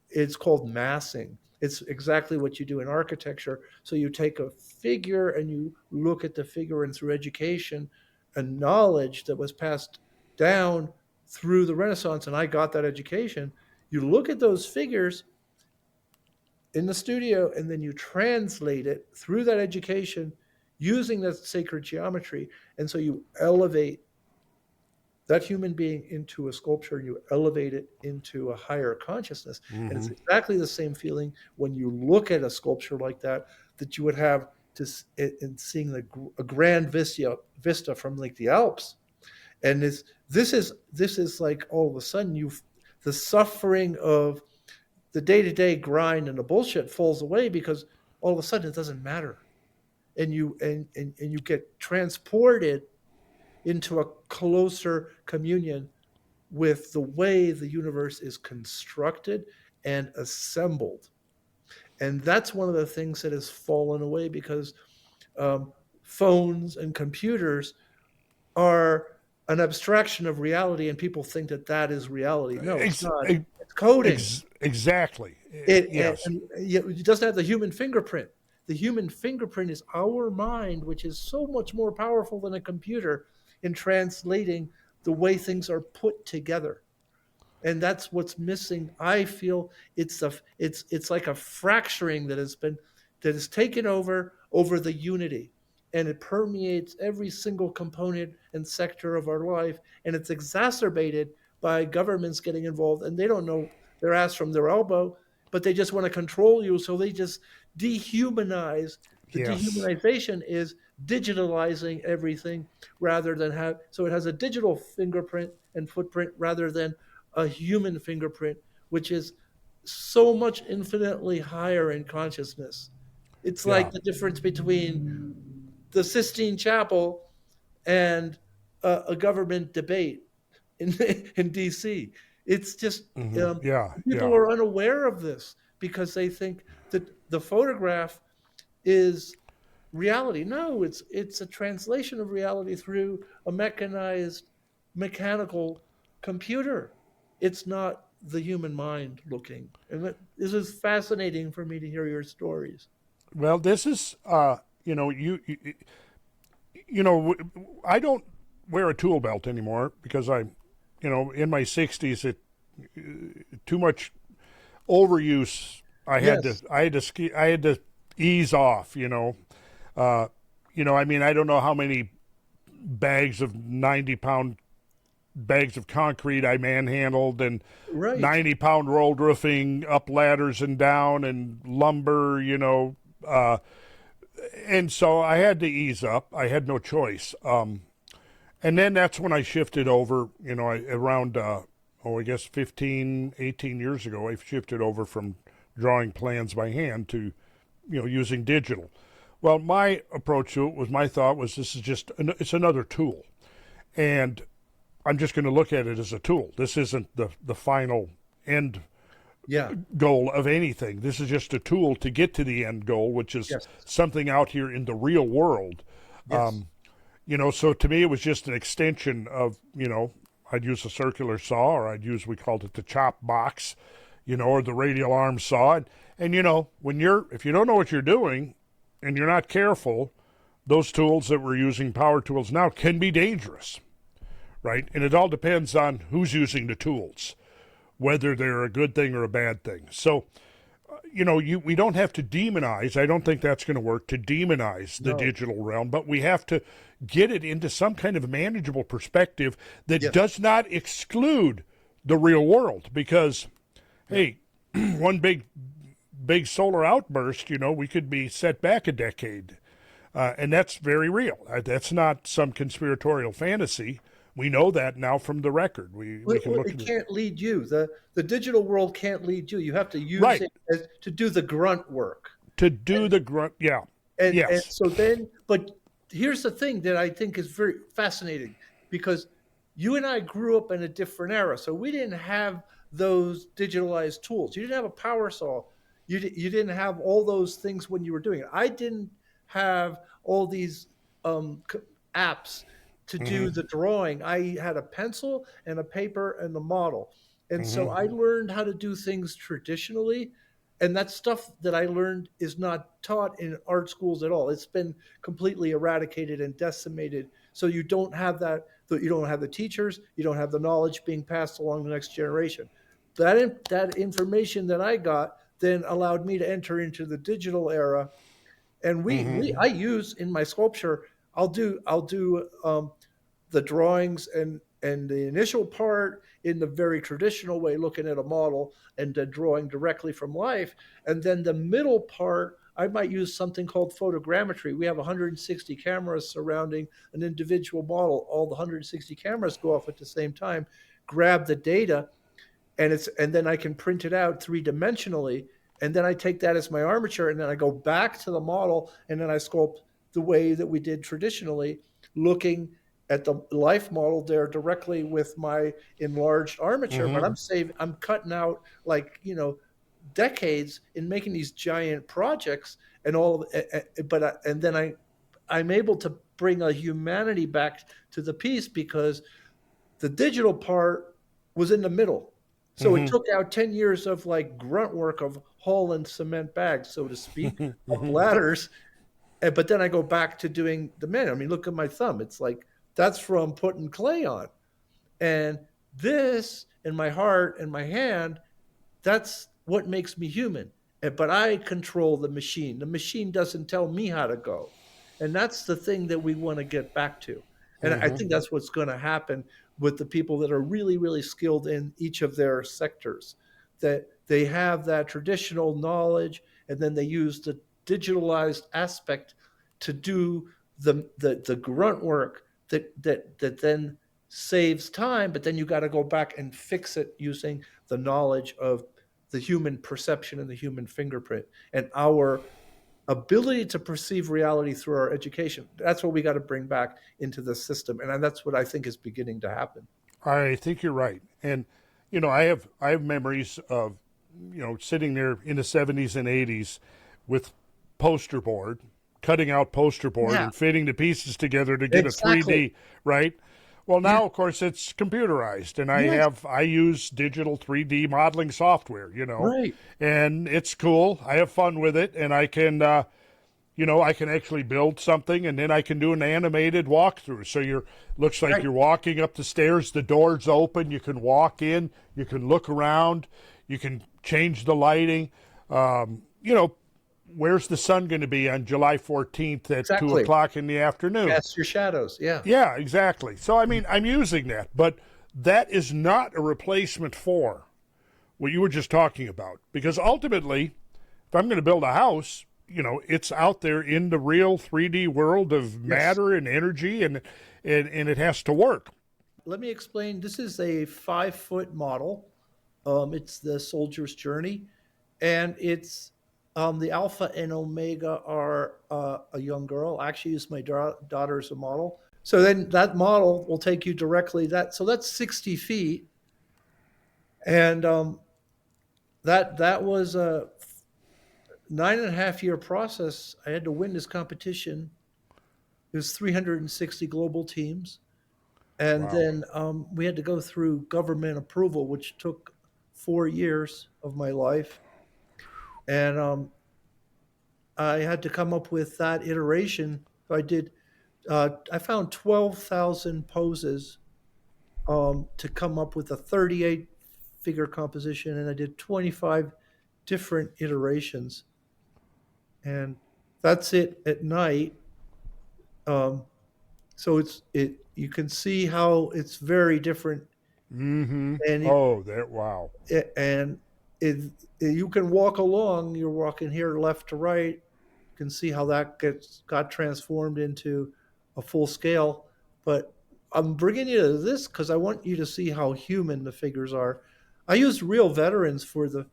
It's called massing. It's exactly what you do in architecture. So you take a figure and you look at the figure, and through education and knowledge that was passed down through the Renaissance, and I got that education, you look at those figures in the studio, and then you translate it through that education using that sacred geometry. And so you elevate that human being into a sculpture, you elevate it into a higher consciousness. And it's exactly the same feeling when you look at a sculpture like that you would have in seeing a grand vista from like the Alps. And this is like all of a sudden the suffering of the day-to-day grind and the bullshit falls away, because all of a sudden it doesn't matter. And you get transported into a closer communion with the way the universe is constructed and assembled. And that's one of the things that has fallen away, because phones and computers are an abstraction of reality, and people think that is reality. No, it's not. It's coding. Exactly. Yes. It doesn't have the human fingerprint. The human fingerprint is our mind, which is so much more powerful than a computer in translating the way things are put together. And that's what's missing. I feel it's like a fracturing that has taken over the unity, and it permeates every single component and sector of our life, and it's exacerbated by governments getting involved, and they don't know their ass from their elbow, but they just want to control you, so they just dehumanize. The Yes. dehumanization is digitalizing everything rather than so it has a digital fingerprint and footprint rather than a human fingerprint, which is so much infinitely higher in consciousness. It's Yeah. like the difference between the Sistine Chapel and a government debate in in DC. It's just Yeah. people Yeah. are unaware of this because they think that the photograph is reality. No, it's a translation of reality through a mechanized, mechanical computer. It's not the human mind looking. And this is fascinating for me to hear your stories. Well, this is, you know, I don't wear a tool belt anymore because in my 60s, too much overuse. Yes, I had to ease off. I mean, I don't know how many bags of 90-pound bags of concrete I manhandled, and right. 90-pound rolled roofing up ladders and down, and lumber. And so I had to ease up. I had no choice. And then that's when I shifted over, around, I guess 15, 18 years ago, I shifted over from drawing plans by hand to, using digital. Well, my approach to it was, my thought was, this is it's another tool. And I'm just going to look at it as a tool. This isn't the final end Yeah. goal of anything. This is just a tool to get to the end goal, which is Yes. something out here in the real world. Yes. So to me, it was just an extension of, I'd use a circular saw, or we called it the chop box, or the radial arm saw. And if you don't know what you're doing and you're not careful, those tools that we're using, power tools now, can be dangerous, right? And it all depends on who's using the tools, whether they're a good thing or a bad thing. So, we don't have to demonize. I don't think that's going to work, to demonize the No. digital realm, but we have to get it into some kind of manageable perspective that Yes. does not exclude the real world. Because, hey, one big solar outburst, we could be set back a decade. And that's very real. That's not some conspiratorial fantasy. We know that now from the record. We can look at It can't lead you. The digital world can't lead you. You have to use right it to do the grunt work. to do the grunt. Yeah. And Yes. so then, but here's the thing that I think is very fascinating, because you and I grew up in a different era. So we didn't have those digitalized tools. You didn't have a power saw. You didn't have all those things when you were doing it. I didn't have all these apps to do the drawing. I had a pencil and a paper and the model. And so I learned how to do things traditionally. And that stuff that I learned is not taught in art schools at all. It's been completely eradicated and decimated. So you don't have that. You don't have the teachers. You don't have the knowledge being passed along the next generation. That information that I got then allowed me to enter into the digital era. And I use in my sculpture. I'll do the drawings and the initial part in the very traditional way, looking at a model and then drawing directly from life. And then the middle part, I might use something called photogrammetry. We have 160 cameras surrounding an individual model. All the 160 cameras go off at the same time, grab the data, and then I can print it out three-dimensionally. And then I take that as my armature, and then I go back to the model, and then I sculpt the way that we did traditionally, looking at the life model there directly with my enlarged armature. But I'm cutting out decades in making these giant projects and all. And then I'm able to bring a humanity back to the piece, because the digital part was in the middle. So it took out 10 years of grunt work of hauling cement bags, so to speak, up ladders. But then I go back to doing the man. I mean, look at my thumb. It's like, that's from putting clay on. And and my heart and my hand, that's what makes me human. But I control the machine. The machine doesn't tell me how to go. And that's the thing that we want to get back to. And I think that's what's going to happen with the people that are really, really skilled in each of their sectors, that they have that traditional knowledge and then they use the digitalized aspect to do the grunt work that then saves time, but then you got to go back and fix it using the knowledge of the human perception and the human fingerprint and our ability to perceive reality through our education. That's what we got to bring back into the system, and that's what I think is beginning to happen. I think you're right. And I have memories of sitting there in the 70s and 80s with poster board, cutting out poster board and fitting the pieces together to get a 3D, right? Well, now of course it's computerized, and I use digital 3D modeling software, Right. and it's cool. I have fun with it, and I can I can actually build something, and then I can do an animated walkthrough. So looks like you're walking up the stairs, the door's open, you can walk in, you can look around, you can change the lighting. Where's the sun going to be on July 14th at 2 o'clock in the afternoon? Cast your shadows, yeah. Yeah, exactly. So, I mean, I'm using that, but that is not a replacement for what you were just talking about. Because ultimately, if I'm going to build a house, it's out there in the real 3D world of matter and energy, and it has to work. Let me explain. This is a 5-foot model. It's the soldier's journey, and it's the alpha and omega are a young girl. I actually use my daughter as a model. So then that model will take you directly. So that's 60 feet, and that was a 9.5-year process. I had to win this competition. It was 360 global teams. And then we had to go through government approval, which took 4 years of my life. And I had to come up with that iteration. I found 12,000 poses to come up with a 38-figure composition, and I did 25 different iterations. And that's it at night. So you can see how it's very different. Mm-hmm. And wow. And you can walk along. You're walking here left to right. You can see how that got transformed into a full scale. But I'm bringing you to this because I want you to see how human the figures are. I used real veterans for the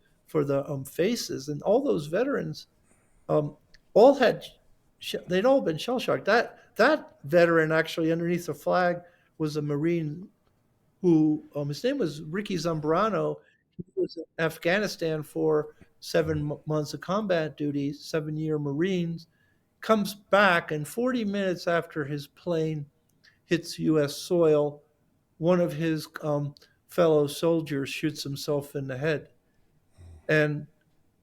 faces, and all those veterans all had they'd all been shell shocked. That veteran actually underneath the flag was a Marine who his name was Ricky Zambrano. He was in Afghanistan for 7 months of combat duty, 7-year Marines. Comes back, and 40 minutes after his plane hits U.S. soil, one of his fellow soldiers shoots himself in the head. And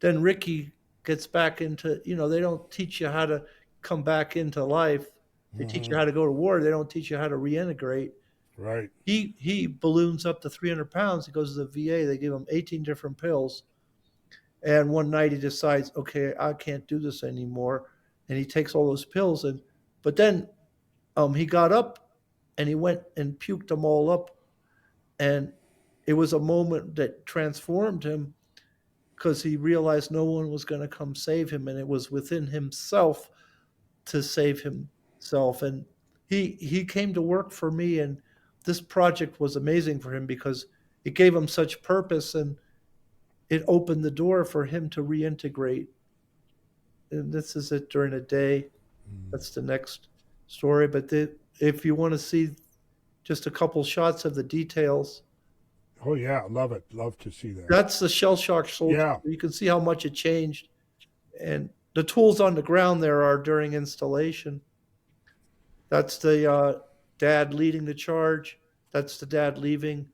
then Ricky gets back into, they don't teach you how to come back into life. They teach you how to go to war. They don't teach you how to reintegrate. Right. He balloons up to 300 pounds. He goes to the VA. They give him 18 different pills. And one night he decides, okay, I can't do this anymore. And he takes all those pills. But then he got up and he went and puked them all up. And it was a moment that transformed him because he realized no one was going to come save him. And it was within himself to save himself. And he came to work for me, and this project was amazing for him because it gave him such purpose, and it opened the door for him to reintegrate. And this is it during a day. That's the next story. But if you want to see just a couple shots of the details. Oh, yeah, love it. Love to see that. That's the shell shock soldier. Yeah. You can see how much it changed. And the tools on the ground there are during installation. That's the dad leading the charge. That's the dad leaving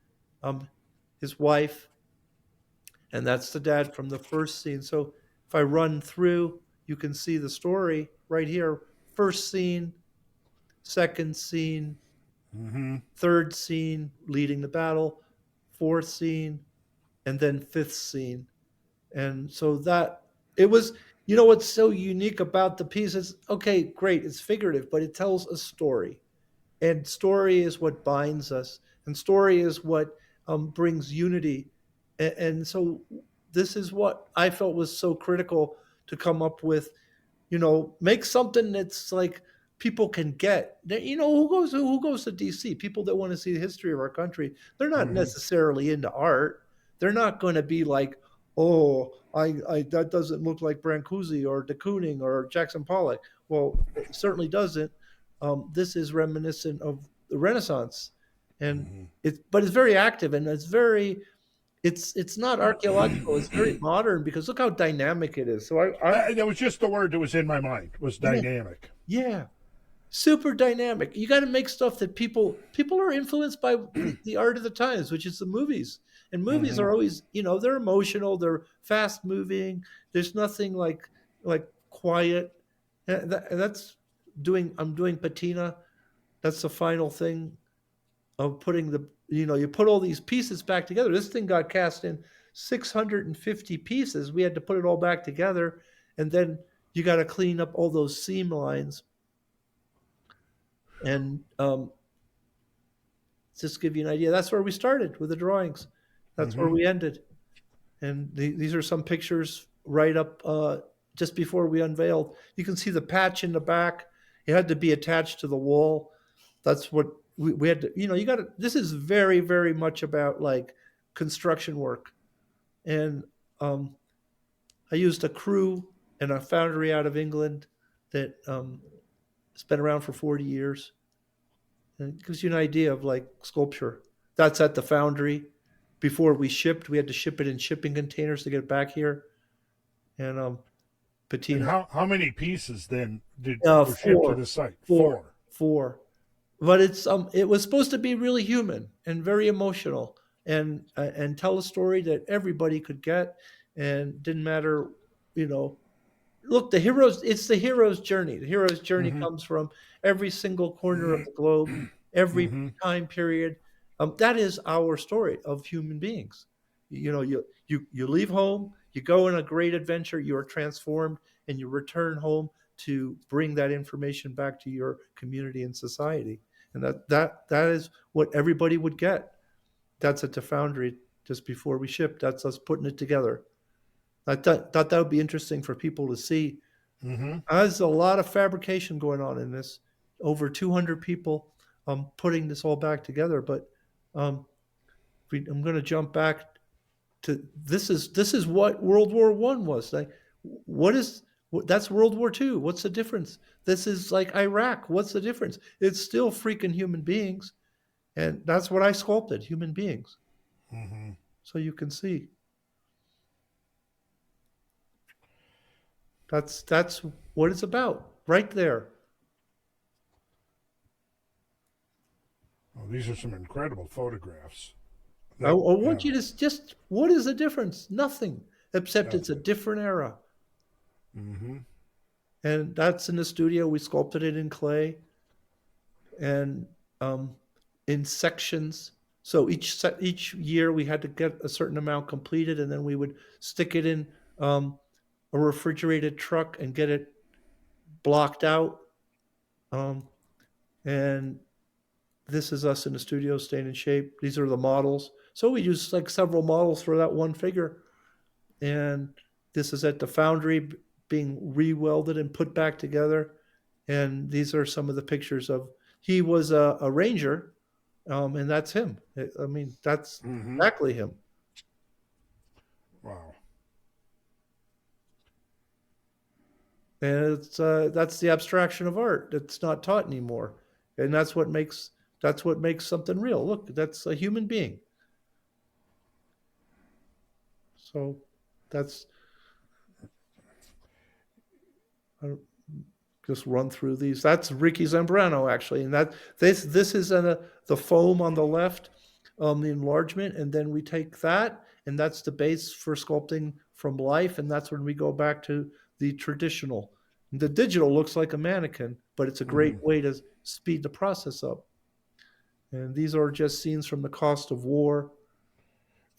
his wife. And that's the dad from the first scene. So if I run through, you can see the story right here. First scene, second scene, third scene, leading the battle. fourth scene, and then fifth scene. And so that it was, what's so unique about the piece is, okay, great, it's figurative, but it tells a story. And story is what binds us, and story is what brings unity. And so this is what I felt was so critical to come up with, make something that's like people can get. Who goes to DC? People that want to see the history of our country. They're not necessarily into art. They're not going to be like, oh, I that doesn't look like Brancusi or de Kooning or Jackson Pollock. Well, it certainly doesn't. This is reminiscent of the Renaissance, and but it's very active, and it's not archaeological. It's very modern because look how dynamic it is. So that was just the word that was in my mind, was dynamic. Yeah, super dynamic. You got to make stuff that people are influenced by the art of the times, which is the movies. And movies are always, they're emotional, they're fast moving. There's nothing like quiet. I'm doing patina. That's the final thing of putting you put all these pieces back together. This thing got cast in 650 pieces. We had to put it all back together. And then you got to clean up all those seam lines. And just give you an idea. That's where we started with the drawings. That's where we ended. And these are some pictures right up just before we unveiled. You can see the patch in the back. It had to be attached to the wall. That's what we had to, this is very, very much about like construction work. And I used a crew and a foundry out of England that has been around for 40 years. And it gives you an idea of like sculpture. That's at the foundry. Before we shipped, we had to ship it in shipping containers to get it back here. And patina. And how many pieces then were shipped to the site? Four. But it was supposed to be really human and very emotional and tell a story that everybody could get, and didn't matter, Look, it's the hero's journey. The hero's journey comes from every single corner of the globe, every time period. That is our story of human beings. You leave home, you go on a great adventure, you are transformed, and you return home to bring that information back to your community and society. And that is what everybody would get. That's at the foundry just before we shipped. That's us putting it together. I thought that would be interesting for people to see. There's a lot of fabrication going on in this. Over 200 people putting this all back together. But I'm going to jump back to this is what World War I was like. That's World War II. What's the difference? This is like Iraq. What's the difference? It's still freaking human beings, and that's what I sculpted: human beings. So you can see. That's what it's about, right there. Oh, these are some incredible photographs. I want you to just, what is the difference? Nothing, except it's a different era. And that's in the studio. We sculpted it in clay and in sections. So each year we had to get a certain amount completed, and then we would stick it in a refrigerated truck and get it blocked out. And this is us in the studio staying in shape. These are the models. So we use like several models for that one figure. And this is at the foundry being re-welded and put back together. And these are some of the pictures of, he was a ranger, and that's him. I mean, that's exactly him. Wow. And that's the abstraction of art that's not taught anymore. And that's what makes something real. Look, that's a human being. So I'll just run through these. That's Ricky Zambrano, actually. And this is the foam on the left, the enlargement. And then we take that, and that's the base for sculpting from life. And that's when we go back to the traditional. The digital looks like a mannequin, but it's a great way to speed the process up. And these are just scenes from the Cost of War.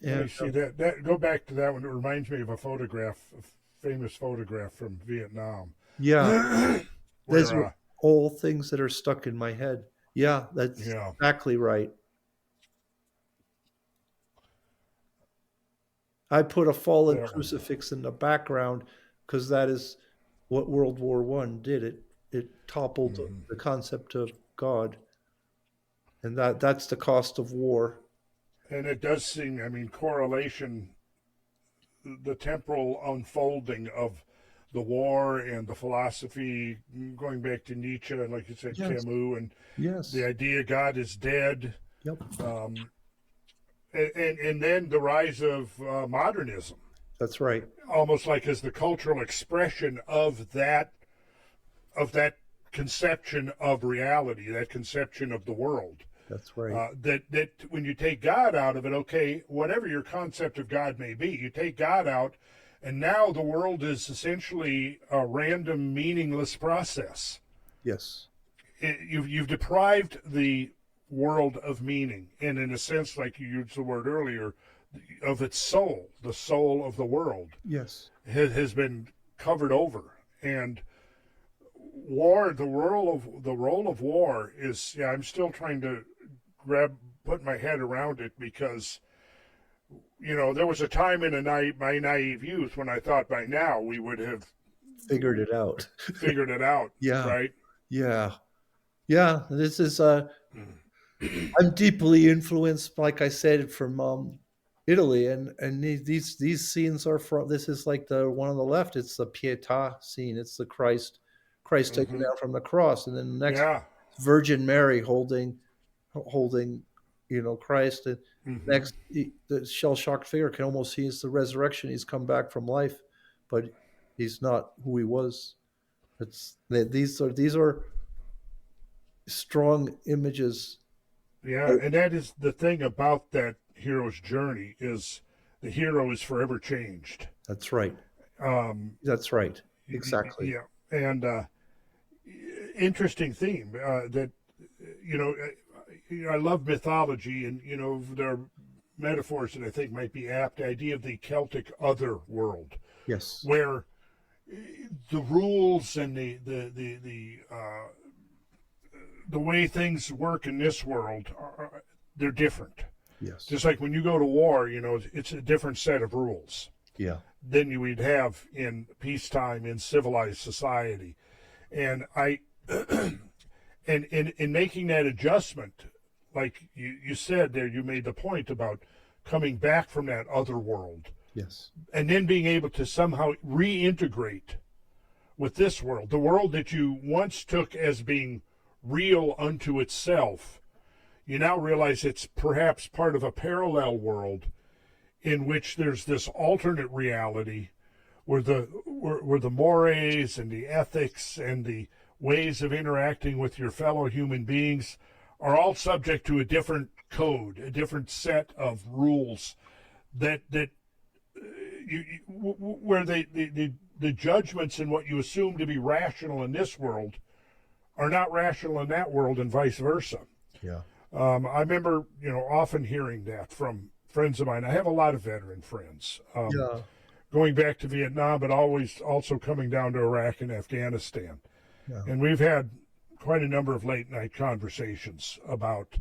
Let me And see that. Go back to that one. It reminds me of a photograph, a famous photograph from Vietnam. yeah, those Where, are all things that are stuck in my head. Yeah, that's yeah, exactly right. I put a fallen that one. crucifix in the background because that is what World War One did. It toppled Mhm. the concept of God, and that's the cost of war. And it does seem, I mean, correlation, the temporal unfolding of the war and the philosophy, going back to Nietzsche and, like you said, Yes, Camus, and the yes, idea God is dead, yep, um, and then the rise of modernism, that's right. almost like as the cultural expression of that conception of reality, that conception of the world. That's right. That when you take God out of it, okay, whatever your concept of God may be, you take God out, and now the world is essentially a random, meaningless process. Yes, You've deprived the world of meaning, and in a sense, like you used the word earlier, of its soul. The soul of the world yes, has been covered over, and war, the role of war is, yeah, I'm still trying to put my head around it, because there was a time in my naive youth when I thought by now we would have figured it out. figured it out, Yeah, right? yeah, yeah. This is I'm deeply influenced, like I said, from Italy, and these scenes are from. This is like the one on the left. It's the Pietà scene. It's the Christ taken Hmm. down from the cross, and then the next Yeah. Virgin Mary holding, Christ. And Hmm. next, the shell shocked figure can almost see it's the resurrection. He's come back from life, but he's not who he was. These are strong images. Yeah, and that is the thing about that hero's journey, is the hero is forever changed. That's right. Um, That's right. Exactly. yeah, and interesting theme that you know. I love mythology, and there are metaphors that I think might be apt. The idea of the Celtic other world, Yes. where the rules and the way things work in this world they're different. Yes. Just like when you go to war, it's a different set of rules Yeah. than you would have in peacetime in civilized society. And and in making that adjustment, like you said there, you made the point about coming back from that other world Yes. and then being able to somehow reintegrate with this world, the world that you once took as being real unto itself. You now realize it's perhaps part of a parallel world in which there's this alternate reality where the mores and the ethics and the ways of interacting with your fellow human beings are all subject to a different code, a different set of rules that where the judgments in what you assume to be rational in this world are not rational in that world, and vice versa. Yeah. I remember, often hearing that from friends of mine. I have a lot of veteran friends, Yeah. going back to Vietnam, but always also coming down to Iraq and Afghanistan. Yeah. And we've had quite a number of late night conversations about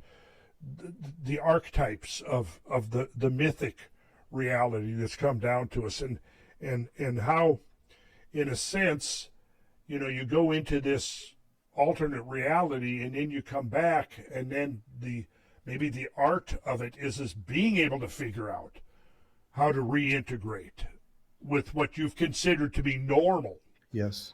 the archetypes of the mythic reality that's come down to us, and how, in a sense, you go into this alternate reality and then you come back, and then maybe the art of it is being able to figure out how to reintegrate with what you've considered to be normal. Yes.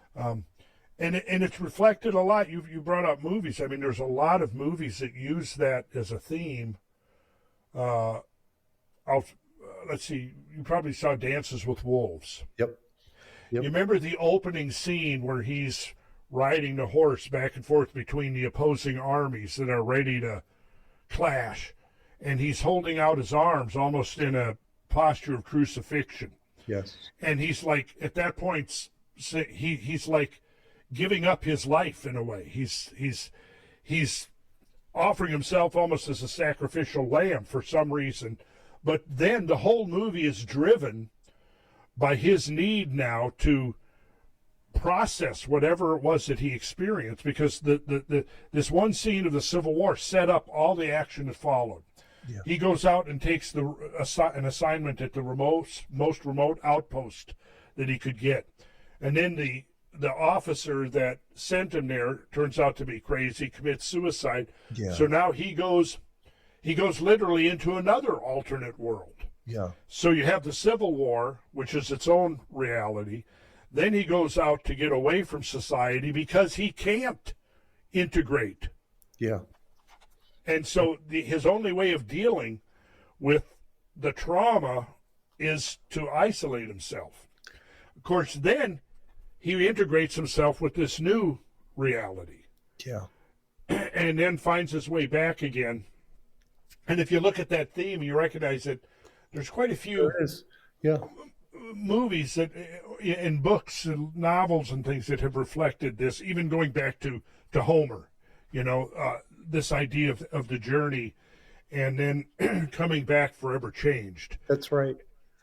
And it's reflected a lot. You brought up movies. I mean, there's a lot of movies that use that as a theme. Let's see. You probably saw Dances with Wolves. Yep. You remember the opening scene where he's riding the horse back and forth between the opposing armies that are ready to clash, and he's holding out his arms almost in a posture of crucifixion. Yes. And he's like, at that point, he's like giving up his life in a way. He's offering himself almost as a sacrificial lamb for some reason, But then the whole movie is driven by his need now to process whatever it was that he experienced, because this one scene of the Civil War set up all the action that followed. Yeah. He goes out and takes an assignment at the most remote outpost that he could get, and then the officer that sent him there turns out to be crazy, commits suicide. Yeah. So now he goes literally into another alternate world. Yeah. So you have the Civil War, which is its own reality. Then he goes out to get away from society because he can't integrate. Yeah. And so his only way of dealing with the trauma is to isolate himself. Of course, then he integrates himself with this new reality. Yeah. And then finds his way back again. And if you look at that theme, you recognize that there's quite a few There is. Yeah. movies that, in books and novels and things, that have reflected this, even going back to Homer, this idea of the journey, and then coming back forever changed. That's right.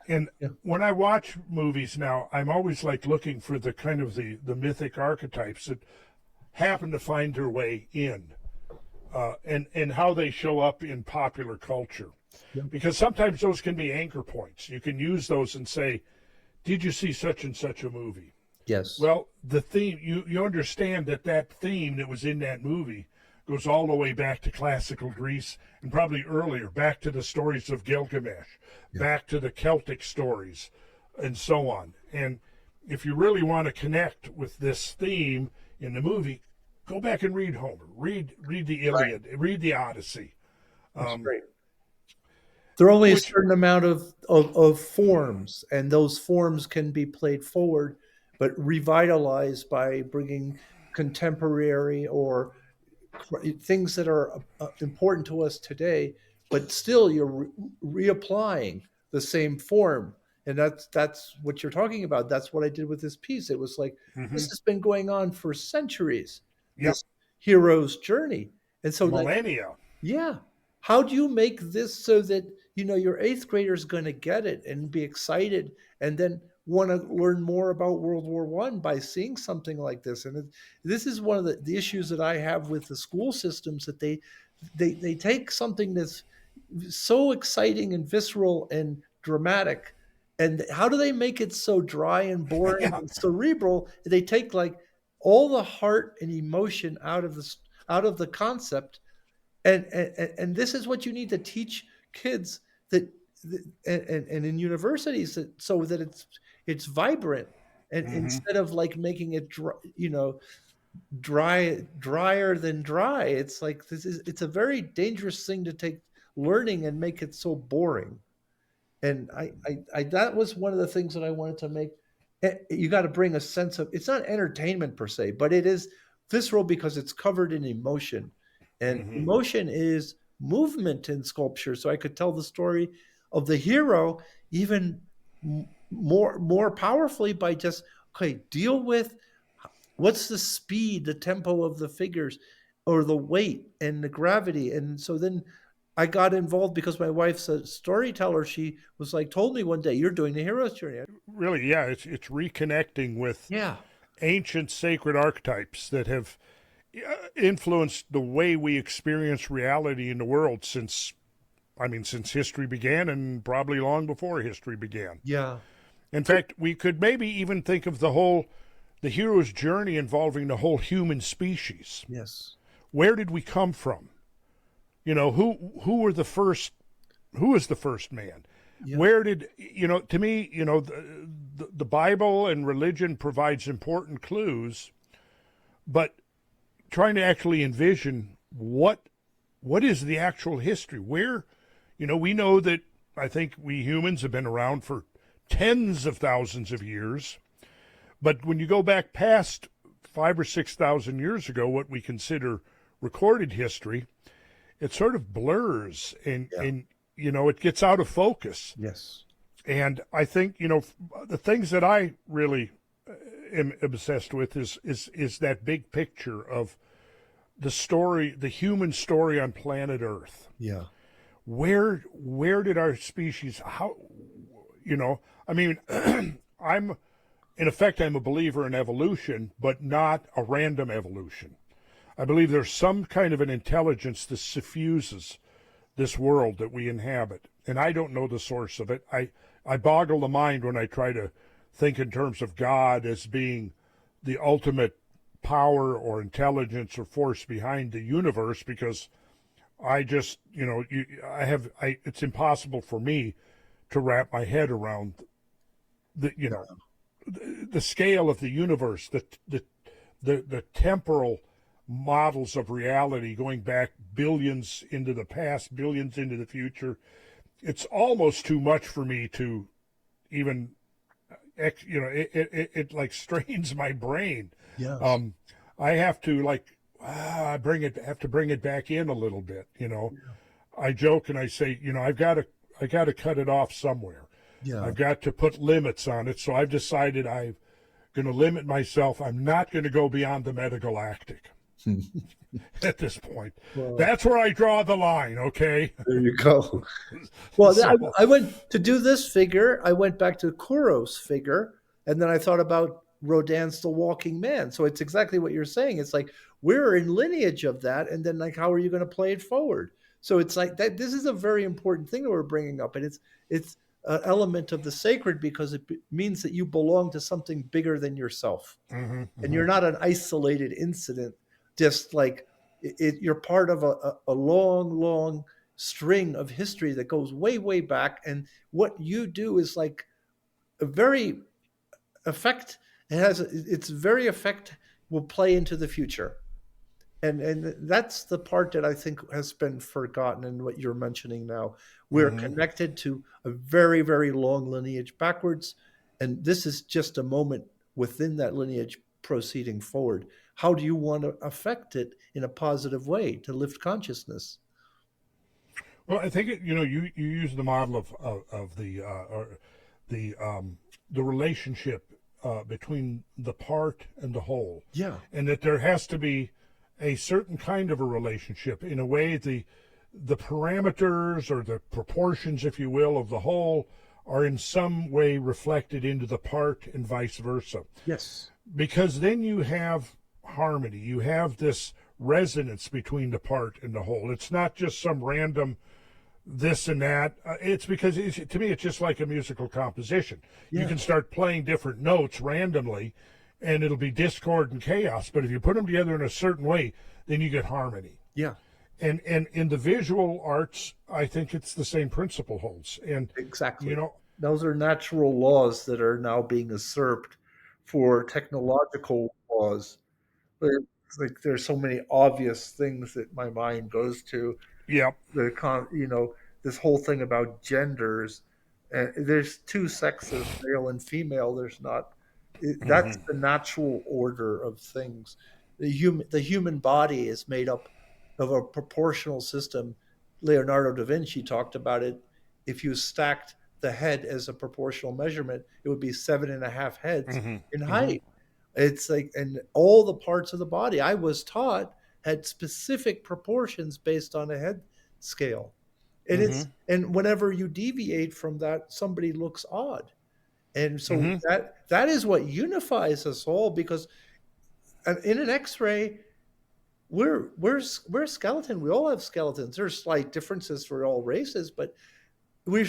And Yeah. when I watch movies now, I'm always like looking for the kind of the mythic archetypes that happen to find their way in, and how they show up in popular culture. Yeah. Because sometimes those can be anchor points. You can use those and say, did you see such and such a movie? Yes. Well, the theme, you understand that theme that was in that movie goes all the way back to classical Greece, and probably earlier, back to the stories of Gilgamesh, back to the Celtic stories, and so on. And if you really want to connect with this theme in the movie, go back and read Homer, read the Iliad, read the Odyssey. That's great. There are only a which- certain amount of forms, and those forms can be played forward, but revitalized by bringing contemporary or things that are important to us today, but still you're reapplying the same form. And that's what you're talking about. That's what I did with this piece. It was like, this has been going on for centuries, this hero's journey. And so millennia. yeah. How do you make this so that, your eighth grader is going to get it and be excited and then want to learn more about World War I by seeing something like this? And this is one of the issues that I have with the school systems, that they take something that's so exciting and visceral and dramatic, and how do they make it so dry and boring and cerebral? They take like all the heart and emotion out of the concept. And this is what you need to teach kids, that and in universities, so that it's vibrant, and instead of like making it drier than dry. It's like it's a very dangerous thing to take learning and make it so boring. And I that was one of the things that I wanted to make. You got to bring a sense of, it's not entertainment per se, but it is visceral because it's covered in emotion. And emotion is movement in sculpture. So I could tell the story of the hero even more powerfully by just, deal with what's the speed, the tempo of the figures, or the weight and the gravity. And so then I got involved because my wife's a storyteller. She was like, told me one day, you're doing the hero's journey. Really, yeah, it's reconnecting with ancient sacred archetypes that have influenced the way we experience reality in the world since history began, and probably long before history began. Yeah. In fact, we could maybe even think of the hero's journey involving the whole human species. Yes. Where did we come from? Who were the first? Who was the first man? Yeah. Where did to me, the Bible and religion provides important clues, but trying to actually envision what is the actual history? Where, we know that, I think we humans have been around for tens of thousands of years, but when you go back past 5,000 or 6,000 years ago, what we consider recorded history, it sort of blurs and it gets out of focus. Yes. And I think, the things that I really am obsessed with is that big picture of the story, the human story on planet Earth. Yeah. where did our species, how, I mean, in effect, I'm a believer in evolution, but not a random evolution. I believe there's some kind of an intelligence that suffuses this world that we inhabit, and I don't know the source of it. I boggle the mind when I try to think in terms of God as being the ultimate power or intelligence or force behind the universe, because I just, it's impossible for me to wrap my head around the scale of the universe, the temporal models of reality going back billions into the past, billions into the future. It's almost too much for me to even, it like strains my brain. Yes. I have to bring it back in a little bit. I joke and I say, I got to cut it off somewhere. Yeah. I've got to put limits on it. So I've decided I'm going to limit myself. I'm not going to go beyond the metagalactic at this point. Well, that's where I draw the line. Okay. There you go. Well, So- I went to do this figure. I went back to Kuro's figure, and then I thought about Rodin's The Walking Man. So it's exactly what you're saying. It's like we're in lineage of that, and then like how are you going to play it forward? So it's like that. This is a very important thing that we're bringing up, and it's an element of the sacred because it means that you belong to something bigger than yourself, and you're not an isolated incident. Just like you're part of a long string of history that goes way back, and what you do is like a very effect. Its very effect will play into the future, and that's the part that I think has been forgotten in what you're mentioning now. We're connected to a very long lineage backwards, and this is just a moment within that lineage proceeding forward. How do you want to affect it in a positive way to lift consciousness? Well, I think you use the model of the relationship between the part and the whole. Yeah. And that there has to be a certain kind of a relationship. In a way, the parameters or the proportions, if you will, of the whole are in some way reflected into the part and vice versa. Yes. Because then you have harmony. You have this resonance between the part and the whole. It's not just some random this and that. It's because to me, it's just like a musical composition. Yeah. You can start playing different notes randomly, and it'll be discord and chaos. But if you put them together in a certain way, then you get harmony. Yeah. And in the visual arts, I think it's the same principle holds. And Exactly. Those are natural laws that are now being usurped for technological laws. It's like there's so many obvious things that my mind goes to. yeah, This whole thing about genders. There's two sexes, male and female. There's not. That's the natural order of things. The human body is made up of a proportional system. Leonardo da Vinci talked about it. If you stacked the head as a proportional measurement, it would be 7.5 heads in height. It's like, and all the parts of the body I was taught had specific proportions based on a head scale. And and whenever you deviate from that, somebody looks odd. And so that is what unifies us all, because in an X-ray, we're skeleton. We all have skeletons. There's slight differences for all races, but we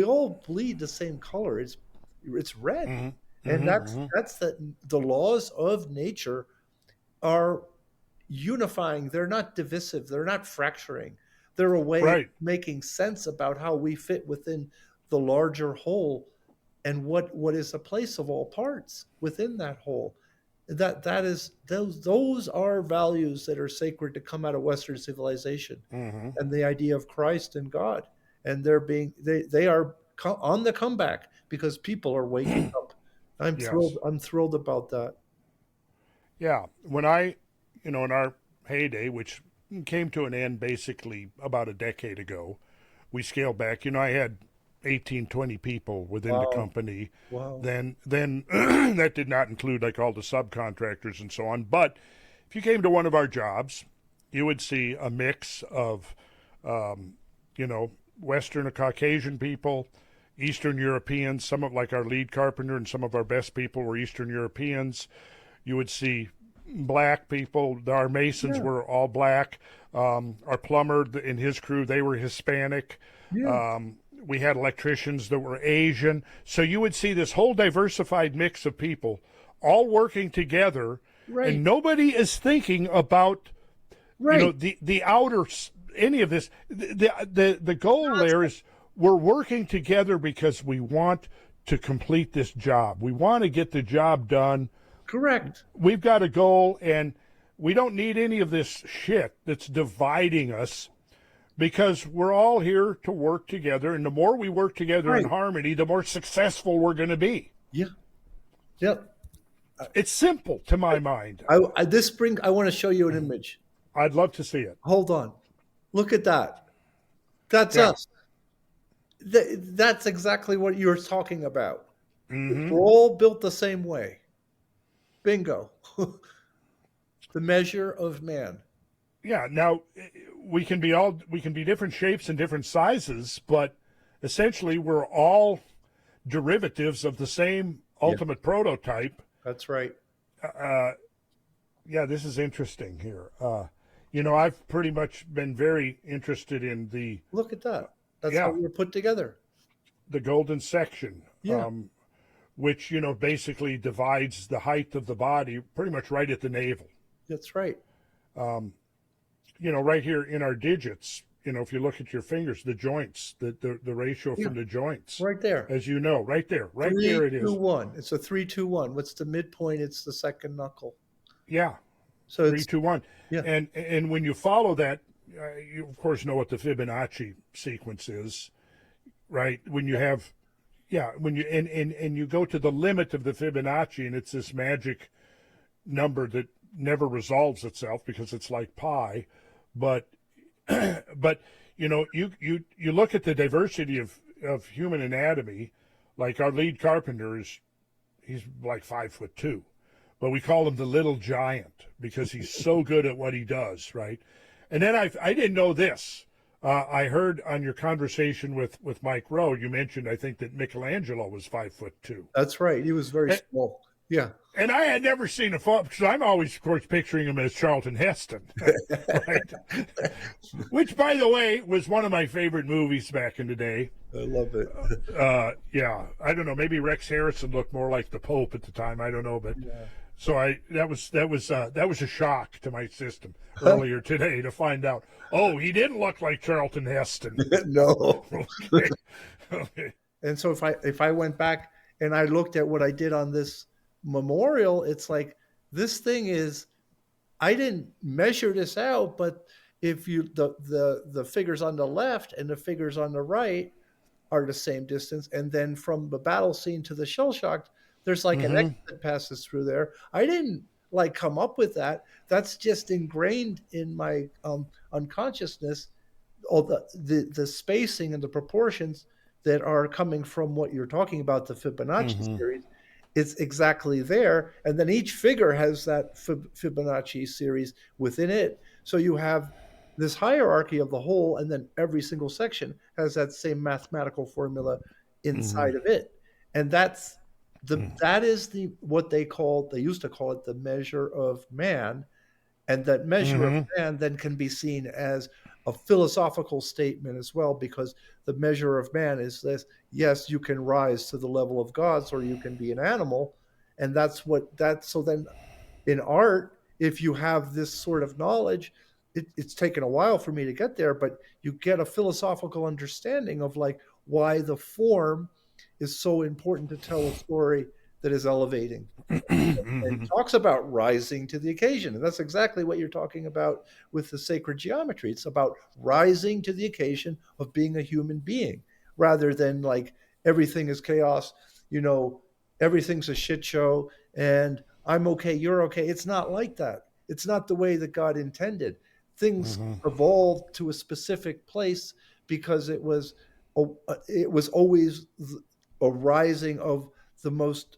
all bleed the same color. It's red. And that's the laws of nature are unifying. They're not divisive. They're not fracturing. They're a way of making sense about how we fit within the larger whole, and what is the place of all parts within that whole. Those are values that are sacred to come out of Western civilization, and the idea of Christ and God, and they are on the comeback because people are waking up. I'm thrilled about that. Yeah. When in our heyday, which came to an end basically about a decade ago, we scaled back. I had 18, 20 people within the company. Wow. Then that did not include like all the subcontractors and so on. But if you came to one of our jobs, you would see a mix of Western or Caucasian people, Eastern Europeans. Some of, like our lead carpenter and some of our best people were Eastern Europeans. You would see black people. Our masons were all black. Our plumber and his crew, they were Hispanic. We had electricians that were Asian. So you would see this whole diversified mix of people all working together, and nobody is thinking about the outer, any of this. The goal there is we're working together because we want to complete this job. We want to get the job done. Correct. We've got a goal, and we don't need any of this shit that's dividing us, because we're all here to work together, and the more we work together in harmony, the more successful we're going to be. Yeah. Yep. It's simple to my mind. I want to show you an image. I'd love to see it. Hold on. Look at that. That's us. That's exactly what you're talking about. We're all built the same way. Bingo. The measure of man. Yeah. Now we can be different shapes and different sizes, but essentially we're all derivatives of the same ultimate prototype. That's right. This is interesting here. I've pretty much been very interested in the. Look at that. That's how we were put together. The golden section. Which, basically divides the height of the body pretty much right at the navel. That's right. Right here in our digits, if you look at your fingers, the joints, the ratio from the joints. Right there. As you know, right there. Right there it is. 3-2-1. It's a 3-2-1. What's the midpoint? It's the second knuckle. Yeah. So 3-2-1. Yeah. And when you follow that, you of course know what the Fibonacci sequence is, right? When you have when you and you go to the limit of the Fibonacci, and it's this magic number that never resolves itself because it's like pi, but you look at the diversity of human anatomy. Like our lead carpenter he's like 5'2", but we call him the little giant because he's so good at what he does, right? And then I didn't know this. I heard on your conversation with Mike Rowe, you mentioned, I think, that Michelangelo was 5'2". That's right. He was very small. Yeah. And I had never seen a photo, because I'm always, of course, picturing him as Charlton Heston, right? Which, by the way, was one of my favorite movies back in the day. I love it. I don't know. Maybe Rex Harrison looked more like the Pope at the time. I don't know, but so that was a shock to my system earlier today to find out. Oh, he didn't look like Charlton Heston. No. Okay. And so if I went back and I looked at what I did on this memorial, it's like, this thing is, I didn't measure this out, but if you the figures on the left and the figures on the right are the same distance, and then from the battle scene to the shell shock, there's like an X that passes through there. I didn't come up with that. That's just ingrained in my unconsciousness. All the spacing and the proportions that are coming from what you're talking about, the Fibonacci series, is exactly there. And then each figure has that Fibonacci series within it. So you have this hierarchy of the whole, and then every single section has that same mathematical formula inside of it. And that is what they used to call it the measure of man. And that measure of man then can be seen as a philosophical statement as well, because the measure of man is this: yes, you can rise to the level of gods, or you can be an animal. And so then in art, if you have this sort of knowledge, it's taken a while for me to get there, but you get a philosophical understanding of like why the form is so important to tell a story that is elevating. And talks about rising to the occasion. And that's exactly what you're talking about with the sacred geometry. It's about rising to the occasion of being a human being, rather than like everything is chaos, everything's a shit show and I'm okay, you're okay. It's not like that. It's not the way that God intended. Things evolved to a specific place because it was always a rising of the most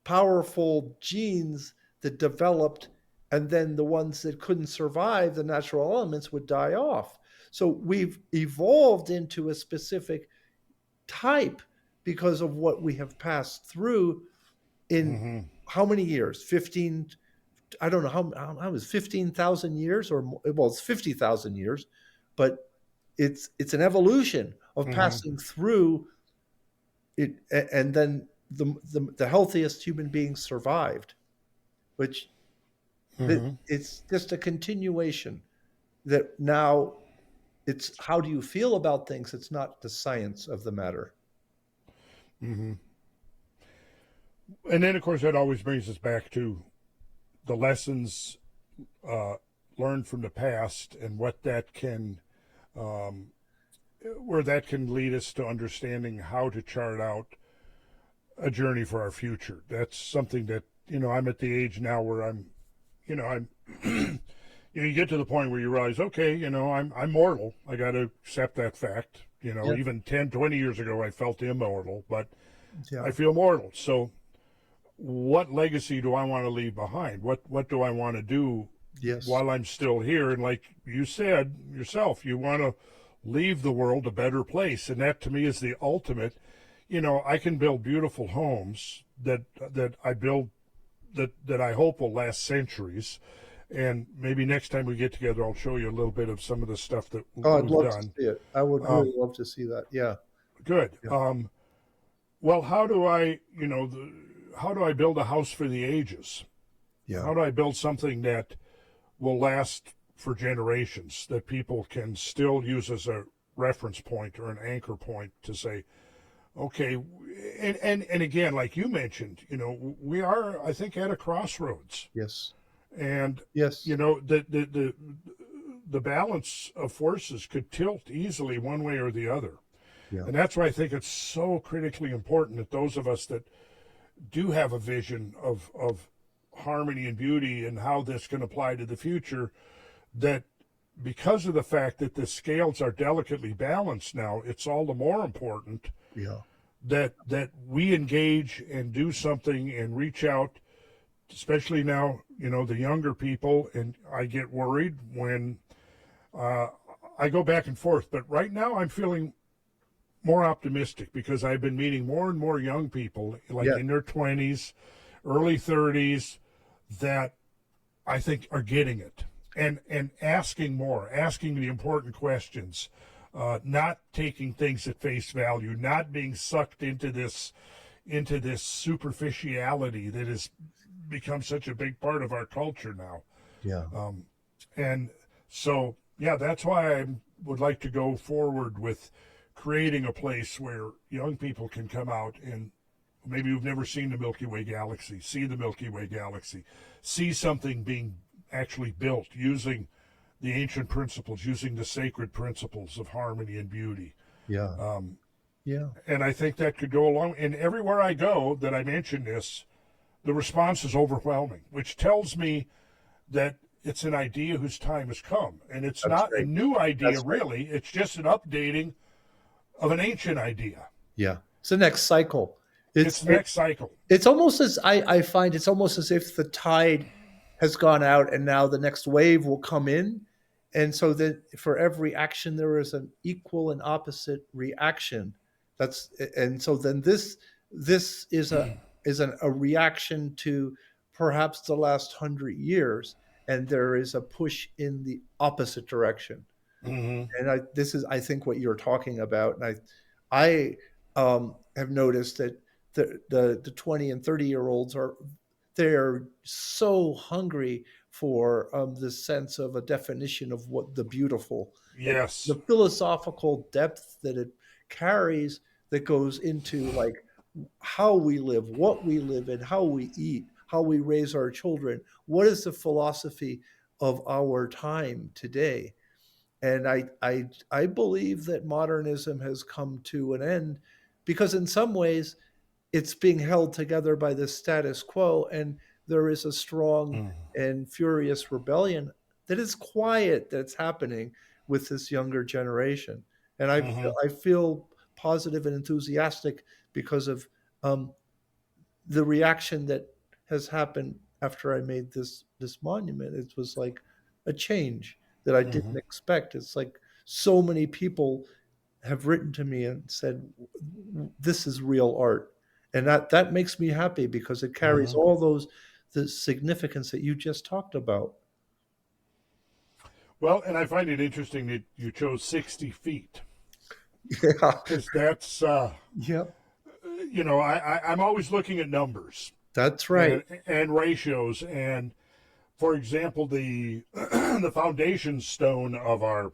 powerful genes that developed, and then the ones that couldn't survive the natural elements would die off. So we've evolved into a specific type because of what we have passed through in how many years? 15, I don't know how was 15,000 years or more, well, it's 50,000 years, but it's an evolution of passing through it, and then the healthiest human beings survived, which it's just a continuation that now it's how do you feel about things? It's not the science of the matter. And then, of course, that always brings us back to the lessons learned from the past and what that can, where that can lead us to understanding how to chart out a journey for our future. That's something that, I'm at the age now where I'm you get to the point where you realize, okay, I'm mortal. I got to accept that fact. Even 10, 20 years ago, I felt immortal, but I feel mortal. So what legacy do I want to leave behind? What do I want to do while I'm still here? And like you said yourself, you want to leave the world a better place. And that to me is the ultimate. I can build beautiful homes that I build that I hope will last centuries. And maybe next time we get together, I'll show you a little bit of some of the stuff that we've done. I'd love to see it. I would really love to see that. Yeah. Good. Yeah. Well, how do I build a house for the ages? Yeah. How do I build something that will last for generations, that people can still use as a reference point or an anchor point to say, okay, and again, like you mentioned, we are, I think, at a crossroads. Yes. And yes, the balance of forces could tilt easily one way or the other. Yeah. And that's why I think it's so critically important that those of us that do have a vision of harmony and beauty and how this can apply to the future, that because of the fact that the scales are delicately balanced now, it's all the more important that we engage and do something and reach out, especially now, the younger people. And I get worried when I go back and forth. But right now I'm feeling more optimistic because I've been meeting more and more young people, in their 20s, early 30s, that I think are getting it and asking the important questions, not taking things at face value, not being sucked into this superficiality that has become such a big part of our culture now. Yeah. And so, that's why I would like to go forward with creating a place where young people can come out and maybe you've never seen the Milky Way galaxy, see the Milky Way galaxy, see something being actually built using the ancient principles, using the sacred principles of harmony and beauty. Yeah. And I think that could go along. And everywhere I go that I mention this, the response is overwhelming, which tells me that it's an idea whose time has come. And it's not a new idea, really. It's just an updating of an ancient idea. Yeah. It's the next cycle. It's the next cycle. It's almost as I find it's almost as if the tide has gone out and now the next wave will come in. And so that for every action, there is an equal and opposite reaction. And so then this is a reaction to perhaps the last 100 years. And there is a push in the opposite direction. And this is, I think, what you're talking about. And I have noticed that the 20 and 30-year-olds they're so hungry for the sense of a definition of what the beautiful, the philosophical depth that it carries, that goes into like how we live, what we live in, how we eat, how we raise our children. What is the philosophy of our time today? And I believe that modernism has come to an end because in some ways it's being held together by the status quo, and there is a strong and furious rebellion that is quiet that's happening with this younger generation. And I feel positive and enthusiastic because of the reaction that has happened after I made this monument. It was like a change that I didn't expect. It's like so many people have written to me and said, this is real art. And that makes me happy because it carries all the significance that you just talked about. Well, and I find it interesting that you chose 60 feet. Yeah. Because that's, Yep. I'm always looking at numbers. That's right. And ratios. And, for example, the the foundation stone of our,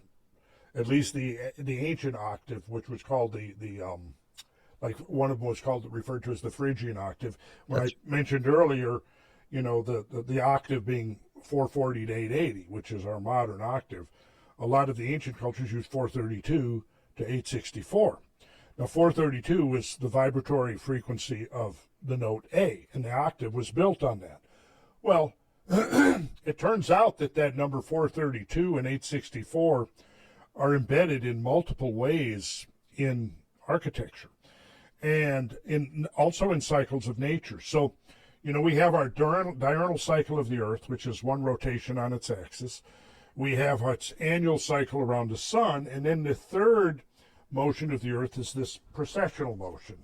at least the ancient octave, which was called like one of them was referred to as the Phrygian octave. When I mentioned earlier, the octave being 440 to 880, which is our modern octave. A lot of the ancient cultures used 432 to 864. Now, 432 was the vibratory frequency of the note A, and the octave was built on that. Well, it turns out that number 432 and 864 are embedded in multiple ways in architecture and also in cycles of nature. So, we have our diurnal cycle of the Earth, which is one rotation on its axis. We have its annual cycle around the sun, and then the third motion of the Earth is this precessional motion,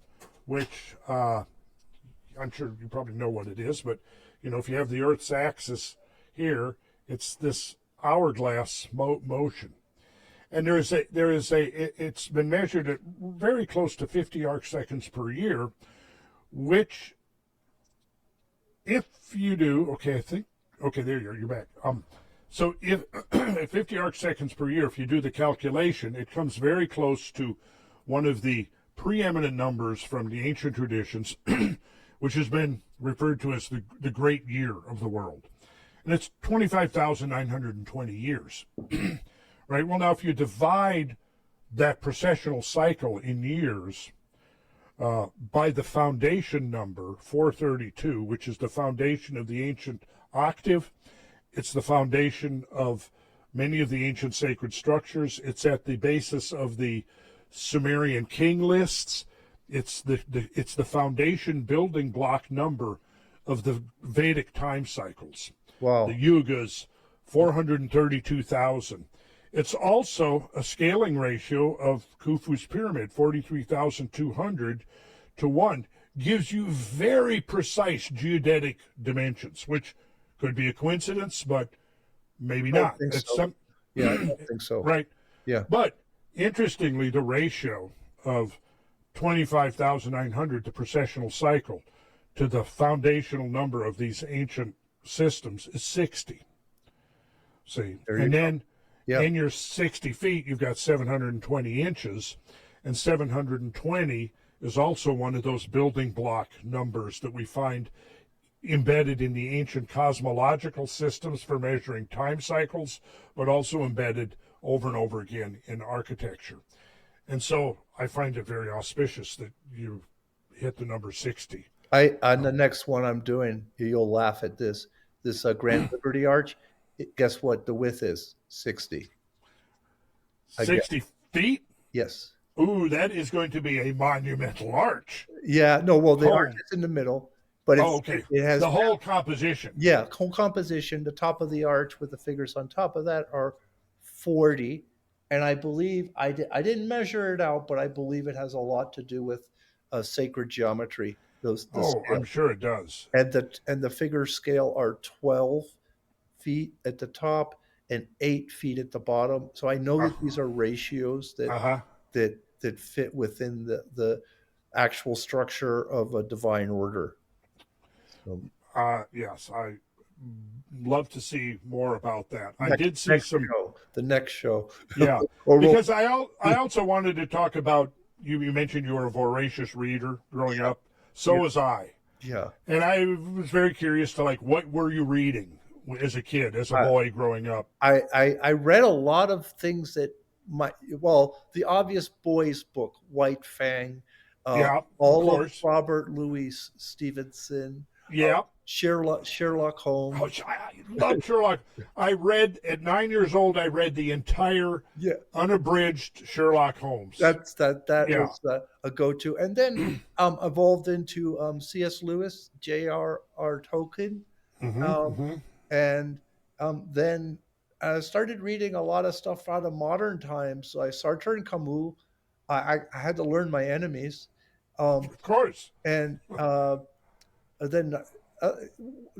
which I'm sure you probably know what it is, but if you have the Earth's axis here, it's this hourglass motion. And it's been measured at very close to 50 arc seconds per year, which, if you do, there you're back. So if at 50 arc seconds per year, if you do the calculation, it comes very close to one of the preeminent numbers from the ancient traditions, which has been referred to as the great year of the world. And it's 25,920 years. Right? Well, now, if you divide that precessional cycle in years by the foundation number, 432, which is the foundation of the ancient octave, it's the foundation of many of the ancient sacred structures. It's at the basis of the Sumerian king lists. It's the foundation building block number of the Vedic time cycles. Wow. The yugas, 432,000. It's also a scaling ratio of Khufu's pyramid, 43,200 to 1, gives you very precise geodetic dimensions, which could be a coincidence, but maybe not. I don't think so. Right. Yeah. But interestingly, the ratio of 25,900, the precessional cycle, to the foundational number of these ancient systems is 60. See, and then in your 60 feet, you've got 720 inches, and 720 is also one of those building block numbers that we find embedded in the ancient cosmological systems for measuring time cycles, but also embedded over and over again in architecture. And so I find it very auspicious that you hit the number 60. On the next one I'm doing, you'll laugh at this Grand Liberty Arch. Guess what the width is? 60. 60 feet? Yes. Ooh, that is going to be a monumental arch. Yeah. No, well, the arch is in the middle, but it has the whole composition. Yeah, whole composition. The top of the arch with the figures on top of that are 40. And I believe, I didn't measure it out, but I believe it has a lot to do with sacred geometry. I'm sure it does. And the figure scale are 12 feet at the top and 8 feet at the bottom. So I know that these are ratios that fit within the actual structure of a divine order. So, yes, I love to see more about that. I did see the next show. Yeah, because I also wanted to talk about, you mentioned you were a voracious reader growing up. So was I. Yeah. And I was very curious to, what were you reading as a kid, as a boy growing up? I read a lot of things that the obvious boys book, White Fang, all of Robert Louis Stevenson. Yeah. Sherlock Holmes. Oh, I love Sherlock. At 9 years old, I read the entire unabridged Sherlock Holmes. That was a go-to. And then evolved into C.S. Lewis, J.R.R. Tolkien. And then I started reading a lot of stuff out of modern times. So I started turning Camus. I had to learn my enemies. Of course. And then uh,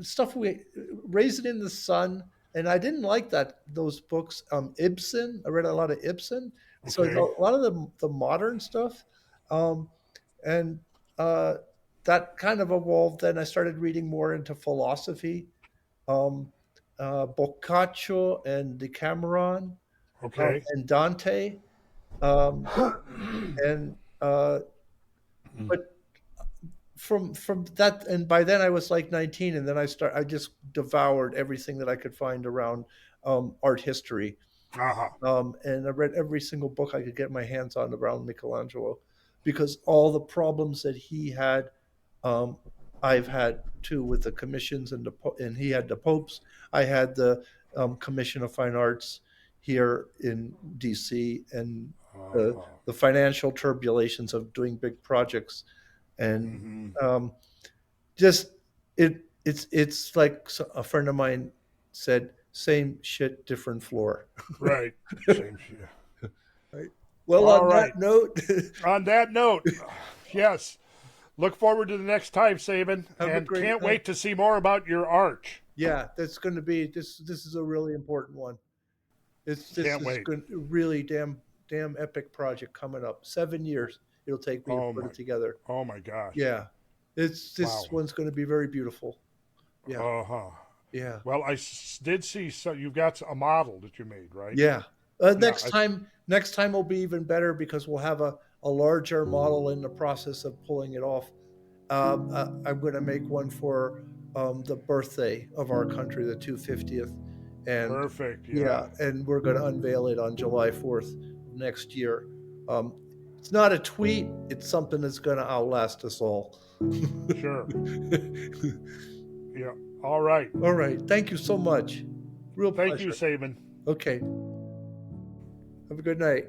stuff we Raisin in the Sun, and I didn't like those books. Ibsen, I read a lot of Ibsen, so Okay. a lot of the modern stuff, um, and that kind of evolved. Then I started reading more into philosophy, um, Boccaccio and Decameron, Okay. and Dante, um, and but from that, and by then I was like 19, and then I just devoured everything that I could find around art history, Uh-huh. and I read every single book I could get my hands on around Michelangelo, because all the problems that he had, um, I've had too, with the commissions, and he had the popes. I had the Commission of Fine Arts here in DC, and the financial turbulations of doing big projects, and um, just it's like a friend of mine said, same shit, different floor. Right. Same shit. Right. Well, All on right. that note, On that note, yes. Look forward to the next time, Sabin, Have a and great can't night. wait to see more about your arch. yeah, that's going to be this. This is a really important one. This Can't is wait. going really damn epic project coming up. 7 years it'll take me to Oh put my, it together. oh my gosh. Yeah, this Wow. one's going to be very beautiful. Yeah, Uh-huh. yeah. Well, did see, so you've got a model that you made, right? Yeah. Yeah, Next time will be even better, because we'll have a larger model in the process of pulling it off. I'm going to make one for the birthday of our country, the 250th, and Perfect. yeah, and we're going to unveil it on July 4th next year. Um, it's not a tweet; it's something that's going to outlast us all. Sure. Yeah. All right. All right. Thank you so much. Real Thank you, pleasure. Sabin. Okay. Have a good night.